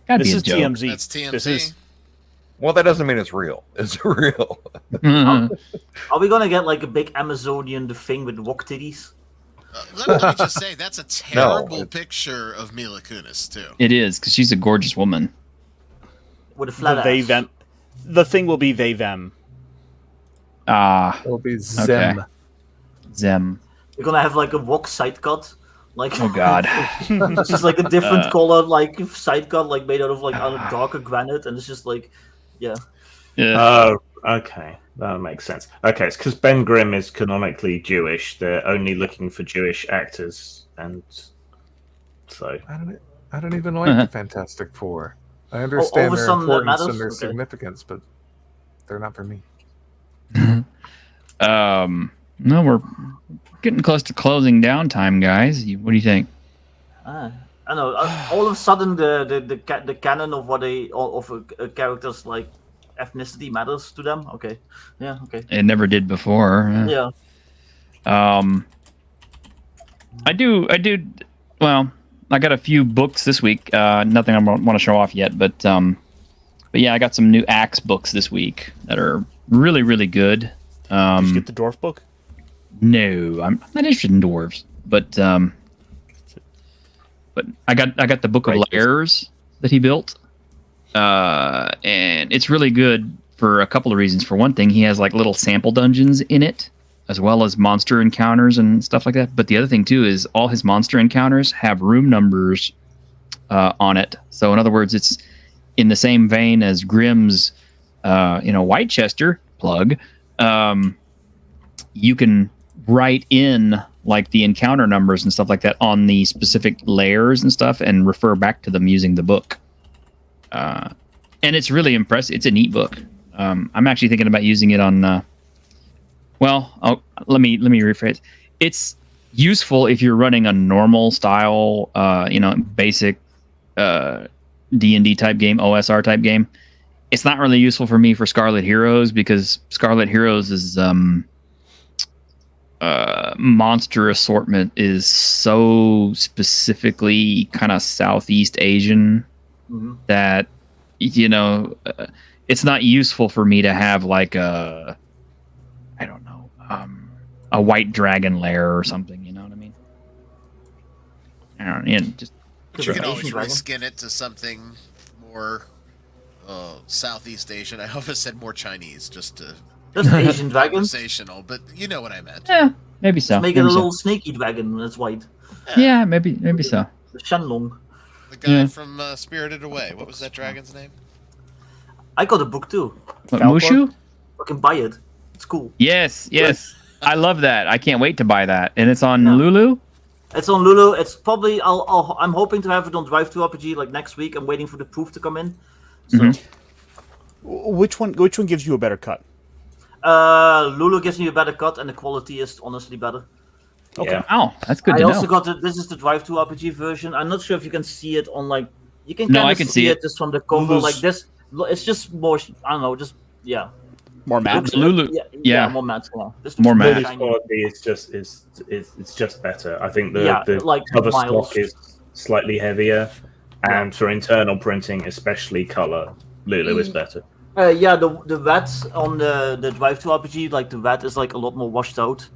This is TMZ. That's TMZ. This is Well, that doesn't mean it's real. Is it real? Are we gonna get like a big Amazonian The Thing with wok titties? Let me just say, that's a terrible picture of Mila Kunis, too. It is, because she's a gorgeous woman. With a flat they ass. them. The Thing will be they them. It'll be Zem. Okay. Zem. We're gonna have like a wok side cut. Like, Oh God. it's just like a different color, like side cut, like made out of like darker granite, and it's just like, yeah. Oh, okay. That makes sense. Okay, it's because Ben Grimm is canonically Jewish. They're only looking for Jewish actors, and so I don't even like the Fantastic Four. I understand over their something that importance matters? and their Okay. significance, but they're not for me. No, we're getting close to closing down time, guys. What do you think? I know. All of a sudden, the canon of what a character's like ethnicity matters to them. Okay, yeah, okay. It never did before. Yeah. I do. Well, I got a few books this week. Nothing I want to show off yet, but yeah, I got some new Axe books this week that are really, really good. Did you get the dwarf book? No, I'm not interested in dwarves, but I got the Book of Layers that he built, and it's really good for a couple of reasons. For one thing, he has like little sample dungeons in it, as well as monster encounters and stuff like that. But the other thing too is all his monster encounters have room numbers on it. So in other words, in the same vein as Grimm's, Whitechester plug, you can write in like the encounter numbers and stuff like that on the specific layers and stuff and refer back to them using the book. And it's really impressive. It's a neat book. I'm actually thinking about using it on, let me rephrase. It's useful if you're running a normal style, basic D&D type game, OSR type game. It's not really useful for me for Scarlet Heroes because Scarlet Heroes is monster assortment is so specifically kind of Southeast Asian that it's not useful for me to have like a white dragon lair or something. You know what I mean? I don't know. But you can always reskin it to something more Southeast Asian. I almost said more Chinese, just Asian dragons. Conversational, but you know what I meant. Yeah, maybe so. Just make it a little snaky dragon that's white. Yeah, maybe so. The Shenlong. The guy from Spirited Away. What was that dragon's name? I got a book too. What, Mushu? Fucking buy it. It's cool. Yes. I love that. I can't wait to buy that. And it's on Lulu? It's on Lulu. It's probably I'm hoping to have it on Drive to RPG like next week. I'm waiting for the proof to come in. So Which one gives you a better cut? Lulu gives me a better cut, and the quality is honestly better. Okay. Yeah. Oh, that's good to I know. also got this is the Drive to RPG version. I'm not sure if you can see it on like you can. No, I can see it just from the cover. Lulu's... Like this, it's just more. I don't know. Just more matte. Lulu. Yeah, more matte. Yeah. More matte. Lulu's quality is just better. I think the like cover miles. stock is slightly heavier, and for internal printing, especially color, Lulu is better. The red on the Drive to RPG, like the red is like a lot more washed out.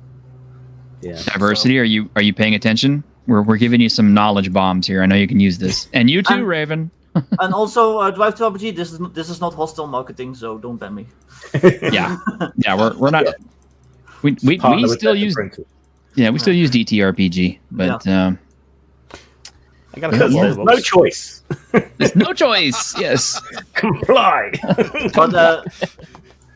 Yeah. Diversity. So, are you paying attention? We're giving you some knowledge bombs here. I know you can use this, and you too, Raven. And also, Drive to RPG. This is not hostile marketing, so don't ban me. Yeah, we're not. We still use. Yeah, we still use DTRPG, but I got a couple no choice. there's no choice. Yes, comply. But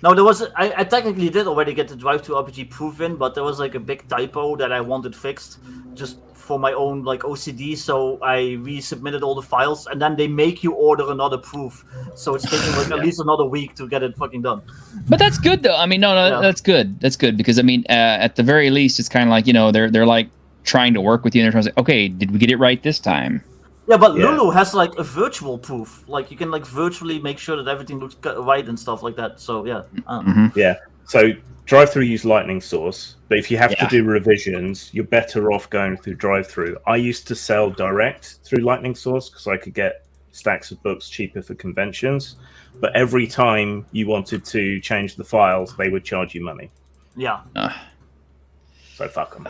no, there was. I technically did already get the Drive to RPG proof in, but there was like a big typo that I wanted fixed, just for my own like OCD. So I resubmitted all the files, and then they make you order another proof. So it's taking like at least another week to get it fucking done. But that's good though. I mean, no, that's good. That's good because I mean, at the very least, it's kind of like they're like trying to work with you and they're trying to say, okay, did we get it right this time? Yeah, but Lulu has like a virtual proof. Like you can like virtually make sure that everything looks right and stuff like that. So yeah. Yeah. So drive-through use Lightning Source, but if you have to do revisions, you're better off going through drive-through. I used to sell direct through Lightning Source because I could get stacks of books cheaper for conventions. But every time you wanted to change the files, they would charge you money. Yeah. So fuck them.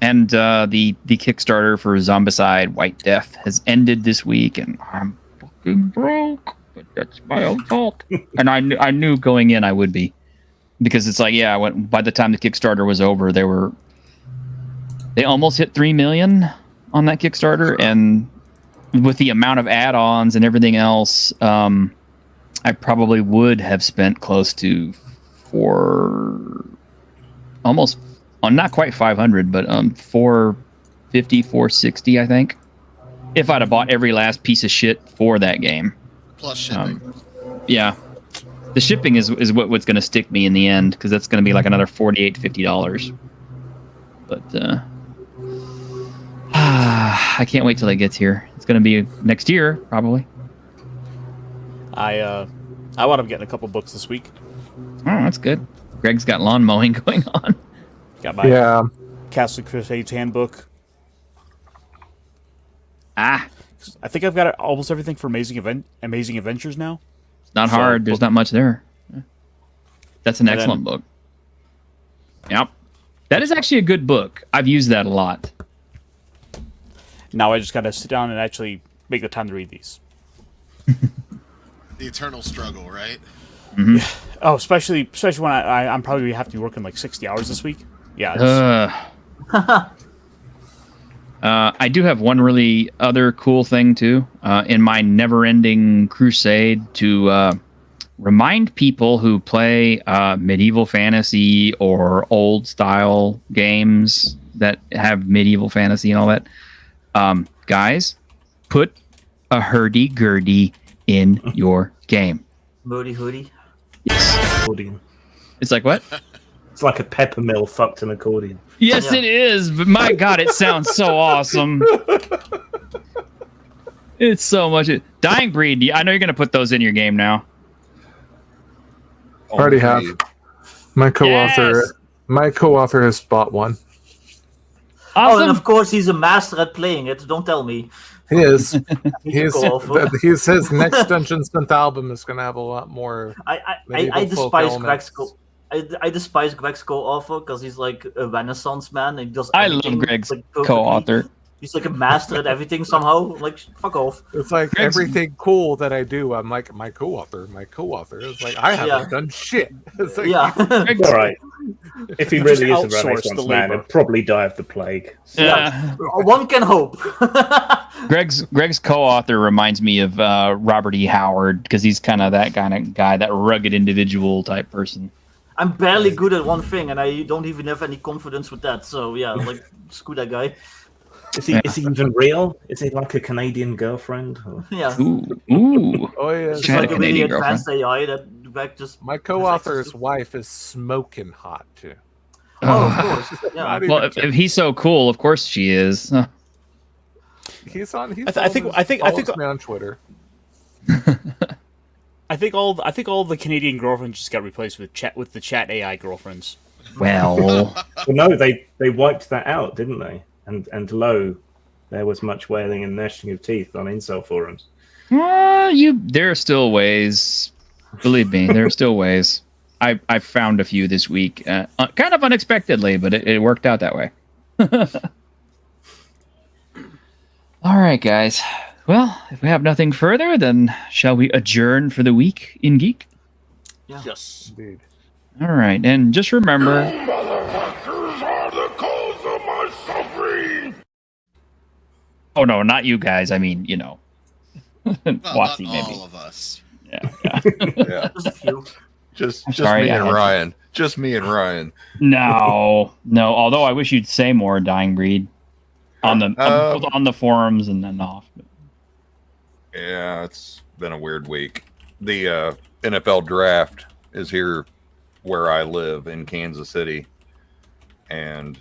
And the Kickstarter for Zombicide White Death has ended this week, and I'm fucking broke. But that's my own fault. And I knew going in I would be, because it's like by the time the Kickstarter was over, they almost hit 3 million on that Kickstarter, and with the amount of add-ons and everything else, I probably would have spent close to almost. Not quite 500, but 450, 460, I think. If I'd have bought every last piece of shit for that game. Plus shipping. Yeah. The shipping is what's going to stick me in the end, because that's going to be like another $48 to $50. But I can't wait till it gets here. It's going to be next year, probably. I wound up getting a couple books this week. Oh, that's good. Greg's got lawn mowing going on. Got my Castle Crusades handbook. I think I've got almost everything for Amazing Adventures now. It's not hard. There's not much there. That's an excellent book. Yep. That is actually a good book. I've used that a lot. Now I just got to sit down and actually make the time to read these. The eternal struggle, right? Mm-hmm. Oh, especially when I'm probably have to be working like 60 hours this week. Yeah. I do have one really other cool thing too. In my never-ending crusade to remind people who play medieval fantasy or old style games that have medieval fantasy and all that, guys, put a hurdy-gurdy in your game. Moody hoodie. Yes. Accordion. It's like what? It's like a pepper mill fucked an accordion. Yes, it is. But my God, it sounds so awesome. It's so much. Dying Breed. I know you're going to put those in your game now. Already have. My co-author. Yes! My co-author has bought one. Oh, and Awesome. of course he's a master at playing it. Don't tell me. He is. He's a co-author. He's his next Dungeon Synth album is going to have a lot more. I despise Greg's I despise Greg's co-author because he's like a Renaissance man. And he does I love everything, Greg's like, perfectly. co-author. He's like a master at everything somehow. Like, fuck off. It's like Greg's- everything cool that I do. I'm like my co-author. It's like I haven't done shit. It's like, Yeah. All right. If he really is a outsource Renaissance the man, labor. he'll probably die of the plague. Yeah. One can hope. Greg's co-author reminds me of Robert E. Howard because he's kind of that kind of guy, that rugged individual type person. I'm barely good at one thing, and I don't even have any confidence with that. So yeah, like screw that guy. Is he even real? Is he like a Canadian girlfriend? Or- Yeah, Ooh. oh yeah. it's She had like a a really Canadian advanced AI that Greg just. My co-author's wife is smoking hot too. Oh, of course. Yeah. Not Well, even if he's so cool, of course she is. He's on. He's I think follows me on Twitter. I think all the Canadian girlfriends just got replaced with the chat AI girlfriends. Well, Well, no, they wiped that out, didn't they? And lo, there was much wailing and gnashing of teeth on incel forums. there are still ways. Believe me, there are still ways. I found a few this week, kind of unexpectedly, but it worked out that way. All right, guys. Well, if we have nothing further, then shall we adjourn for the week in Geek? Yes. Indeed. All right, and just remember. Motherfuckers are the cause of my suffering. Oh no, not you guys. I mean, Well, Watsy, not maybe. all of us. Yeah. Yeah. Just a few. Just sorry, me I and had to. Ryan. Just me and Ryan. No. Although I wish you'd say more, Dying Breed, on the forums and then off. Yeah, it's been a weird week. The NFL draft is here where I live in Kansas City, and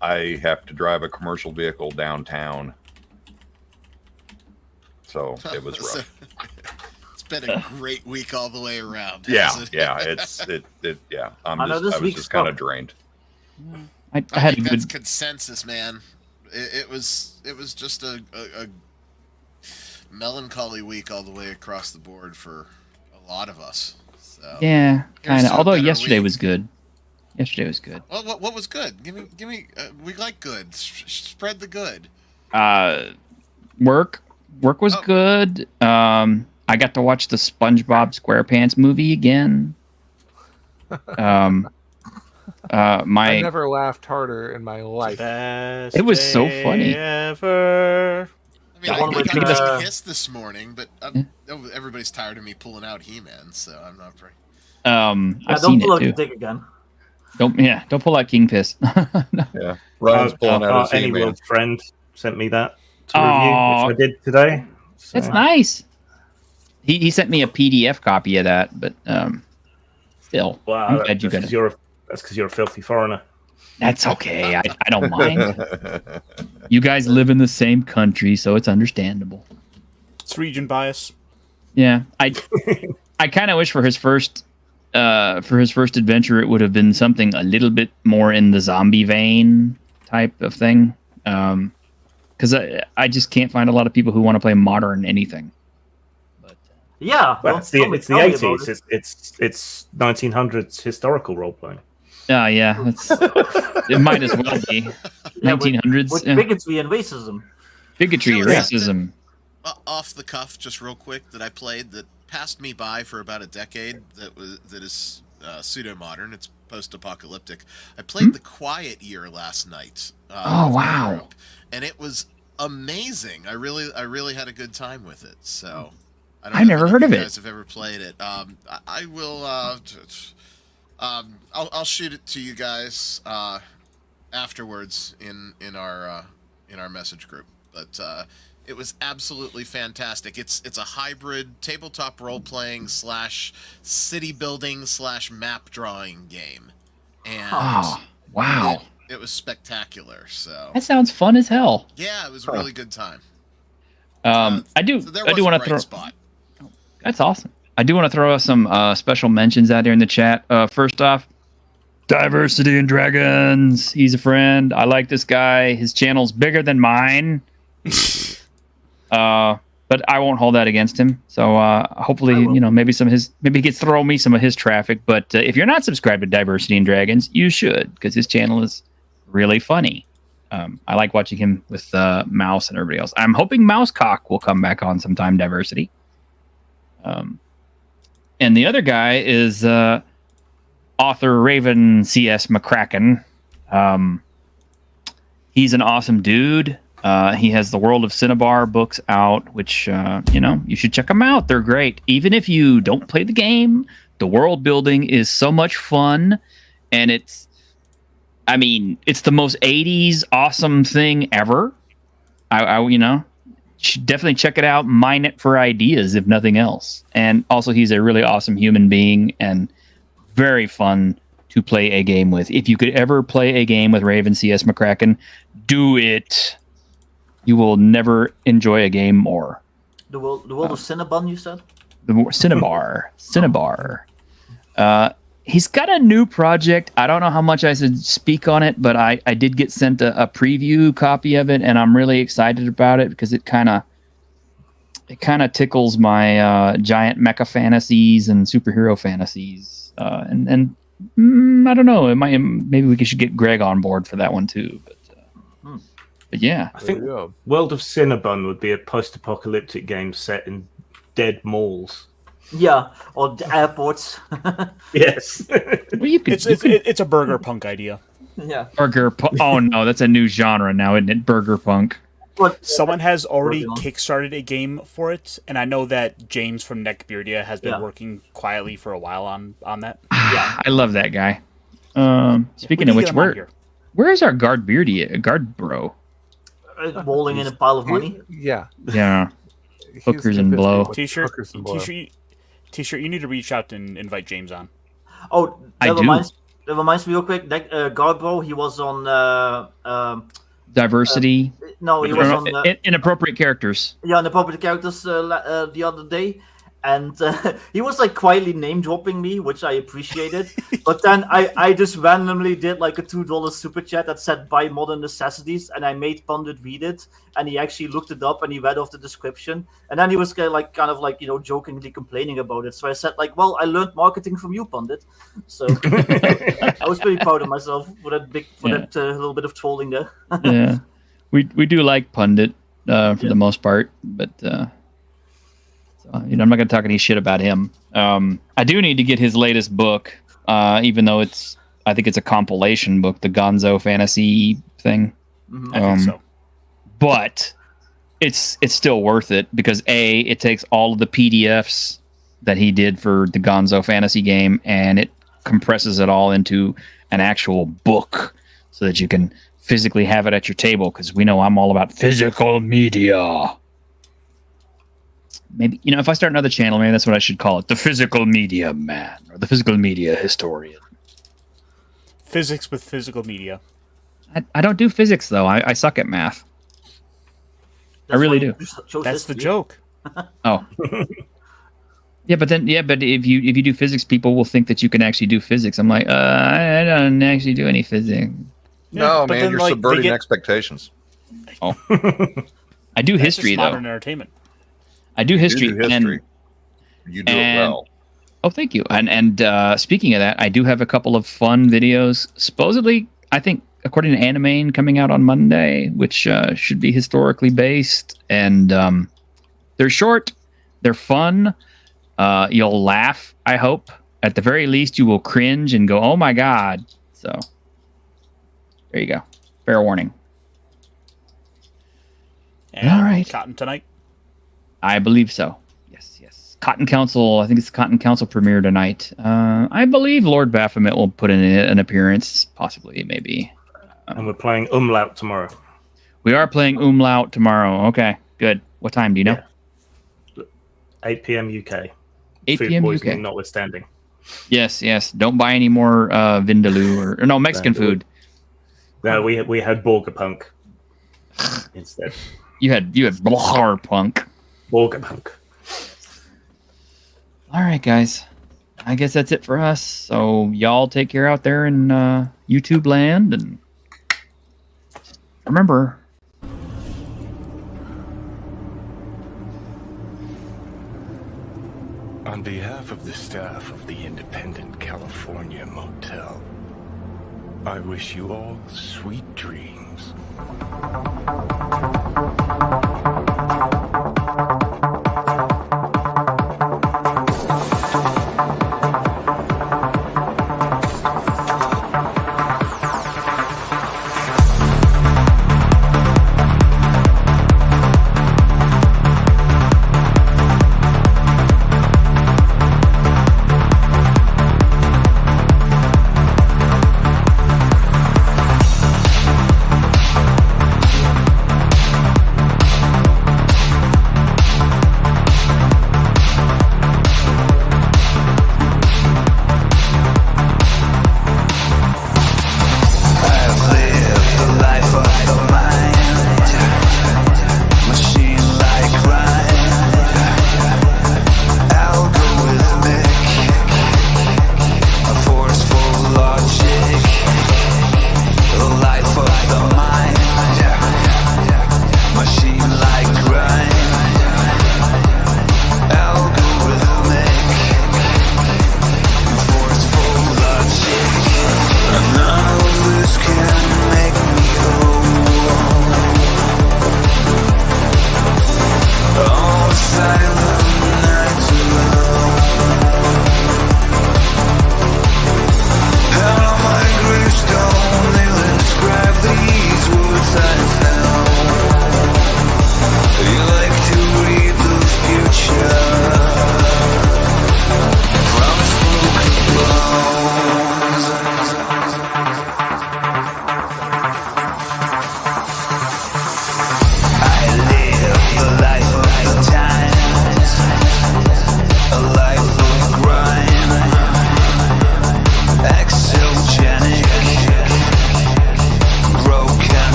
I have to drive a commercial vehicle downtown. So it was rough. It's been a great week all the way around. Yeah, hasn't it? yeah. I know this was week's just kind of tough. drained. I I had a think that's good. consensus, man. It was just a melancholy week all the way across the board for a lot of us. So Yeah, Here's kind of. to a Although better yesterday week. was good. Yesterday was good. Well, what was good? Give me. We like good. Spread the good. Work was Oh. good. I got to watch the SpongeBob SquarePants movie again. I My never laughed harder in my life. Best It was so day funny. Ever. I mean, The I one with, got Kiss this morning, but everybody's tired of me pulling out He-Man, so I'm not very. I've don't seen pull it out the too. dick again. Don't pull out King Piss. Yeah, Ryan's pulling out his Any He-Man. world friend sent me that to Aw. review, which I did today. So. That's nice. He sent me a PDF copy of that, but still, Wow, I'm glad you that's got it. because you're a filthy foreigner. That's okay. I don't mind. You guys live in the same country, so it's understandable. It's region bias. Yeah, I kind of wish for his first adventure it would have been something a little bit more in the zombie vein type of thing. Because I just can't find a lot of people who want to play modern anything. Yeah, Well, don't it's the tell me about 80s. it. It's 1900s historical role playing. Yeah, it might as well be Yeah, with 1900s. Yeah. bigotry and racism. Bigotry, You know, racism. Off the cuff, just real quick, that I played that passed me by for about a decade. That is pseudo modern. It's post-apocalyptic. I played The Quiet Year last night. Oh, with my wow. group, and it was amazing. I really had a good time with it. So I don't I know never if heard any of you it. guys have ever played it. I will. I'll shoot it to you guys afterwards in our message group. But it was absolutely fantastic. It's a hybrid tabletop role playing / city building / map drawing game, and Oh, wow. it was spectacular. So That sounds fun as hell. yeah, it was a really good time. I do So there I was do a want to bright throw spot. That's awesome. I do want to throw some special mentions out there in the chat. First off, Diversity and Dragons. He's a friend. I like this guy. His channel's bigger than mine. But I won't hold that against him. So hopefully, maybe he gets to throw me some of his traffic. But if you're not subscribed to Diversity and Dragons, you should, because his channel is really funny. I like watching him with Mouse and everybody else. I'm hoping Mousecock will come back on sometime, Diversity. And the other guy is author Raven C.S. McCracken. He's an awesome dude. He has the World of Cinnabar books out, which, you should check them out. They're great. Even if you don't play the game, the world building is so much fun. And it's the most 80s awesome thing ever. Should definitely check it out. Mine it for ideas, if nothing else. And also, he's a really awesome human being and very fun to play a game with. If you could ever play a game with Raven C.S. McCracken, do it. You will never enjoy a game more. The world of Cinnabon, you said? Cinnabar. He's got a new project. I don't know how much I should speak on it, but I did get sent a preview copy of it, and I'm really excited about it because it kind of tickles my giant mecha fantasies and superhero fantasies. And I don't know. Maybe we should get Greg on board for that one too. But yeah, I think World of Cinnabon would be a post-apocalyptic game set in dead malls. Yeah, or the airports. Yes. Well, It's a burger punk idea. Yeah. Oh no, that's a new genre now, isn't it? Burger punk. But someone has already kickstarted a game for it, and I know that James from Neckbeardia has been working quietly for a while on that. Yeah, I love that guy. Speaking of which, where's our guard bro? Rolling in a pile of money. Yeah. Hookers and blow. T-shirt. You need to reach out and invite James on. Oh, that reminds me real quick. Garbro, he was on Diversity. No, he was on inappropriate characters. Yeah, inappropriate characters the other day. And he was like quietly name dropping me, which I appreciated. But then I just randomly did like a $2 super chat that said buy modern necessities, and I made Pundit read it, and he actually looked it up and he read off the description, and then he was kind of jokingly complaining about it. So I said like, well, I learned marketing from you, Pundit. So I was pretty proud of myself for that little bit of trolling there. Yeah, we do like Pundit for the most part, but. I'm not going to talk any shit about him. I do need to get his latest book, even though I think it's a compilation book, the Gonzo fantasy thing. I think so. But it's still worth it because it takes all of the PDFs that he did for the Gonzo fantasy game and it compresses it all into an actual book so that you can physically have it at your table, because we know I'm all about physical media. Maybe, if I start another channel, maybe that's what I should call it. The Physical Media Man, or the Physical Media Historian. Physics with physical media. I don't do physics, though. I suck at math. I really do. That's the joke. Oh. But if you do physics, people will think that you can actually do physics. I'm like, I don't actually do any physics. No, man, you're subverting expectations. Oh. I do history, though. Modern entertainment. I do history. And you do it well. Oh, thank you. And speaking of that, I do have a couple of fun videos. Supposedly, I think, according to Animane, coming out on Monday, which should be historically based. And they're short. They're fun. You'll laugh, I hope. at the very least, you will cringe and go, "Oh my god!" So there you go. Fair warning. And all right. Cotton tonight? I believe so. Yes. Cotton Council. I think it's Cotton Council premiere tonight. I believe Lord Baphomet will put in an appearance, possibly, maybe. And we're playing Umlaut tomorrow. We are playing Umlaut tomorrow. Okay, good. What time do you know? Yeah. 8 p.m. UK. 8 Food p.m. poisoning UK. notwithstanding. Yes. Don't buy any more Vindaloo or no Mexican food. No, we had Borgapunk instead. You had Punk. Borgapunk. All right, guys. I guess that's it for us. So y'all take care out there in YouTube land, and remember. On behalf of the staff of the Independent California Motel, I wish you all sweet dreams.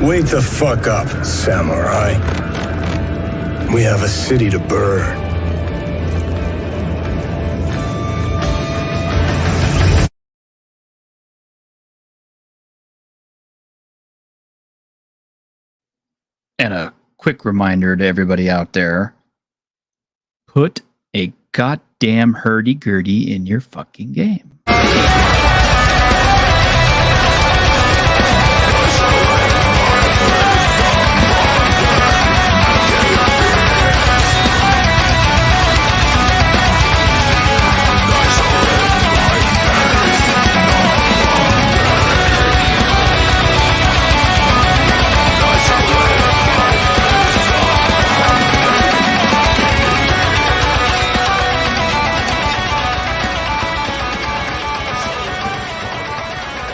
Wake the fuck up, samurai. We have a city to burn. And a quick reminder to everybody out there, put a goddamn hurdy-gurdy in your fucking game.